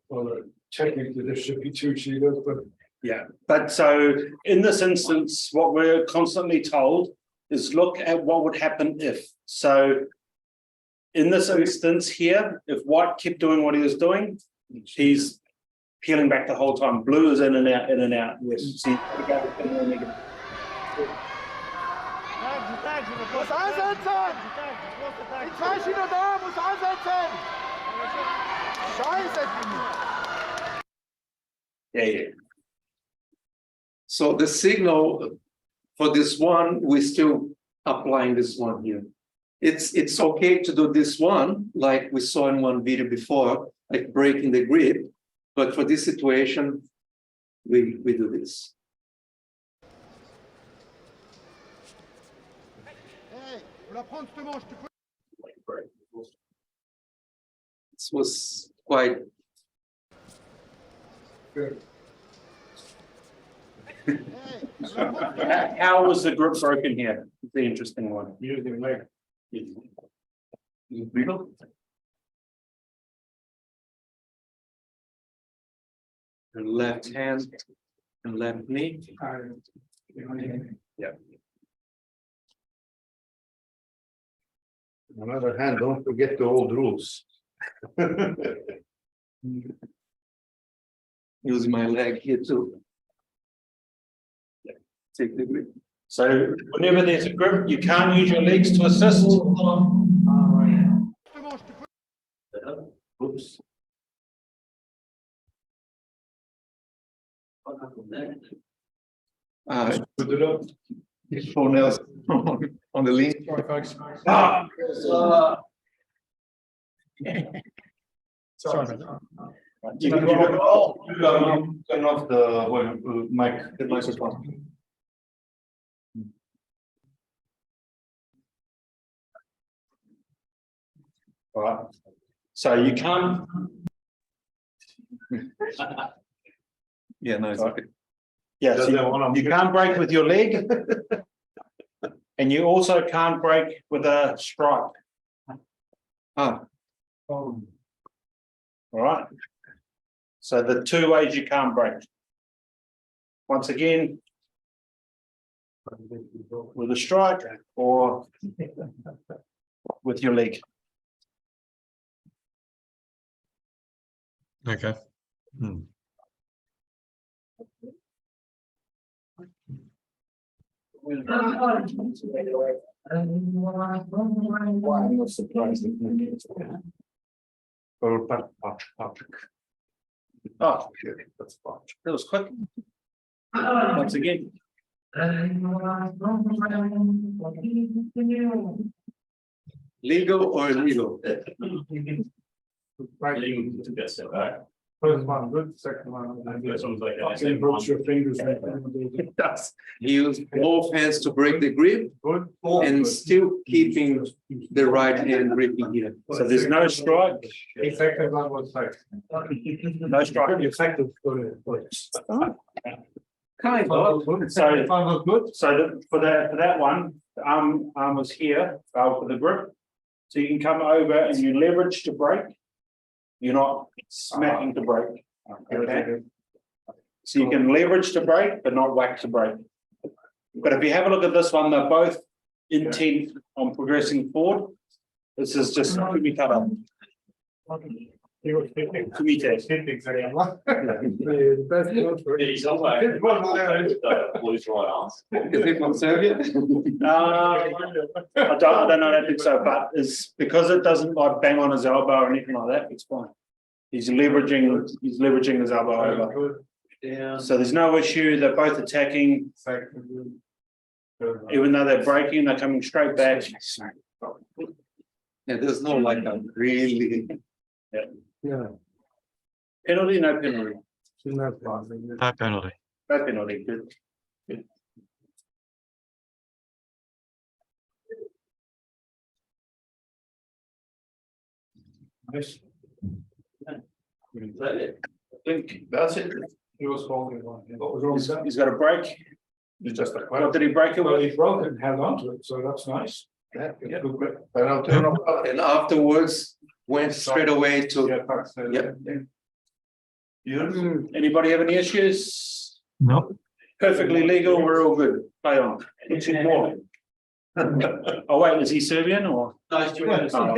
Well, technically, there should be 2 Judos, but Yeah, but so in this instance, what we're constantly told is look at what would happen if. So in this instance here, if white kept doing what he was doing, he's peeling back the whole time. Blue is in and out, in and out. Yes. So you've got to go with the more negative. Yeah. so the signal for this one, we're still applying this one here. It's okay to do this one, like we saw in one video before, like breaking the grip, but for this situation, we do this. This was quite. How was the grip broken here? The interesting one. Using leg. And left hand and left knee. Yeah. On the other hand, don't forget the old rules. Using my leg here too. Yeah. Take the grip. So whenever there's a grip, you can't use your legs to assist. Oops. Put it up. His phone else on the link. Ah, sorry about that. you can do it all. Turn off the mic. The microphone. All right. So you can't. Yeah, no, it's okay. Yeah, so you can't break with your leg. And you also can't break with a strike. Ah, All right. So the 2 ways you can't break. Once again, with a strike or with your leg. Okay. I'm not surprised. Or Patrick. Oh, that was quick. Once again. Legal or illegal? First one, good, second one. Fucking broke your fingers. It does. He used both hands to break the grip Good. and still keeping the right hand gripping here. So there's no strike, Effective one was like. no strike. Pretty effective. Kind of. So- Fun was good. So for that one, the arm was here, for the grip. So you can come over and you leverage to break. You're not smacking to break. Okay. So you can leverage to break, but not whack to break. But if you have a look at this one, they're both intent on progressing forward. This is just kumi kata. Kumi te. He's on way. Blues right arms. Is he from Serbia? I don't know, I don't think so, but it's because it doesn't like bang on his elbow or anything like that, it's fine. He's leveraging his elbow over. Yeah. So there's no issue, they're both attacking, even though they're breaking, they're coming straight back. Yeah, there's no like a really. Yeah. Penalty, no penalty. No penalty. No penalty, good. Nice. I think that's it. He was holding one. What was wrong with that? He's got a break. It's just a What question. did he break it Well, with? he broke it and held on to it, so that's nice. Yeah. Good grip. And I'll turn off. And afterwards went straight away to. Yeah, thanks. Yeah. Anybody have any issues? No. Perfectly legal, we're all good. Play on. It's more. Oh wait, is he Serbian or? Nice job. Oh.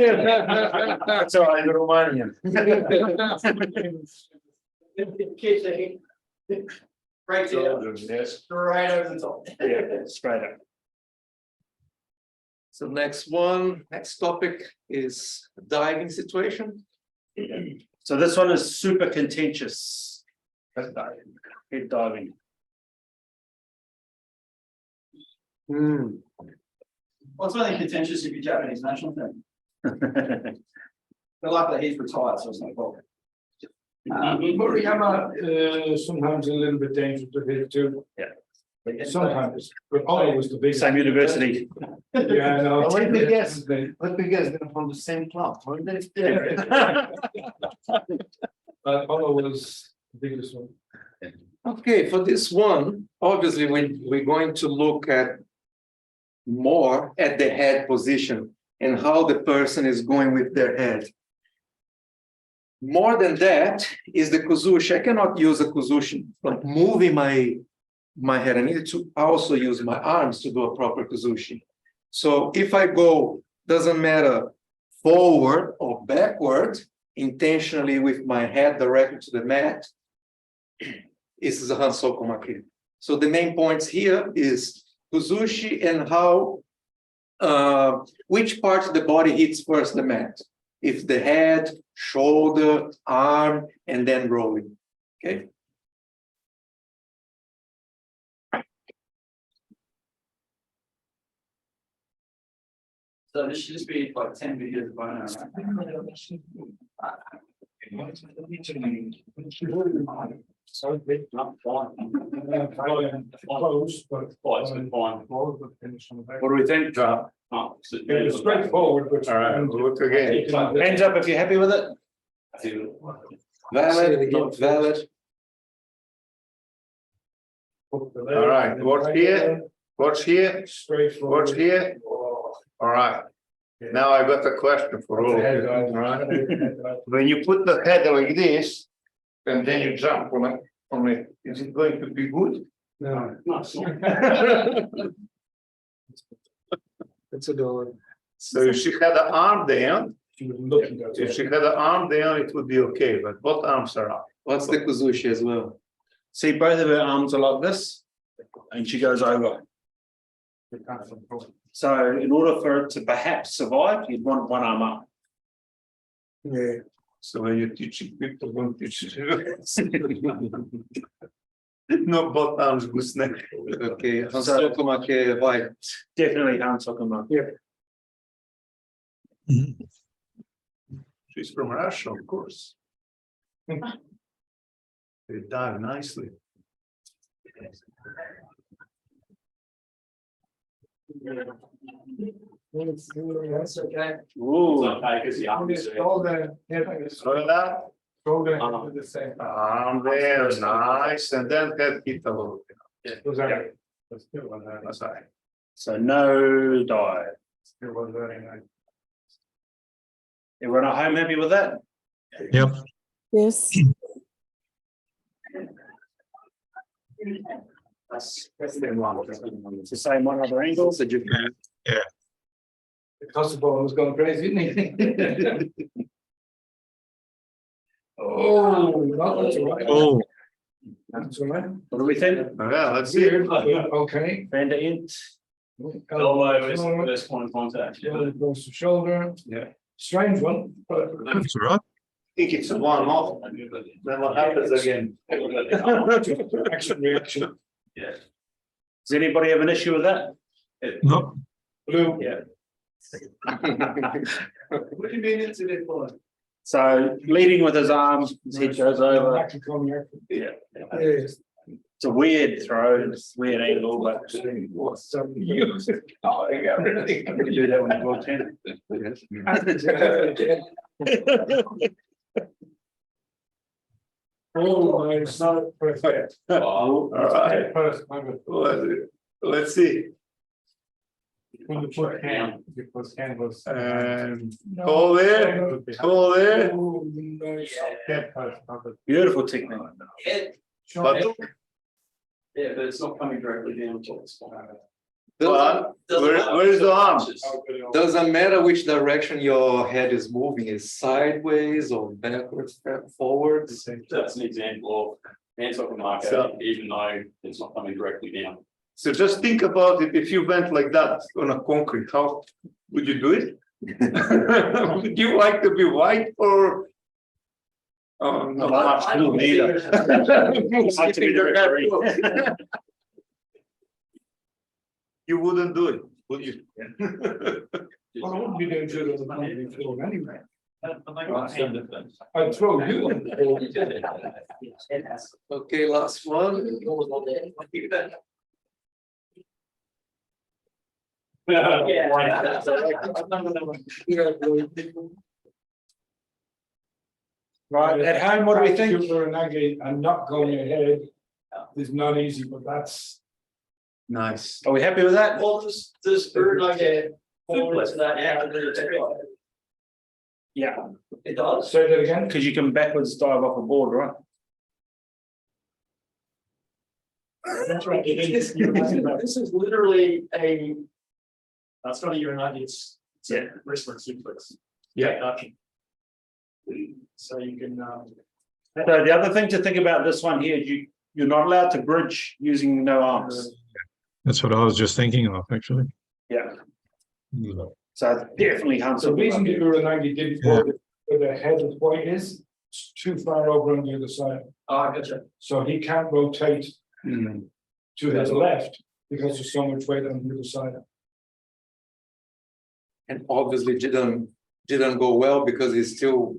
That's all right, you're Romanian. Right there, Yes. right over the top. Yeah, straight up. So next topic is diving situation. So this one is super contentious. Head diving. Head diving. What's really contentious if you're Japanese national team? But luckily he's retired, so it's no problem. Moriyama, sometimes a little bit dangerous to hit too. Yeah. Sometimes, but always the biggest. Same university. Yeah, I know. Let me guess, they're from the same club. But Apollo was the biggest one. Okay, for this one, obviously, we're going to look at more at the head position and how the person is going with their head. More than that is the kuzushi. I cannot use a kuzushi, like moving my head. I need to also use my arms to do a proper kuzushi. So if I go, doesn't matter, forward or backward, intentionally with my head directly to the mat, this is a Hansoko Maki. So the main points here is kuzushi and how, which part of the body hits first the mat. If the head, shoulder, arm, and then rolling, okay? So this should just be like 10 videos by now, So big, not fine. Close, but. What do we think? It was straightforward, but. All right, we'll look again. Hands up if you're happy with it. Valid, not valid. All right, watch here, watch here, Straightforward. watch here. All right. Now I got a question for all of you, all right? When you put the head like this, and then you jump on it, is it going to be good? No. It's a door. So if she had an arm down, She was looking at if it. she had an arm down, it would be okay, but both arms are up. What's the kuzushi as well? See, both of her arms are like this, and she goes over. So in order for it to perhaps survive, you'd want one arm up. Yeah. So when you're teaching people, don't teach it. No, both arms gooseneck. Okay, Hansokuma que vai. Definitely Hansokuma. She's from Russia, of course. They dive nicely. That's okay. Ooh, okay, because the arm is. Shoulder, Shoulder, shoulder, the same. arm there, nice, and then head hit a little bit. Was that- that's still one there. That's right. so no dive. Still one there, you know. Everyone at home happy with that? Yep. Yes. That's the same one. It's the same one, other angle. It's a different. The Kosovo was going crazy, didn't he? Oh, no, that's all right. Oh, That's all right. What do we think? Yeah, let's see. Weird, but okay. Van der Ent. Elbow is the first point of contact. Shoulder goes to shoulder. Yeah. Strange one, but that's all right. I think it's a one off. Then what happens again? action reaction. Yeah. Does anybody have an issue with that? No, Blue. Yeah. What do you mean it's in it for? So leading with his arms, his head goes over. Action coming here. Yeah. Yeah. It's a weird throw, it's a weird angle, but. So you. Oh, I got everything. We do that when you go 10. Oh, my, it's not perfect. All right, First, my bad. let's see. When you put hand, because hand was. And hold there, hold there. Oh, nice. Head first, my bad. Beautiful technique. But Yeah, but it's not coming directly down to the spine. where's the arm? Doesn't matter which direction your head is moving, is sideways or backwards, forwards. That's an example of hand-talking marker, So- even though it's not coming directly down. So just think about it, if you went like that on a concrete, how would you do it? Would you like to be white or? Not much cool neither. Like to be the referee. You wouldn't do it, would you? Well, I wouldn't be doing judo on the Monday floor anyway. Difference. I'd throw you on the floor. Okay, last one. Right, at home, what do we think? Uranagi and not going ahead is not easy, but that's. Nice. Are we happy with that? Well, does bird like a forward to that after the tail? Yeah, It does. Say that again. because you can backwards dive off a board, right? That's right. This is literally a. That's not a urinati, it's a wristward suplex. Yeah. So you can, So the other thing to think about this one here, you're not allowed to bridge using no arms. that's what I was just thinking of, actually. Yeah. So definitely Hans. The reason the Uranagi didn't Yeah. go where the head of white is, it's too far over on the other side. oh, I gotcha. So he can't rotate Hmm. to his left because there's so much weight on the other side. And obviously didn't go well because he's still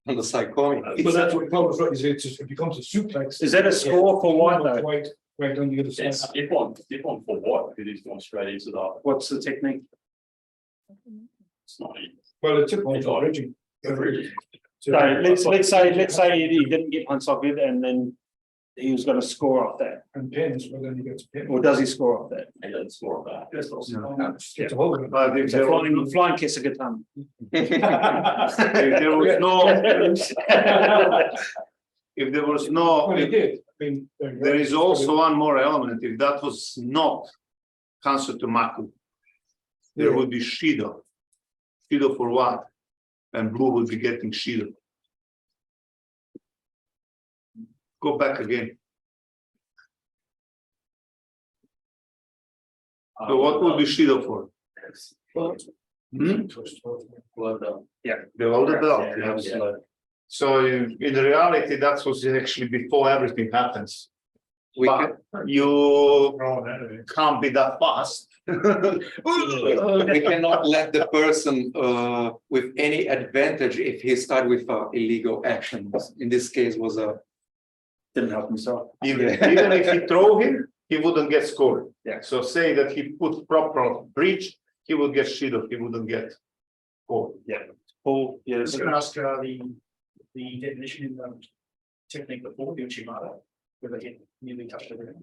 on the side coming. But that's what Paul was right, is it becomes a suplex. Is that a score for white though? White, right on the other side. It's if on for what, it is going straight into the, What's the technique? it's not. Well, it's a point for bridging. So let's say he didn't get unsocket and then he was going to score off that, And pins, but then he gets pinned. or does he score off that? He doesn't score of that. That's also. It's a whole. But if It's a there was, flying kiss a good time. if there was no, if there was no, Well, he did. I mean. there is also one more element, if that was not Hanso to Maku, there would be Shido. Shido for what? And blue would be getting Shido. Go back again. So what would be Shido for? Hmm? Below the belt, yes. So in reality, that's what's actually before everything happens. We can, but you can't be that fast. we cannot let the person with any advantage if he started with illegal actions. In this case was a. Didn't help himself. Even if he throw him, he wouldn't get scored. Yeah. So say that he put proper breach, he would get shielded, he wouldn't get scored. Paul, I yes. was gonna ask the definition in the technique before, the Uchimata, where they hit nearly touched everything.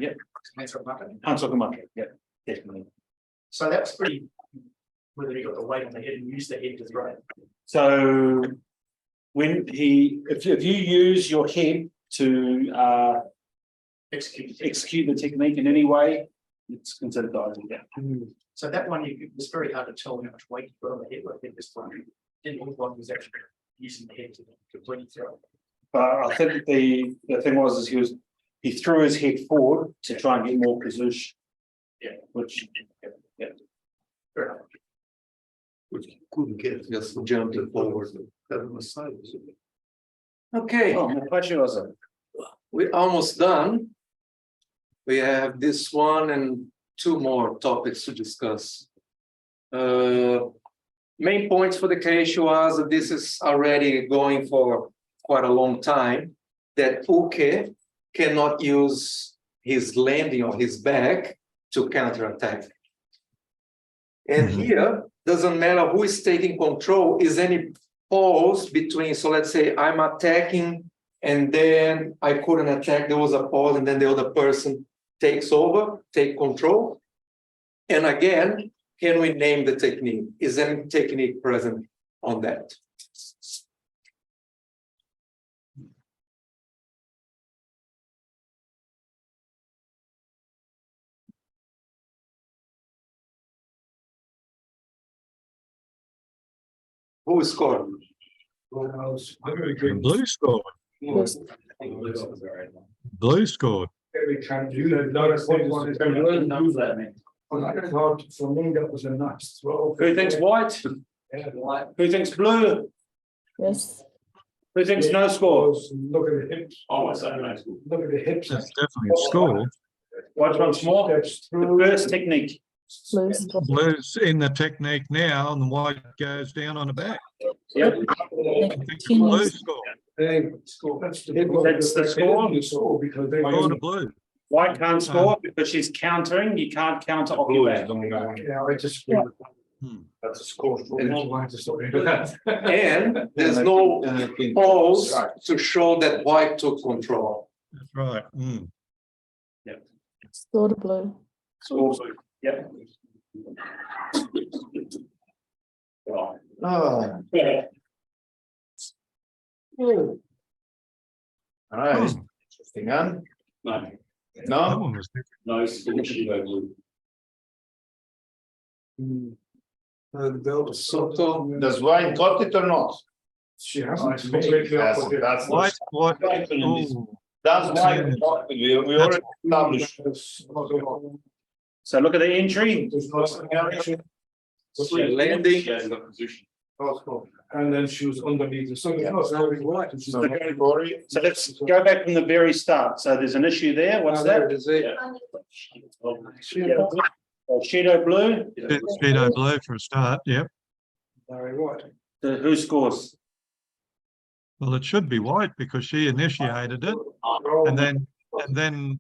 Yeah. Hands up market. Hans Okamoto, yeah, definitely. So that's pretty, whether he got the weight on the head and used the head to throw. So when if you use your head to execute the technique in any way, it's considered diving. Yeah. So that one, it was very hard to tell how much weight he put on the head, like this one. Didn't look like he was actually using the head to completely throw. But I think the thing was he threw his head forward to try and get more position. Yeah. Which Fair enough. Which he couldn't get. Just jumped forward. That was side. Okay, oh, my pleasure was it. we're almost done. We have this one and two more topics to discuss. Main points for the case was that this is already going for quite a long time, that Uke cannot use his landing or his back to counterattack. And here, doesn't matter who is taking control, is any pause between, so let's say I'm attacking and then I couldn't attack, there was a pause and then the other person takes over, take control. And again, can we name the technique? Is any technique present on that? Who scored? Very good. Blue scored. Blue scored. Every time you know, notice what is going to Numbers that mean. hard for me, that was a nice throw. Who thinks white? Who thinks blue? Yes. Who thinks no score? Look at the hips. Oh, it's not nice. Look at the hips. That's definitely a score. White once more. Steps The through. first technique. Blue scored. Blue's in the technique now and the white goes down on the back. Yep. I think the blue score. That's That's the score. You saw because they. Score to blue. White can't score because she's countering. You can't counter off your back. Yeah, I just. That's a score. And there's no pause to show that white took control. That's right. Score to blue. Score blue. Yep. Oh. Yeah. All right, interesting, huh? That No, one was different. No, it's Judo blue. So does Wine got it or not? She hasn't. That's White, oh, that's why we already established. So look at the entry. landing, And then she was underneath. So it's not very white. So let's go back from the very start. So there's an issue there. What's that? Shadow blue. Judo blue for a start, yep. Very white. Who scores? Well, it should be white because she initiated it. And then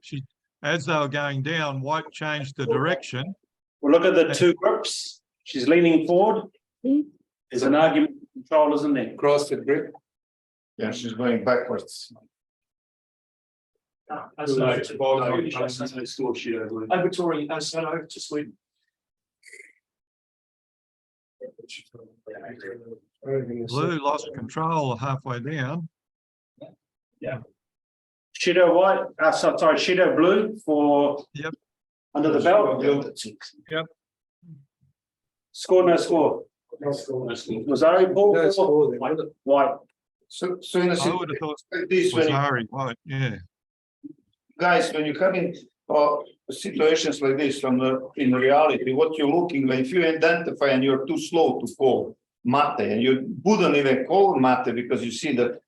she, as they were going down, white changed the direction. Well, look at the two grips. She's leaning forward. There's an argument for control, isn't there? cross the grip. Yeah, she's going backwards. That's no, it's no score Judo blue. Over Tory, over to Sweden. Blue lost control halfway down. Shadow white, sorry, shadow blue for Yep. under the belt. Yep. Score, no score. Was Ari Paul? No score then, was it? White. So in a I would have thought like this, it was when you, Ari white, yeah. guys, when you're having situations like this in reality, what you're looking like, if you identify and you're too slow to call mate, and you wouldn't even call mate because you see that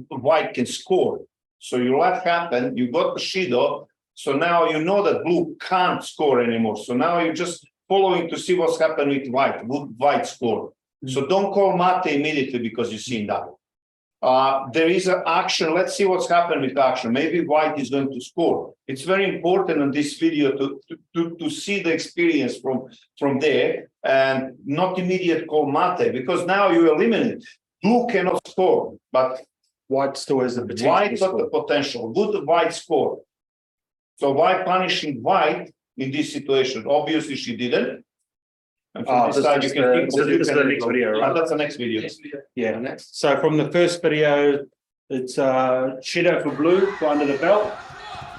white can score. So you let happen, you got the Shido, so now you know that blue can't score anymore. So now you're just following to see what's happened with white, would white score. So don't call mate immediately because you've seen that. There is an action. Let's see what's happened with action. Maybe white is going to score. It's very important in this video to see the experience from there and not immediate call mate, because now you eliminate. Blue cannot score, but White still has the potential. white got the potential. Good white score. So why punishing white in this situation? Obviously she didn't. And from this side you can pick what you this is can the next video, right? That's the next video. Yeah, so from the first video, it's Shido for blue for under the belt,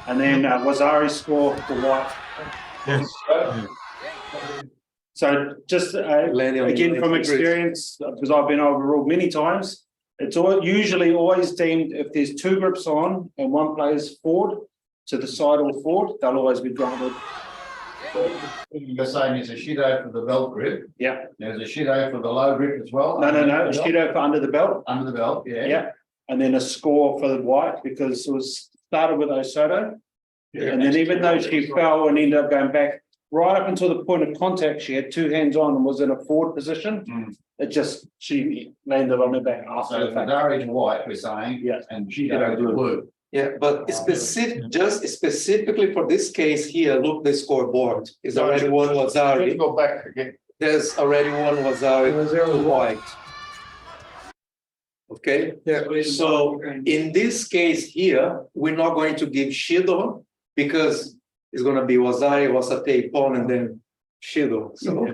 and then Wazari score for white. Yes. So just again from experience, because I've been overruled many times, it's usually always deemed if there's two grips on and one player's forward to the side or forward, they'll always be granted. You're saying there's a Shido for the belt grip, Yeah, there's a Shido for the low grip as well? no, a Shido for under the belt. Under the belt, yeah. Yeah, and then a score for the white because it was started with Osoto. And then even though she fell and ended up going back right up until the point of contact, she had two hands on and was in a forward position. It just, she landed on her back after So the fact. Madari to white, we're saying. Yeah. And Shido to blue. Yeah, but just specifically for this case here, look the scoreboard. Is already one Let's Wazari. go back again. There's already one Wazari to white. Okay, Yeah. so in this case here, we're not going to give Shido because it's gonna be Wazari, Wasate, Pon, and then Shido. So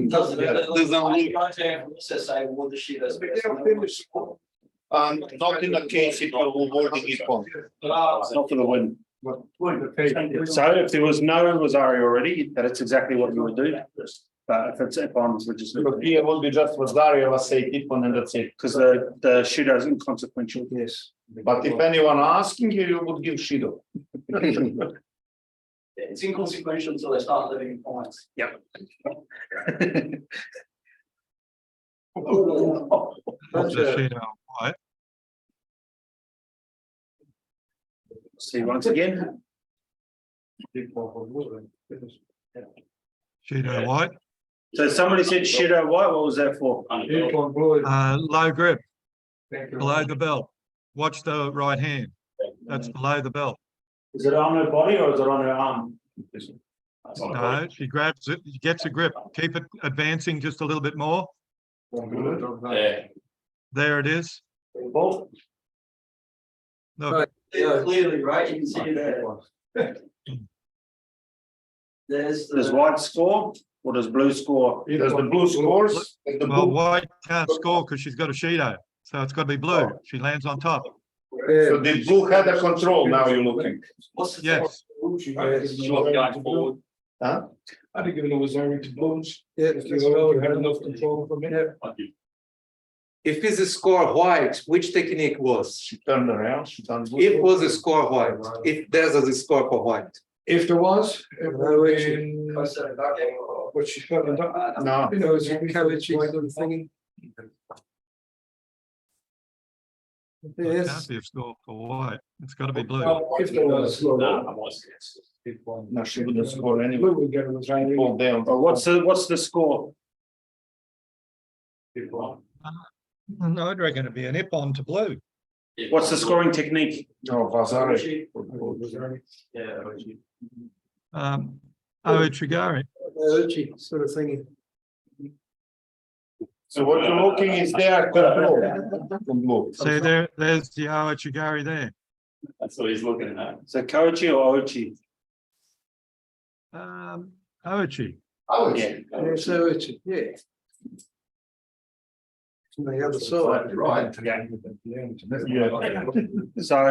Doesn't look- also say what the Shido's. Not in the case if you're awarding it on. It's not for the win. So if there was no Wazari already, that's exactly what you would do. But if it's Epons, we just Because here will be just Vazaria, let's say Tipon, and that's it. because the Shido is inconsequential. Yes. But if anyone asking you, you would give Shido. It's inconsequential until they start living in points. Yep. That's a Shido white. See once again. Shido white, So somebody said Shido white. What was that for? low grip, below the belt. Watch the right hand. That's below the belt. Is it on her body or is it on her arm? No, she grabs it, gets a grip. Keep it advancing just a little bit more. There it is. Both. Look, Clearly, right, you can see there. Does white score or does blue score? Does the blue scores? The well, blue, white can't score because she's got a Shido, so it's got to be blue. She lands on top. so the blue had the control, now you're looking. What's the? Yes. Going forward. Huh? I'd have given a Wazari to blues. Yeah, If you had enough control from it. if it's a score white, which technique was? She turned around, she turned. It was a score white. If there's a score for white. If there was, it would have been what she's got. No. You know, it's a coach little thingy. It Yes. can't be a score for white. It's got to be blue. If there was. No, she wouldn't score anyway. Blue would get a Wazari. Fall down. Or what's the score? No, I'd reckon it'd be an Ippon to blue. What's the scoring technique? No, Vazari. Chigari. Uchi sort of thingy. So what you're looking is there control from blue. See there's the Chigari there. That's what he's looking at. So Koichi or Ochi? Ochi. Oh, Yeah. Yeah, so Uchi, yeah. On the other side. right. So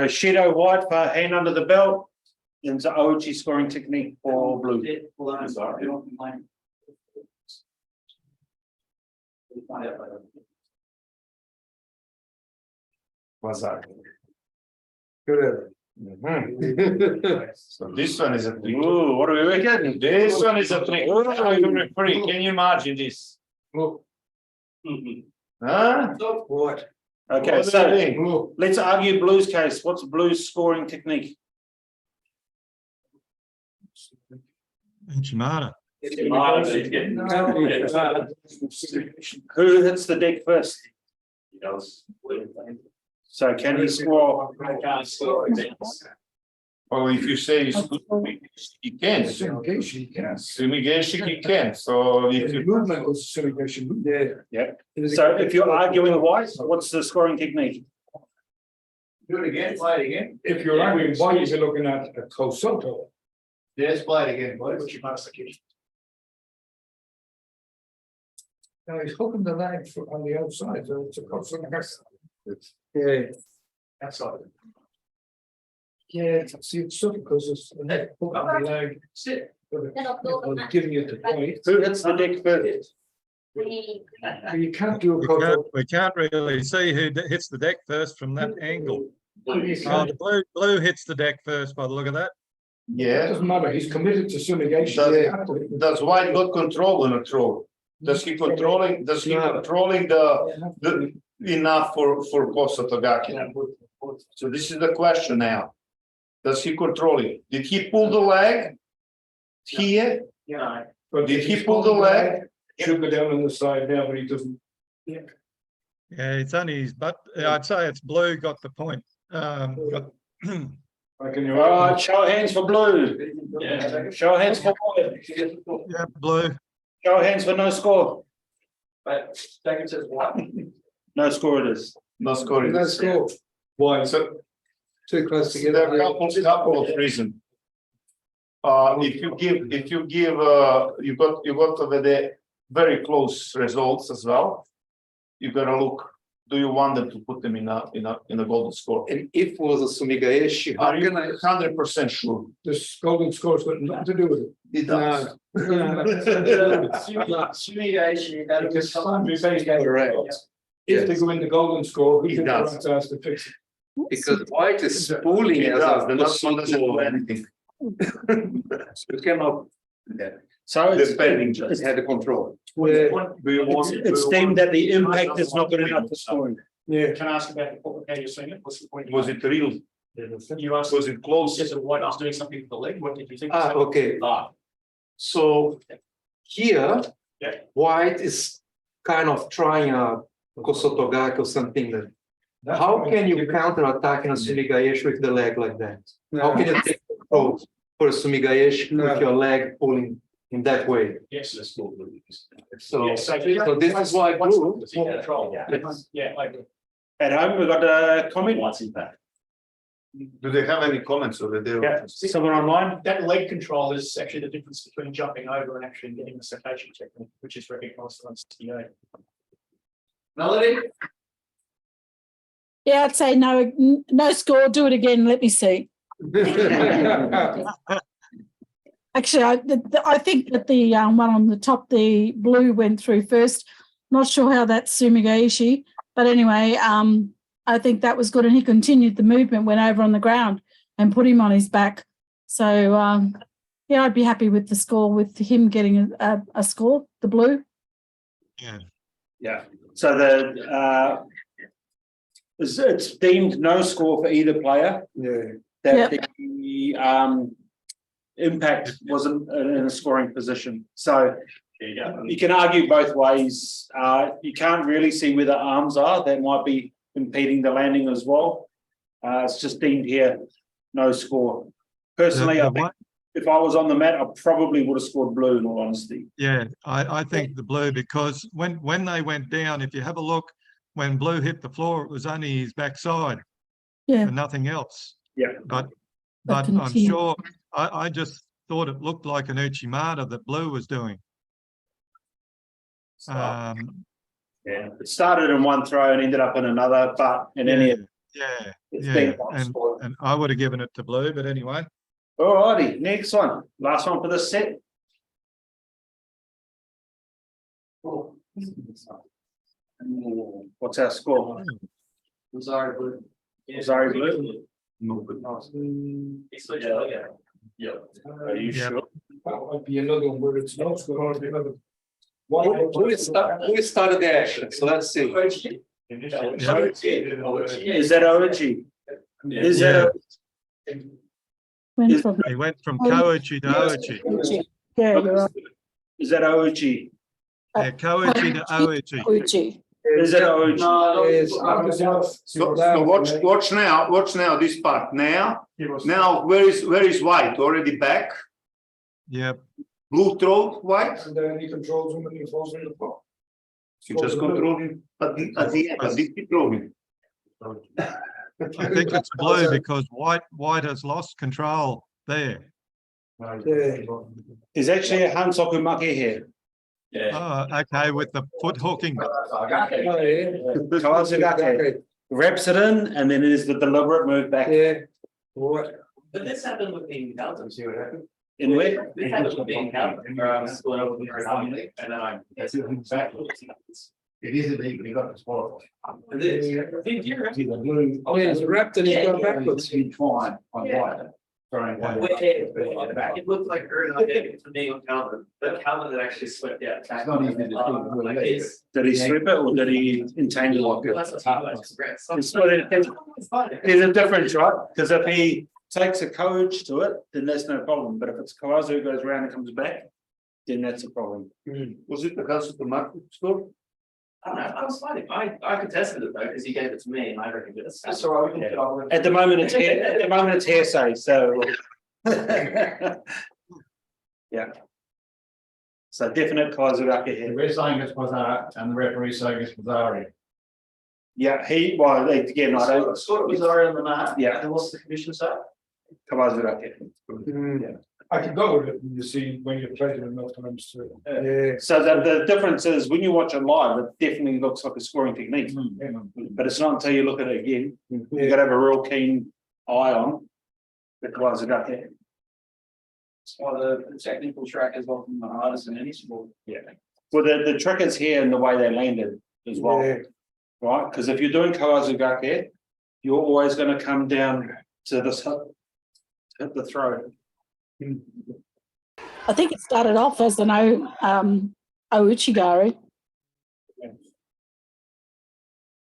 Shido white for hand under the belt. And so Ochi scoring technique for blue. Well, I'm sorry, you don't complain. We'll find out later. Vazari. Good. So this one is a trick. Ooh, what are we getting? This one is a trick. Oh, you referee, can you imagine this? Look, Huh? what? Okay, so let's argue Blue's case. What's Blue's scoring technique? Enchimada. Who hits the deck first? So can he score? Well, if you say he can, Sumigation he can, so if you. Movement was segregation. Yeah. Yeah. So if you're arguing white, what's the scoring technique? Do it again, play it again. If you're arguing why you're looking at a Kosoto, Yes, play it again, please. now he's hooking the leg on the outside, so it's a Kosoto. Yeah. That's all. Yeah, see, it's sort of because it's a neck hook on the leg. But giving you the point. Who hits the deck first? You can't do a Kosoto. We can't really see who hits the deck first from that angle. Oh, You the can't. blue hits the deck first by the look of that. It Yeah, doesn't matter, he's committed to sumigation. does white got control on a throw? Does he controlling the enough for Kosa Tagaki? So this is the question now. Does he control it? Did he pull the leg? Here? But Did if he he's pull the pulling leg? Should go down on the side now, but he doesn't. Yeah, it's only his butt. I'd say it's blue got the point. Got- Reckon All you're right, show of hands for Blue. Show of hands for white. yeah, blue. Show of hands for no score. But second says what? No score it is. No scoring. No score. Why? So Too close there are together. couple of reasons. If you give, you got over there very close results as well. You gotta look, do you want them to put them in a golden score? And if it was a Sumigaeshi, how Are you can I? 100% sure? This golden score's got nothing to do with it. It does. Sumigation, that Because was. Correct. If they go in the golden score, He who's the does. right ask to fix it? Because white is pulling It as does, a the next one doesn't do Kosoto. anything. You cannot So it's, Depending just. have the control. Do you want? it's deemed that the impact is not good enough for scoring. Yeah. Can I ask about the public, how you're seeing it? What's the point? Was it real? You asked, Was it close? yes, White was doing something with the leg, what did you think? Okay. Ah, So here, Yeah. white is kind of trying a Kosotogaki or something that. How can you counter attack in a Sumigaeshi with the leg like that? How can you take control for a Sumigaeshi with your leg pulling in that way? yes, let's go. So, Yes, so this is why blue. Control, yeah, I agree. At home, we got a comment. What's impact? Do they have any comments over there? Yeah, someone online? That leg control is actually the difference between jumping over and actually getting the citation technique, which is recognised on CA. Melody? Yeah, I'd say no, no score, do it again, let me see. Actually, I think that the one on the top, the blue went through first. Not sure how that's Sumigaishi, but anyway, I think that was good, and he continued the movement, went over on the ground and put him on his back. So, yeah, I'd be happy with the score, with him getting a score, the blue. Yeah. Yeah. So the it's deemed no score for either player. Yeah. That the impact wasn't in a scoring position. So you can argue both ways. You can't really see where the arms are. That might be impeding the landing as well. It's just deemed here no score. Personally, I think if I was on the mat, I probably would have scored blue, in all honesty. Yeah, I think the blue, because when they went down, if you have a look, when blue hit the floor, it was only his backside Yeah. and nothing else. Yeah. But But I'm continue. sure, I just thought it looked like an Uchimata that blue was doing. Yeah. It started in one throw and ended up in another, but in any event, Yeah, it's yeah, been one score. and I would have given it to blue, but anyway. Alrighty, next one. Last one for this set. What's our score? Sorry, blue. Sorry, blue. Yeah. Are you Yeah. sure? That might be another one where it's no score, or the other. Who started the action? So let's see. Is that Oichi? Is that? Went Is- from He went from Oh, Koichi to Oichi. Uchi. Yeah, you're right. Is that Oichi? Yeah, Koichi to Oichi. Uchi. Is that Oichi? Yes. So watch now this part. Now where is white? Already back? Yep. Blue throat white? And then he controls him and he falls in the pot. You just control him at the end, but this control him. I think it's blue because white has lost control there. Yeah. There's actually a Hansoku Make here. Oh, okay, with the foot hooking. Oh, yeah. Kawasugake wraps it in, and then it is the deliberate move back. Yeah. What? But this happened with the encounters. See what happened? In where? This happened with the encounter, where I was split over for an and then I. It is illegal, you got to spoil. It is. You're right. Oh, yeah, it's wrapped and he's gone backwards. Entwined on white. Sorry. It looked like her and I did to me on Calvin, but Calvin had actually slipped out. It's not easy to do. Like it's. Did he sweep it or did he entangle it? That's what I expressed. It's There's a difference, right? Because if he takes a coach to it, then that's no problem. But if it's Kawazu who goes around and comes back, then that's a problem. Was it the house of the market store? I don't know, I was fine. I contested it though, because he gave it to me and I reckon it's. That's all right, we can get on with it. At the moment, it's hearsay, so. Yeah. So definite Kawasugake here. We're saying it's Mazar and the referee's saying it's Mazari. Yeah, again, I don't, Scott was already on the mat. Yeah. And what's the commission say? Kawasugake. I can go with it, and you see when you're playing enough times to. Yeah. So the difference is when you watch it live, it definitely looks like a scoring technique. But it's not until you look at it again, you gotta have a real keen eye on the Kawasugake. It's one of the technical track as well from the hardest in any sport. Yeah. Well, the trick is here in the way they landed as well, Yeah. right? Because if you're doing Kawasugake, you're always gonna come down to this hit the throw. I think it started off as an Ouchigari.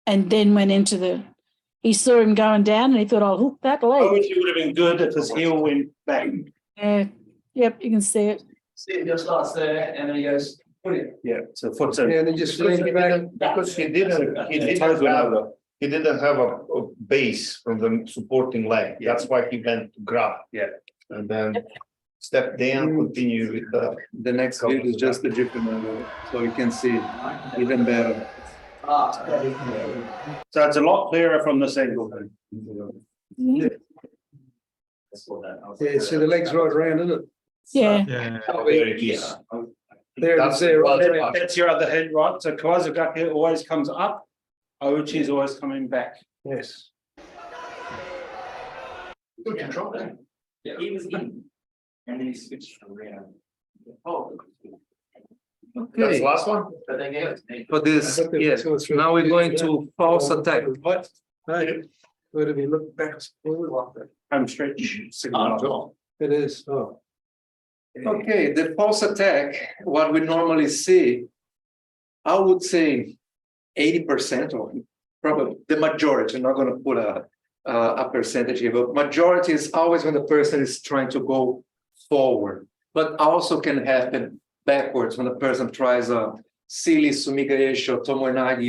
And then went into he saw him going down and he thought, I'll hook that leg. It would have been good if his heel went back. Yeah, yep, you can see it. See, it just starts there and then he goes, put it. Yeah, so foot's in. Yeah, and then just lean back. Because he didn't have a base from the supporting leg. That's why he went to grab. Yeah. And then step down, continue with The next video is just the different angle, so you can see even better. So it's a lot clearer from this angle. Yeah, so the legs right around, isn't it? Yeah, Yeah. there it is. There it is, there, right there. That's your other hint, right? So Kawasugake always comes up, Ouchi is always coming back. Yes. Good control then. Yeah. He was in. And then he switched around. Oh. That's the last one? But they gave it to me. For this, yes, now we're going to false attack. What? Right. Where do we look back? Home stretch. It is, oh. Okay, the false attack, what we normally see, I would say 80% or probably the majority, I'm not gonna put a percentage here, but majority is always when the person is trying to go forward, but also can happen backwards when the person tries a silly sumigaeshi or tomoe-nage,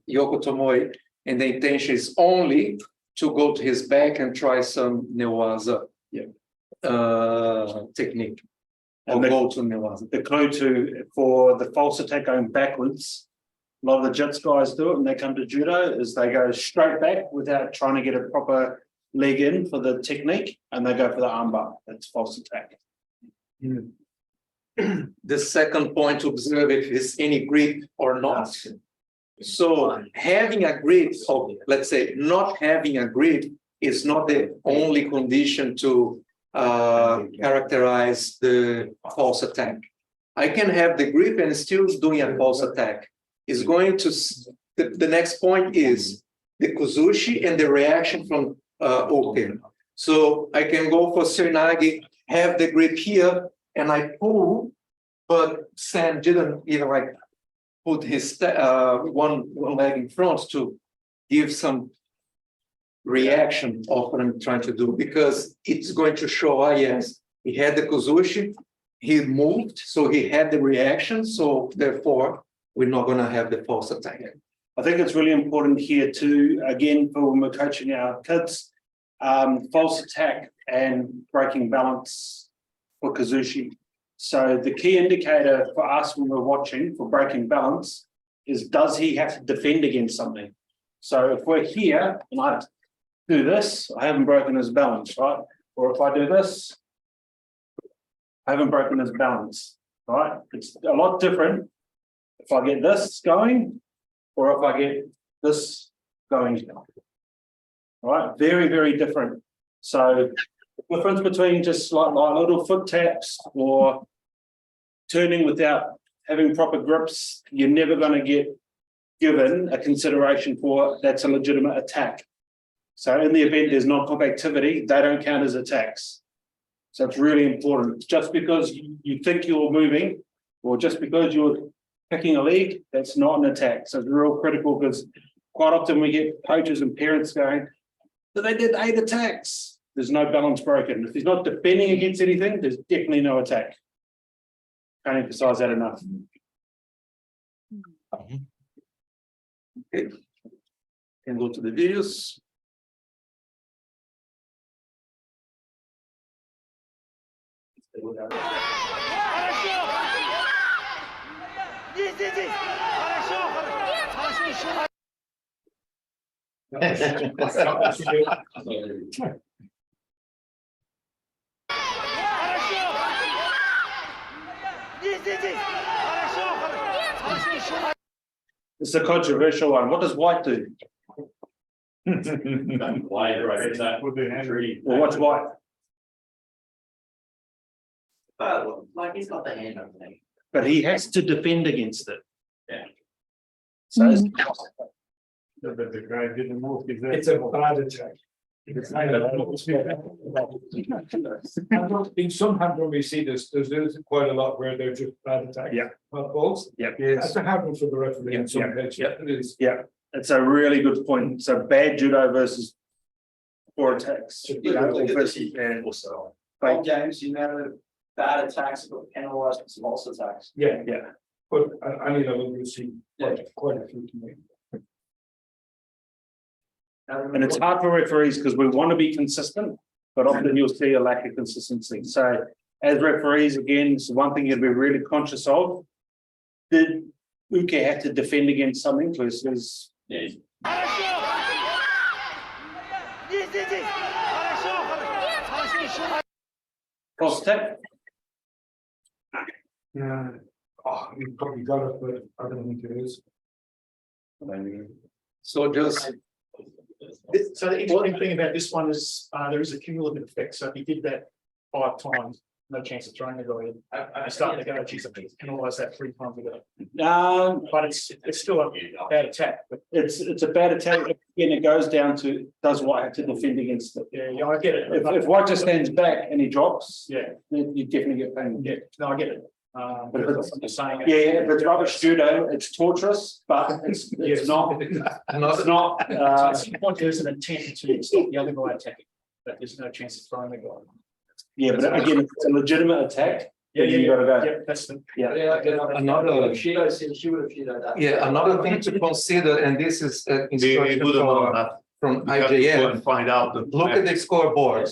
yoko tomoe, and the intention is only to go to his back and try some newaza technique. Or go to newaza. The clue for the false attack going backwards, a lot of the jits guys do it when they come to judo, is they go straight back without trying to get a proper leg in for the technique, and they go for the armbar. That's false attack. The second point to observe if it's any grip or not. So having a grip, or let's say not having a grip, is not the only condition to characterize the false attack. I can have the grip and still doing a false attack. Is going to the next point is the kuzushi and the reaction from open. So I can go for Surinage, have the grip here, and I pull, but Sam didn't even like put his one leg in front to give some reaction of what I'm trying to do, because it's going to show, yes, he had the Kozushi, he moved, so he had the reaction, so therefore we're not going to have the false attack. I think it's really important here too, again, for when we're coaching our kids, false attack and breaking balance for Kazushi. So the key indicator for us when we're watching for breaking balance is, does he have to defend against something? So if we're here and I do this, I haven't broken his balance, right? Or if I do this, I haven't broken his balance, right? It's a lot different if I get this going or if I get this going. Right? Very, very different. So the difference between just like little foot taps or turning without having proper grips, you're never going to get given a consideration for that's a legitimate attack. So in the event there's non-compactivity, they don't count as attacks. So it's really important. Just because you think you're moving or just because you're picking a leg, that's not an attack. So it's real critical, because quite often we get coaches and parents going, but they did 8 attacks. There's no balance broken. If he's not defending against anything, there's definitely no attack. Can't emphasize that enough. Okay. Can go to the videos. It's a controversial one. What does white do? Why, right, is that with the hand? Well, what's white? Like he's got the hand on the knee. But he has to defend against it. Yeah. So it's- But the guy didn't move. It's a bad attack. In some hand when we see this, there's quite a lot where they're just bad attack. Yeah. Balls. Yeah. That's a happen for the referee in some Yeah. cases. Yeah. It is. Yeah, it's a really good point. So bad judo versus poor attacks. Look at this, also. All games, you know, bad attacks, but penalized with false attacks. Yeah, Yeah. but I mean, I will see quite a few to me. And it's hard for referees because we want to be consistent, but often you'll see a lack of consistency. So as referees, again, it's one thing you'd be really conscious of. Did Uke have to defend against something versus Yeah. cross tap? Yeah. Oh, you probably got it, but I don't think it is. So just So the interesting thing about this one is, there is a cumulative effect, so if you did that 5 times, no chance of throwing the guy in. I started to go, geez, I penalised that 3 times ago, but it's still a bad attack, but It's a bad attack. Again, it goes down to, does White have to defend against it? yeah, I get it. If White just stands back and he drops, Yeah, then you definitely get pain. yeah, no, I get it. But if I'm it's- just saying. Yeah, if it's rubbish judo, it's torturous, but it's not, it's not, The point is an intent to stop the other guy attacking, but there's no chance of throwing the guy. yeah, but again, if it's a legitimate attack, then you gotta go. Yeah, that's the. Another- Shido said she would have Shido that. yeah, another thing to consider, and this is instruction from IJF. Find out. Look at the scoreboard.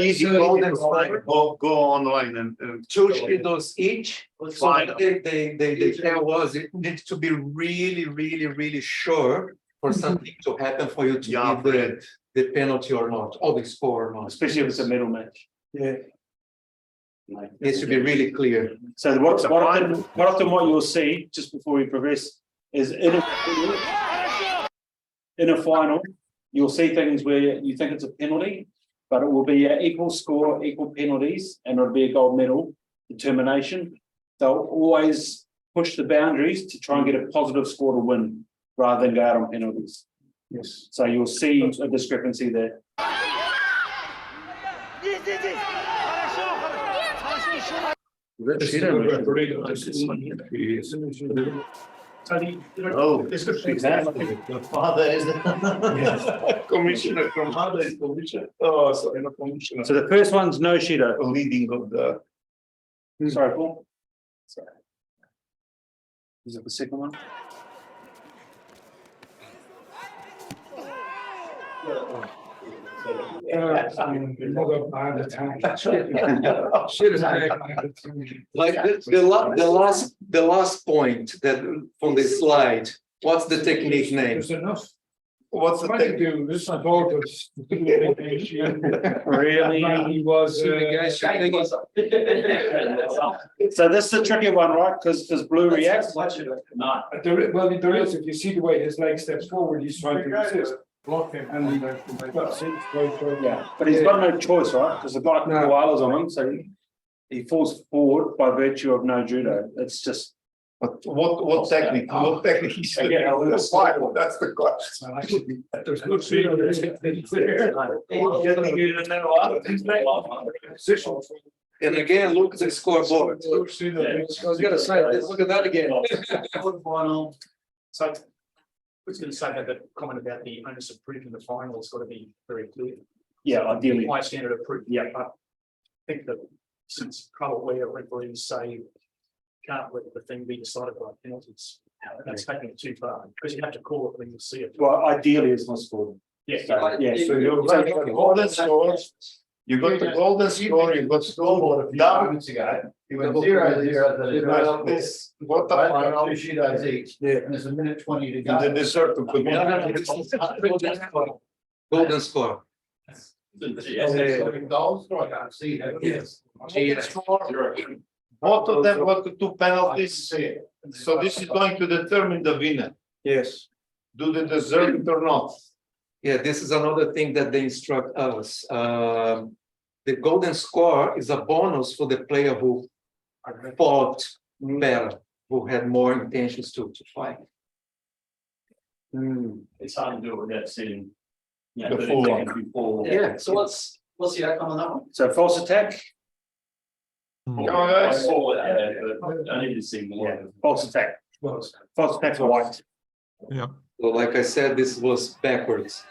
Easy golden flag. Go online and. 2 shidos each. So Fine. they tell us it needs to be really sure for something to happen for you to give the penalty or not, or the score or not. Especially if it's a medal match. Yeah. Needs to be really clear. So what often what you'll see, just before we progress, is in a final, you'll see things where you think it's a penalty, but it will be an equal score, equal penalties, and it'll be a gold medal determination. They'll always push the boundaries to try and get a positive score to win, rather than go out on penalties. Yes. So you'll see a discrepancy there. Oh, the father is Commissioner Commander is commissioner. Oh, sorry, not commissioner. So the first one's no Shido. Leading of the. Sorry, Paul. Sorry. Is it the second one? Like the last point that from the slide, what's the technique name? There's enough. What's the Trying to thing? do this, I thought was. Really? He was. So this is the tricky one, right? Because blue reacts. Not. Well, there is, if you see the way his leg steps forward, he's trying to resist. Block him and Yeah, but he's got no choice, right? Because the guy koalas on him, so he falls forward by virtue of no judo. It's just. What technique? What technique? Is it? That's the question. There's no fear. And again, look at the scoreboard. I was gonna say, look at that again. So I was going to say that the comment about the onus of proof in the final has got to be very clear. Yeah, ideally. High standard of proof. Yeah, I think that since trouble where referees say can't let the thing be decided by penalties, that's taking it too far because you have to call it when you see it. Well, ideally, it's not scored. Yeah. So you've got the golden score, you got the golden score, you got scoreboard. a few moments ago, he went 0-0. This, what the Two final, Shidos each, and there's a minute 20 to and the go. dessert to put. Golden score. Goals, I can't see that. Yes. Both of them got the two I can penalties, see it. so this is going to determine the winner. Yes. Do they deserve it or not? Yeah, this is another thing that they instruct us. The golden score is a bonus for the player who fought better, who had more intentions to fight. It's hard to do it without seeing. The full one. Yeah, so what's the outcome on that one? So false attack, Come on, guys. I need to see more. false attack. False attack for white. Yeah. So like I said, this was backwards.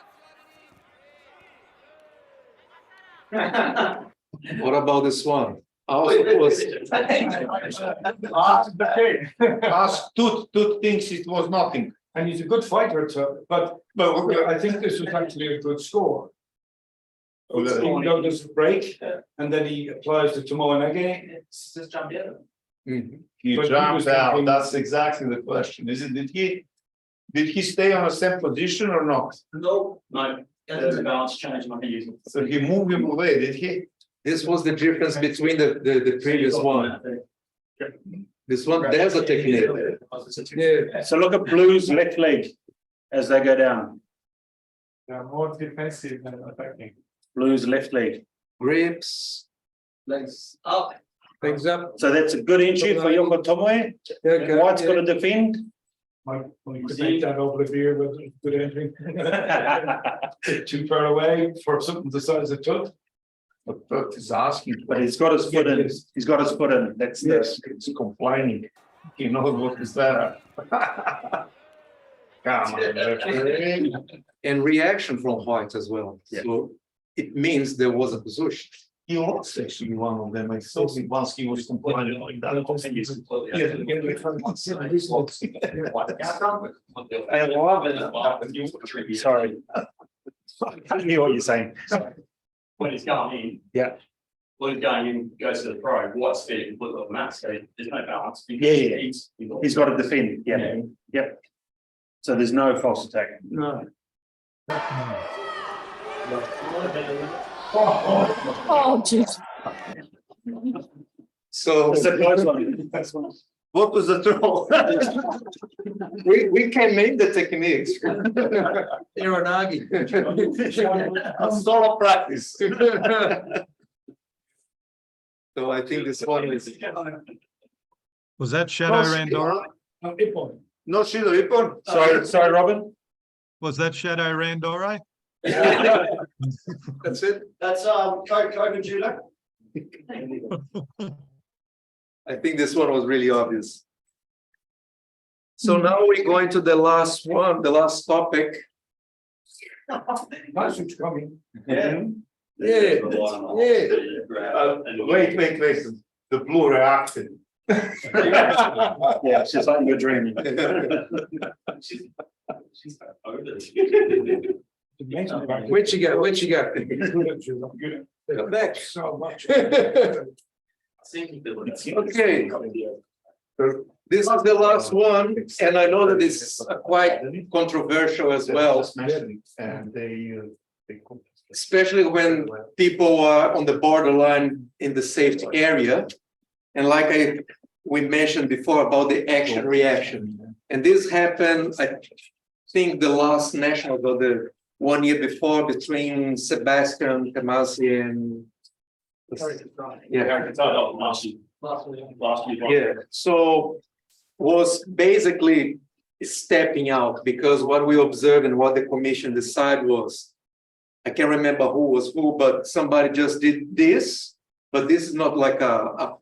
What about this one? Also it was Ask Toot thinks it was nothing. And he's a good fighter, but I think this was actually a good score. Even though there's a break, and then he applies the Tomoe It's just jumped in. He But he jumped was out, thinking- that's exactly the question, is it, did he stay on the same position or not? No, there's a balance change, I'm use it. So he moved him away, did he? this was the difference between the previous one. This one, there's a technique. Yeah. So look at blue's left leg as they go down. They're more defensive than attacking. Blue's left leg. Grips. Legs up. Things up. So that's a good entry for Yoko Tomoe. Okay. White's got to defend. We could make that over the beer with good entry. Too far away for something the size of Tut. But he's asking. But he's got his foot in. He's got his foot in. That's Yes, he's complaining, he knows what is there. Come on, referee. And reaction from White as well. Yeah. So it means there was a position. He lost actually one of them, I saw him once he was complaining like that. I love it. Sorry. I knew what you're saying. When he's going in. Yeah. When he's going in, goes to the pro, what's feet completely off the mat, so there's no balance. because Yeah. he's- He's got to defend. Yeah. Yep. So there's no false attack. No. Oh, jeez. So It's a close one. What was the throw? we can name the techniques. Iranagi. Solo practice. So I think this one is. Was that Shadow Randora? No, Shido, Ippon. Sorry, Robin. Was that Shadow Randora? That's it. That's COVID judo. I think this one was really obvious. So now we're going to the last one, the last topic. Nice, it's coming. Yeah. Yeah, yeah. Wait, the blue reacted. Yeah, it's just like you're dreaming. She's over it. What you got? What you got? Back so much. Okay. This is the last one, and I know that this is quite controversial as well, And they. especially when people are on the borderline in the safety area. And like we mentioned before about the action reaction. And this happened, I think, the last national, or the 1 year before, between Sebastian Temasi and yeah, so was basically stepping out, because what we observed and what the commission decided was, I can't remember who was who, but somebody just did this, but this is not like a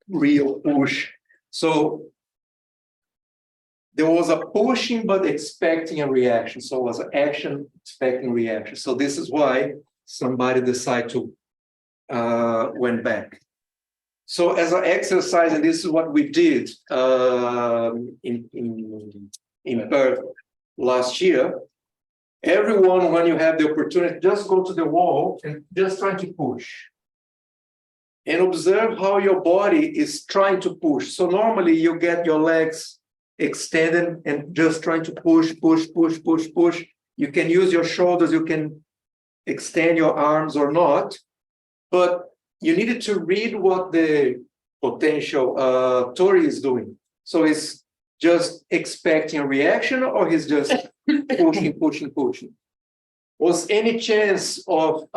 real push. So there was a pushing, but expecting a reaction. So it was an action, expecting reaction. So this is why somebody decided to went back. So as an exercise, and this is what we did in Perth last year, everyone, when you have the opportunity, just go to the wall and just try to push. And observe how your body is trying to push. So normally you get your legs extended and just trying to push. You can use your shoulders, you can extend your arms or not, but you needed to read what the potential Tori is doing. So he's just expecting a reaction, or he's just pushing. Was any chance of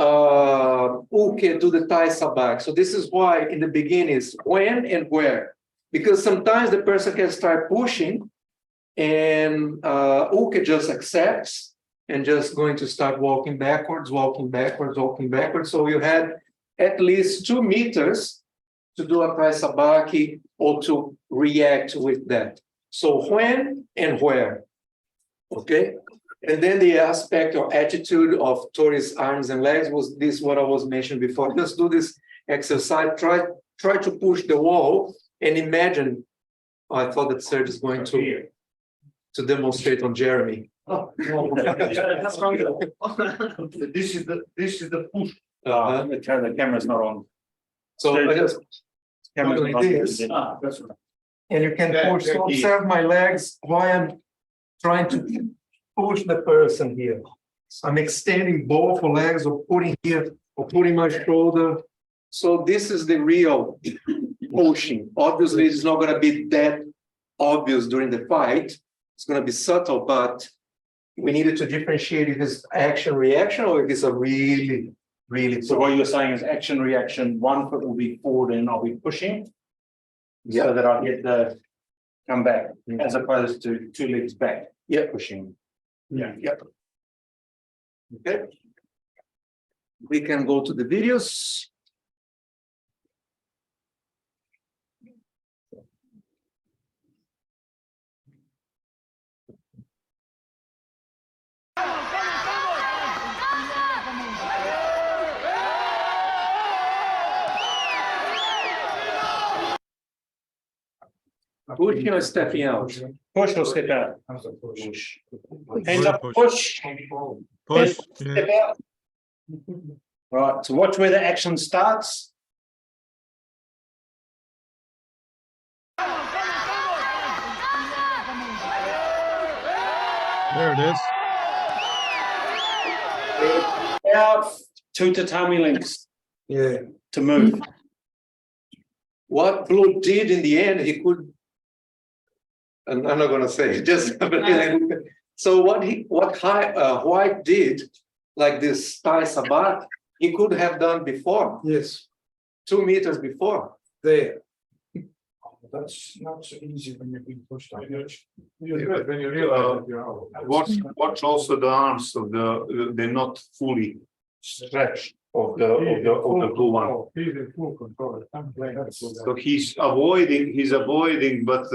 Uke do the Thai sabak? So this is why in the beginning is when and where. Because sometimes the person can start pushing and Uke just accepts and just going to start walking backwards. So you had at least 2 meters to do a Thai sabaki or to react with that. So when and where, okay? And then the aspect or attitude of Tori's arms and legs was this, what I was mentioned before. Just do this exercise, try to push the wall and imagine, I thought that Serge is going to demonstrate on Jeremy. Oh, this is the push. The camera's not on. So I just Camera's like not this. on. That's right. And you can Yeah, push. So yeah. observe my legs while I'm trying to push the person here. I'm extending both legs or putting here or putting my shoulder. So this is the real pushing. Obviously, it's not going to be that obvious during the fight. It's going to be subtle, but we needed to differentiate if it's action reaction or if it's a really So what you're saying is action reaction, 1 foot will be forward and I'll be pushing. So that I get the come back as opposed to 2 legs back. Yeah. Pushing. Yeah. Okay. We can go to the videos. Pushing or stepping out? Push or step out. Push. Hands up, push. Push, Step yeah. out. Right, so watch where the action starts. There it is. Out 2 tatami links Yeah. to move. What Blue did in the end, he could. And I'm not going to say just. So what White did, like this Thai Sabat, he could have done before, Yes. 2 meters before. There. That's not so easy when you've been pushed on. When you realize watch also the arms of they're not fully stretched of the blue one. He's in full control. So he's avoiding, but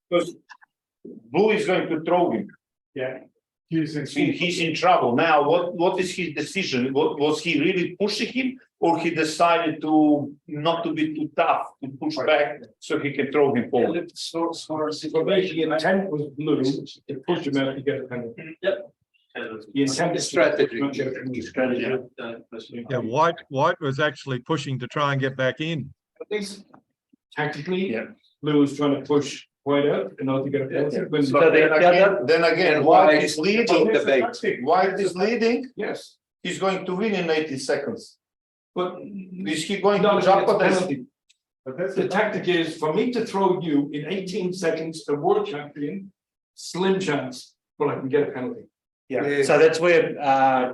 Because Blue is going to throw him. Yeah. He's in trouble now. What is his decision? Was he really pushing him, or he decided to not to be too tough to push back so he can throw him forward? So basically, intent was blue, to push him out to get a penalty. Yep. The intent is Strategy. Yeah, White was actually pushing to try and get back in. At least tactically, Yeah. Blue was trying to push White out in order to get a penalty. When- So Then again, And White White is is leading. debate. White is leading. Yes, He's going to win in 80 seconds. but. Is he going No, to jump it's a at this? penalty. The tactic is for me to throw you in 18 seconds, a world champion, slim chance, but I can get a penalty. Yeah, so that's where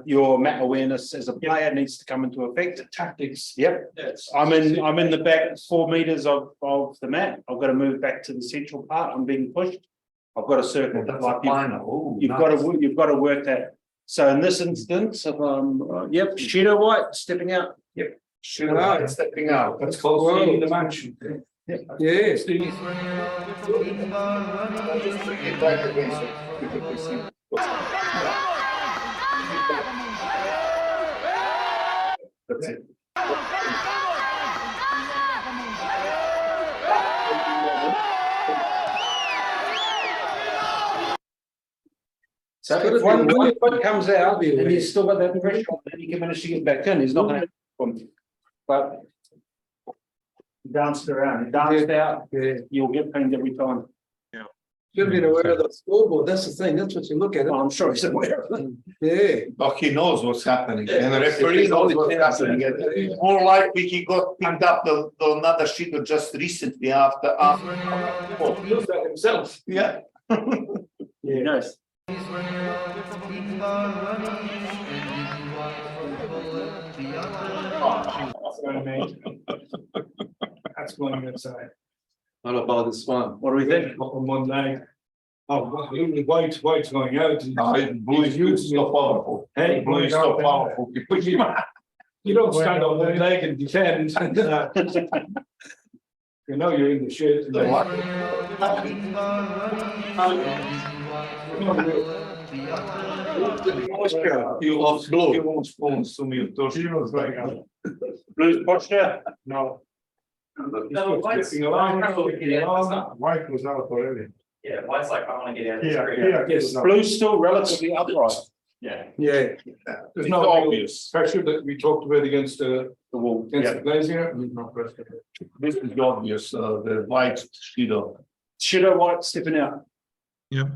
your mat awareness as a player needs to come into effect. The tactics. Yep, I'm in the back 4 meters of the mat. I've got to move back to the central part. I'm being pushed. I've got a circle. Like you've got to work that. So in this instance, yep, Judo White stepping out. Yep. Judo White stepping out. That's called seeing the match. Yes. Just bring it back against That's it. So But if one comes out, and he's still got that pressure, and he can manage to get back in, he's not going to. But he danced around, he danced out, you'll get paid every time. should have been aware of the scoreboard. That's the thing. That's what you look at. Well, I'm sure he's aware of it. Yeah. But he knows what's happening, and the referee knows what's happening. And more likely, he got picked up the another sheet just recently after. He knows that himself. Yeah. He knows. That's going inside. What about this one? What do we think? On one leg. Oh, White's going out. Blue is so powerful. Hey, Blue is so powerful. He pushed him. You don't stand on one leg and defend. You know you're in the shit. You lost Blue. You almost fallen to me. Blue's posture? No. White was out already. Yeah, White's like, I wanna get out of this. Blue's still relatively upright. Yeah. Yeah. There's It's no obvious. pressure that we talked about against The wall. against the Glazier. No pressure. This is obvious, the White Judo. Judo White stepping out. Yep.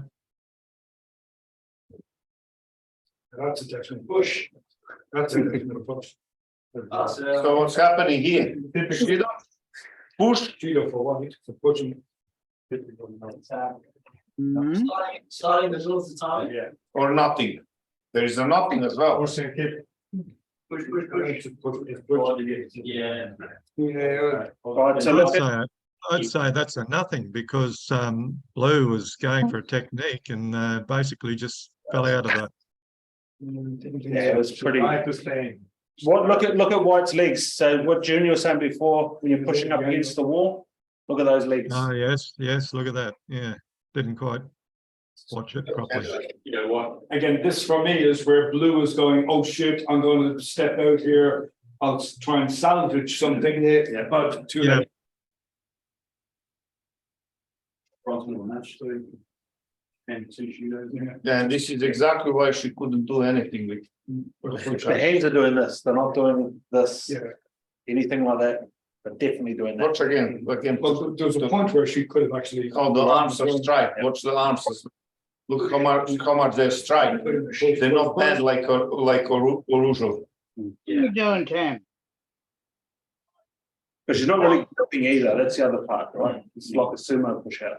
That's a definite push. That's a definite push. So what's happening here? Judo? Push. Judo for White, for pushing. Starting the middle of the time. Yeah. Or nothing. There is a nothing as well. Push. Yeah. Yeah. Right, so I'd say that's a nothing because Blue was going for a technique and basically just fell out of it. Yeah, it was pretty. What look at White's legs. So what Junior was saying before, when you're pushing up against the wall, look at those legs. Oh, yes, look at that. Yeah, didn't quite watch it properly. You know what? Again, this for me is where Blue is going, oh shit, I'm going to step out here. I'll try and salvage something there, but too Yeah. late. And two shooters. And this is exactly why she couldn't do anything with. The hands are doing this. They're not doing this. Yeah. Anything like that. They're definitely doing that. Watch again. Well, there was a point where she could have actually. Oh, the arms are strike. Watch the arms. Look how much they strike. They're not bad like usual. You doing, Cam? Because you're not really gripping either. That's the other part, right? It's like a sumo push out.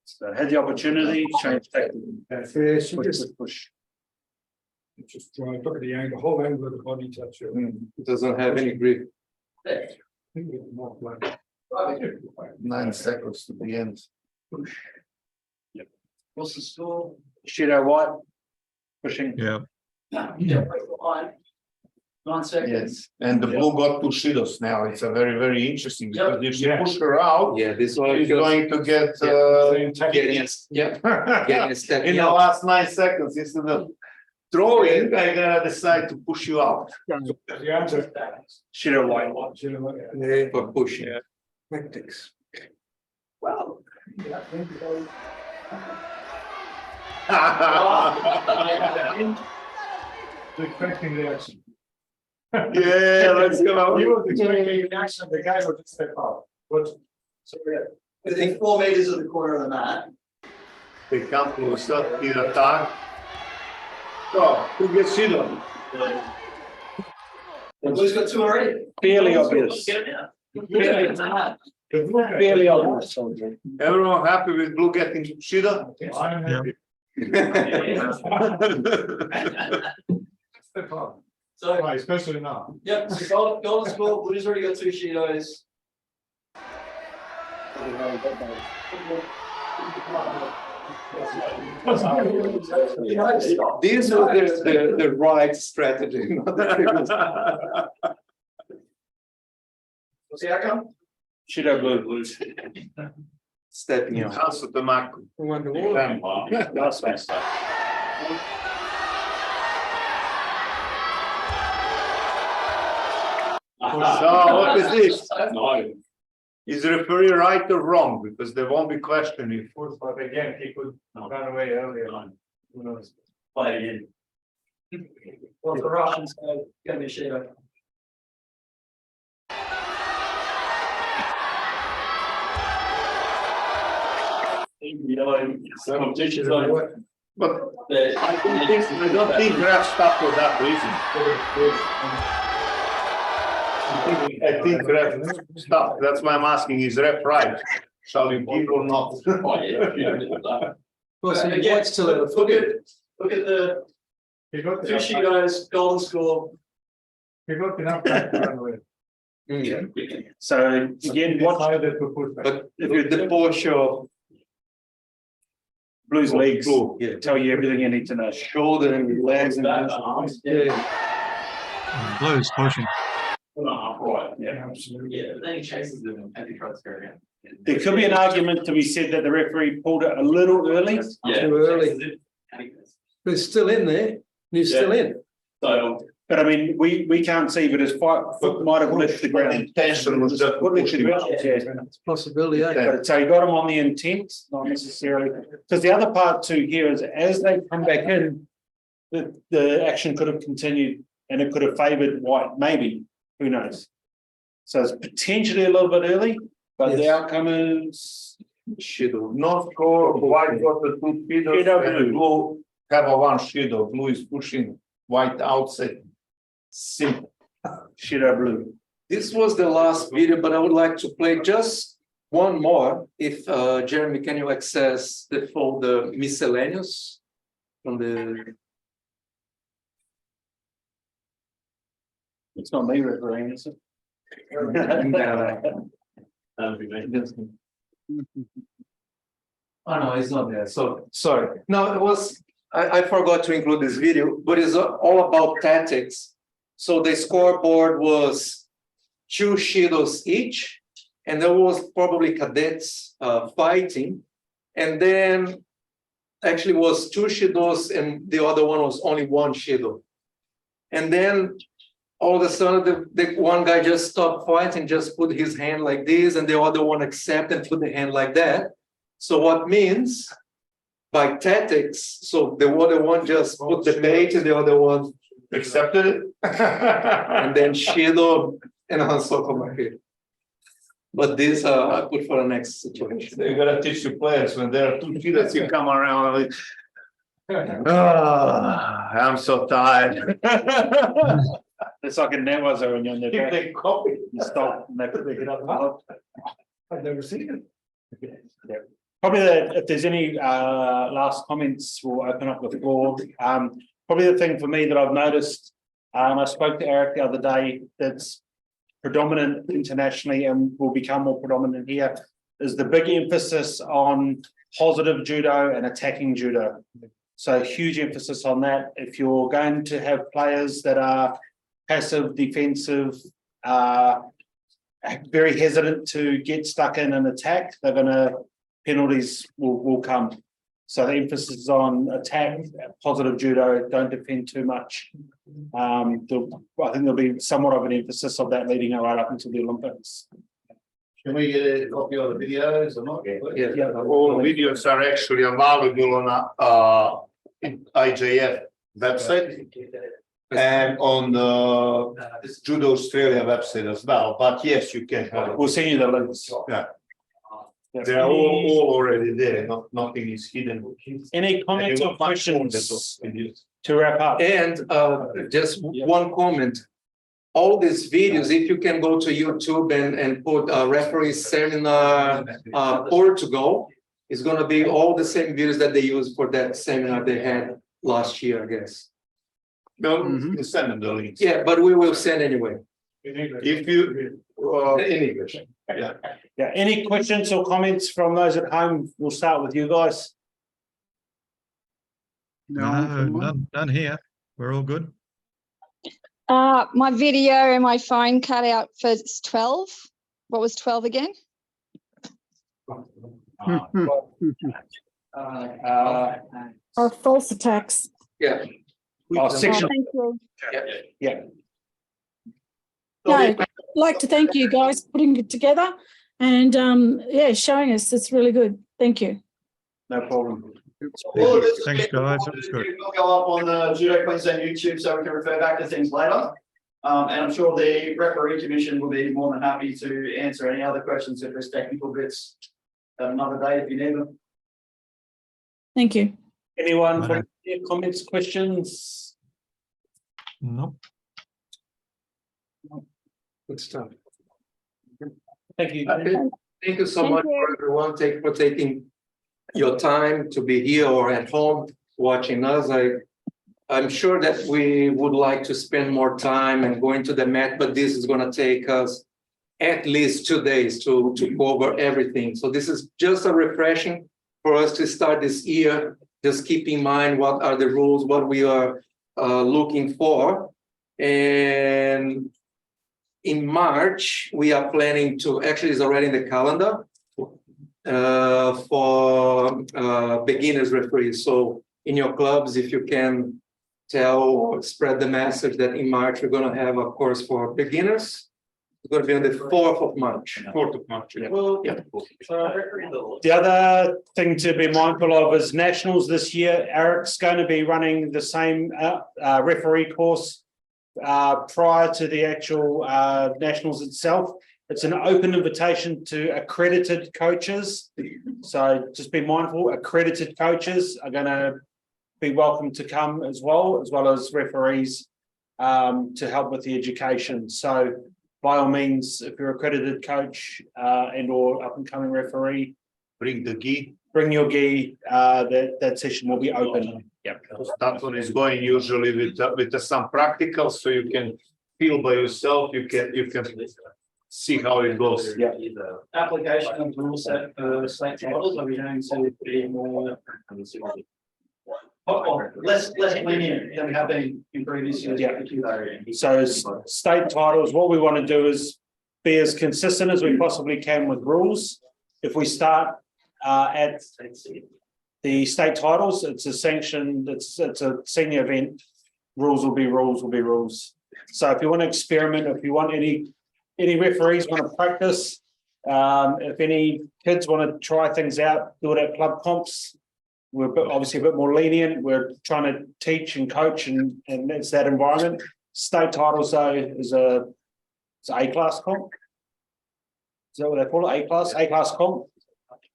So had the opportunity, change tactic. Yeah, she just Push. Just try, look at the angle, the whole angle of the body touch. It doesn't have any grip. 9 seconds to the end. What's the score? Judo White pushing. Yeah. Yeah. 9 seconds. Yes, and the blue got 2 shields now. It's a very, very interesting Yep. because if you push her out, Yeah, this one she's feels going to get getting, yeah, getting a step. in the last 9 seconds instead of throwing, I gotta decide to push you out. The answer. Shadow white. Yeah, For pushing. tactics. Well. Expecting the action. Yeah, let's go. You were expecting the action, the guy would just step out. But, so yeah. Within 4 meters of the corner of the mat. They come closer, in attack. So, who gets Judo? Blue's got 2 already. Fairly obvious. Get it now. Fairly obvious. Everyone happy with blue getting Judo? I'm happy. Step out. So, Why, especially now. yep, so golden score, Blue's already got 2 Shidos. This was the right strategy, not the previous. What's the outcome? Shadow blue. Stepping out. House of the Marco. Wonderwall. Last one. So what is this? Is the referee right or wrong? Because there won't be questioning. But again, he could run away earlier. Who knows? Play it again. Well, the Russians gonna be Shido. Competition's on. But I don't think ref stopped for that reason. I think ref stopped. That's why I'm asking, is ref right? Shall you give or not? Oh, yeah. Well, so Again, you might still have a look at the He got 2 enough time- Shidos, golden score. he got enough time to run away. So again, what Decided to push back. But with the posture, blues legs blue, yeah, tell you everything you need to know. shoulder and legs and Back, this. arms. Yeah, Blues pushing. Right, yeah. Absolutely. Yeah, but then he chases them and he tries to go around. There could be an argument to be said that the referee pulled it a little early. Yeah. Too early. chases it, and he goes. but it's still in there. He's still in. So, But I mean, we can't see, but his foot might have left the ground. Intention was just Foot left the ground, yeah. It's a possibility, eh? But so you got him on the intent, not necessarily, because the other part too here is as they come back in, the action could have continued and it could have favored white, maybe, who knows? So it's potentially a little bit early, but the Yes. outcome is Shadow. no score, white got the 2 speeders Shadow and blue have a 1 shadow. Blue is pushing white outside. Simple. shadow blue. This was the last video, but I would like to play just one more. If Jeremy, can you access the folder miscellaneous from the? It's not me refereeing, is it? that'd be nice. Oh, no, it's not there. So, sorry. No, it was, I forgot to include this video, but it's all about tactics. So the scoreboard was 2 Shidos each, and there was probably cadets fighting. And then actually was 2 Shidos and the other one was only 1 Shido. And then all of a sudden the one guy just stopped fighting, just put his hand like this, and the other one accepted and put the hand like that. So what means by tactics, so the other one just put the bait and the other one Accepted it? and then Shido and also come back here. But this I put for the next situation. You gotta teach your players when there are 2 shields, you come around like. I'm so tired. It's like a netwazo when you're on their back. They copy. You stop and they pick it up. I've never seen it. Probably if there's any last comments, we'll open up the floor. Probably the thing for me that I've noticed, I spoke to Eric the other day, that's predominant internationally and will become more predominant here, is the big emphasis on positive judo and attacking judo. So huge emphasis on that. If you're going to have players that are passive, defensive, very hesitant to get stuck in an attack, they're gonna, penalties will come. So the emphasis is on attack, positive judo, don't defend too much. I think there'll be somewhat of an emphasis of that leading right up until the Olympics. Can we get a copy of the videos or not? Yeah. All videos are actually available on IJF website and on the Judo Australia website as well. But yes, you can have it. We'll send you the links. Yeah. They are all already there. Nothing is hidden. Any comments or questions to wrap up? And just one comment. All these videos, if you can go to YouTube and put referee seminar Portugal, it's gonna be all the same videos that they used for that seminar they had last year, I guess. No, you send them the links. Yeah, but we will send anyway. If you in English. Yeah. Yeah, any questions or comments from those at home? We'll start with you guys. No, none here. We're all good. My video and my phone cut out for 12. What was 12 again? False attacks. Yeah. Section. Thank you. Yeah. No, I'd like to thank you guys for putting it together and yeah, showing us. It's really good. Thank you. No problem. Thanks, guys. That was good. It'll go up on the Judo Queensland YouTube so we can refer back to things later. And I'm sure the referee commission will be more than happy to answer any other questions if there's technical bits at another day if you need them. Thank you. Anyone for comments, questions? Nope. Good stuff. Thank you. Thank you so Thank much you. for everyone for taking your time to be here or at home watching us. I'm sure that we would like to spend more time and go into the mat, but this is going to take us at least 2 days to cover everything. So this is just a refreshing for us to start this year. Just keep in mind what are the rules, what we are looking for. And in March, we are planning to, actually it's already in the calendar, for beginners referees. So in your clubs, if you can tell or spread the message that in March, we're going to have a course for beginners. It's going to be on the 4th of March. 4th of March. Yeah. The other thing to be mindful of is nationals this year. Eric's going to be running the same referee course prior to the actual nationals itself. It's an open invitation to accredited coaches. So just be mindful, accredited coaches are going to be welcome to come as well as referees to help with the education. So by all means, if you're an accredited coach and or up and coming referee, Bring the gi. bring your gi. That session will be open. Yeah. That one is going usually with some practicals, so you can feel by yourself. You can see how it goes. Yeah. Application of rule set for state titles, are we going to be more less lenient than we have been in previous years? Yeah. So state titles, what we want to do is be as consistent as we possibly can with rules. If we start at the state titles, it's a sanctioned, it's a senior event. Rules will be rules. So if you want to experiment, if you want any referees want to practice, if any kids want to try things out, do it at club comps. We're obviously a bit more lenient. We're trying to teach and coach, and it's that environment. State titles though is it's A-class comp. Is that what they call it? A-class comp.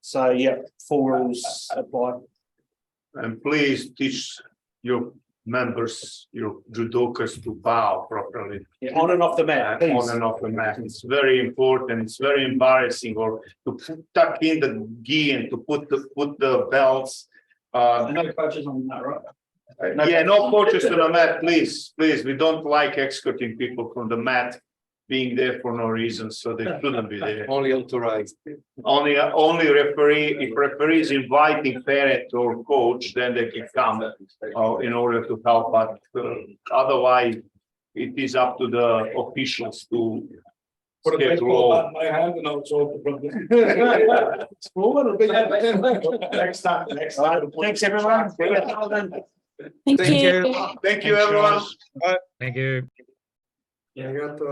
So yeah, full rules apply. And please teach your members, your judokas to bow properly. Yeah, on and off the mat, please. On and off the mat. It's very important. It's very embarrassing, or to tuck in the gi and to put the belts. No coaches on that, right? Yeah, no coaches on the mat, please. We don't like escorting people from the mat being there for no reason, so they shouldn't be there. Only authorized. Only referee, if referee is inviting parent or coach, then they can come in order to help, but otherwise it is up to the officials to Put a baseball bat in my hand and I'll solve the problem. Small one or big one? next time. Thanks, everyone. Thank Thank you. you. Thank you, everyone. Thank you. Yeah, I got the.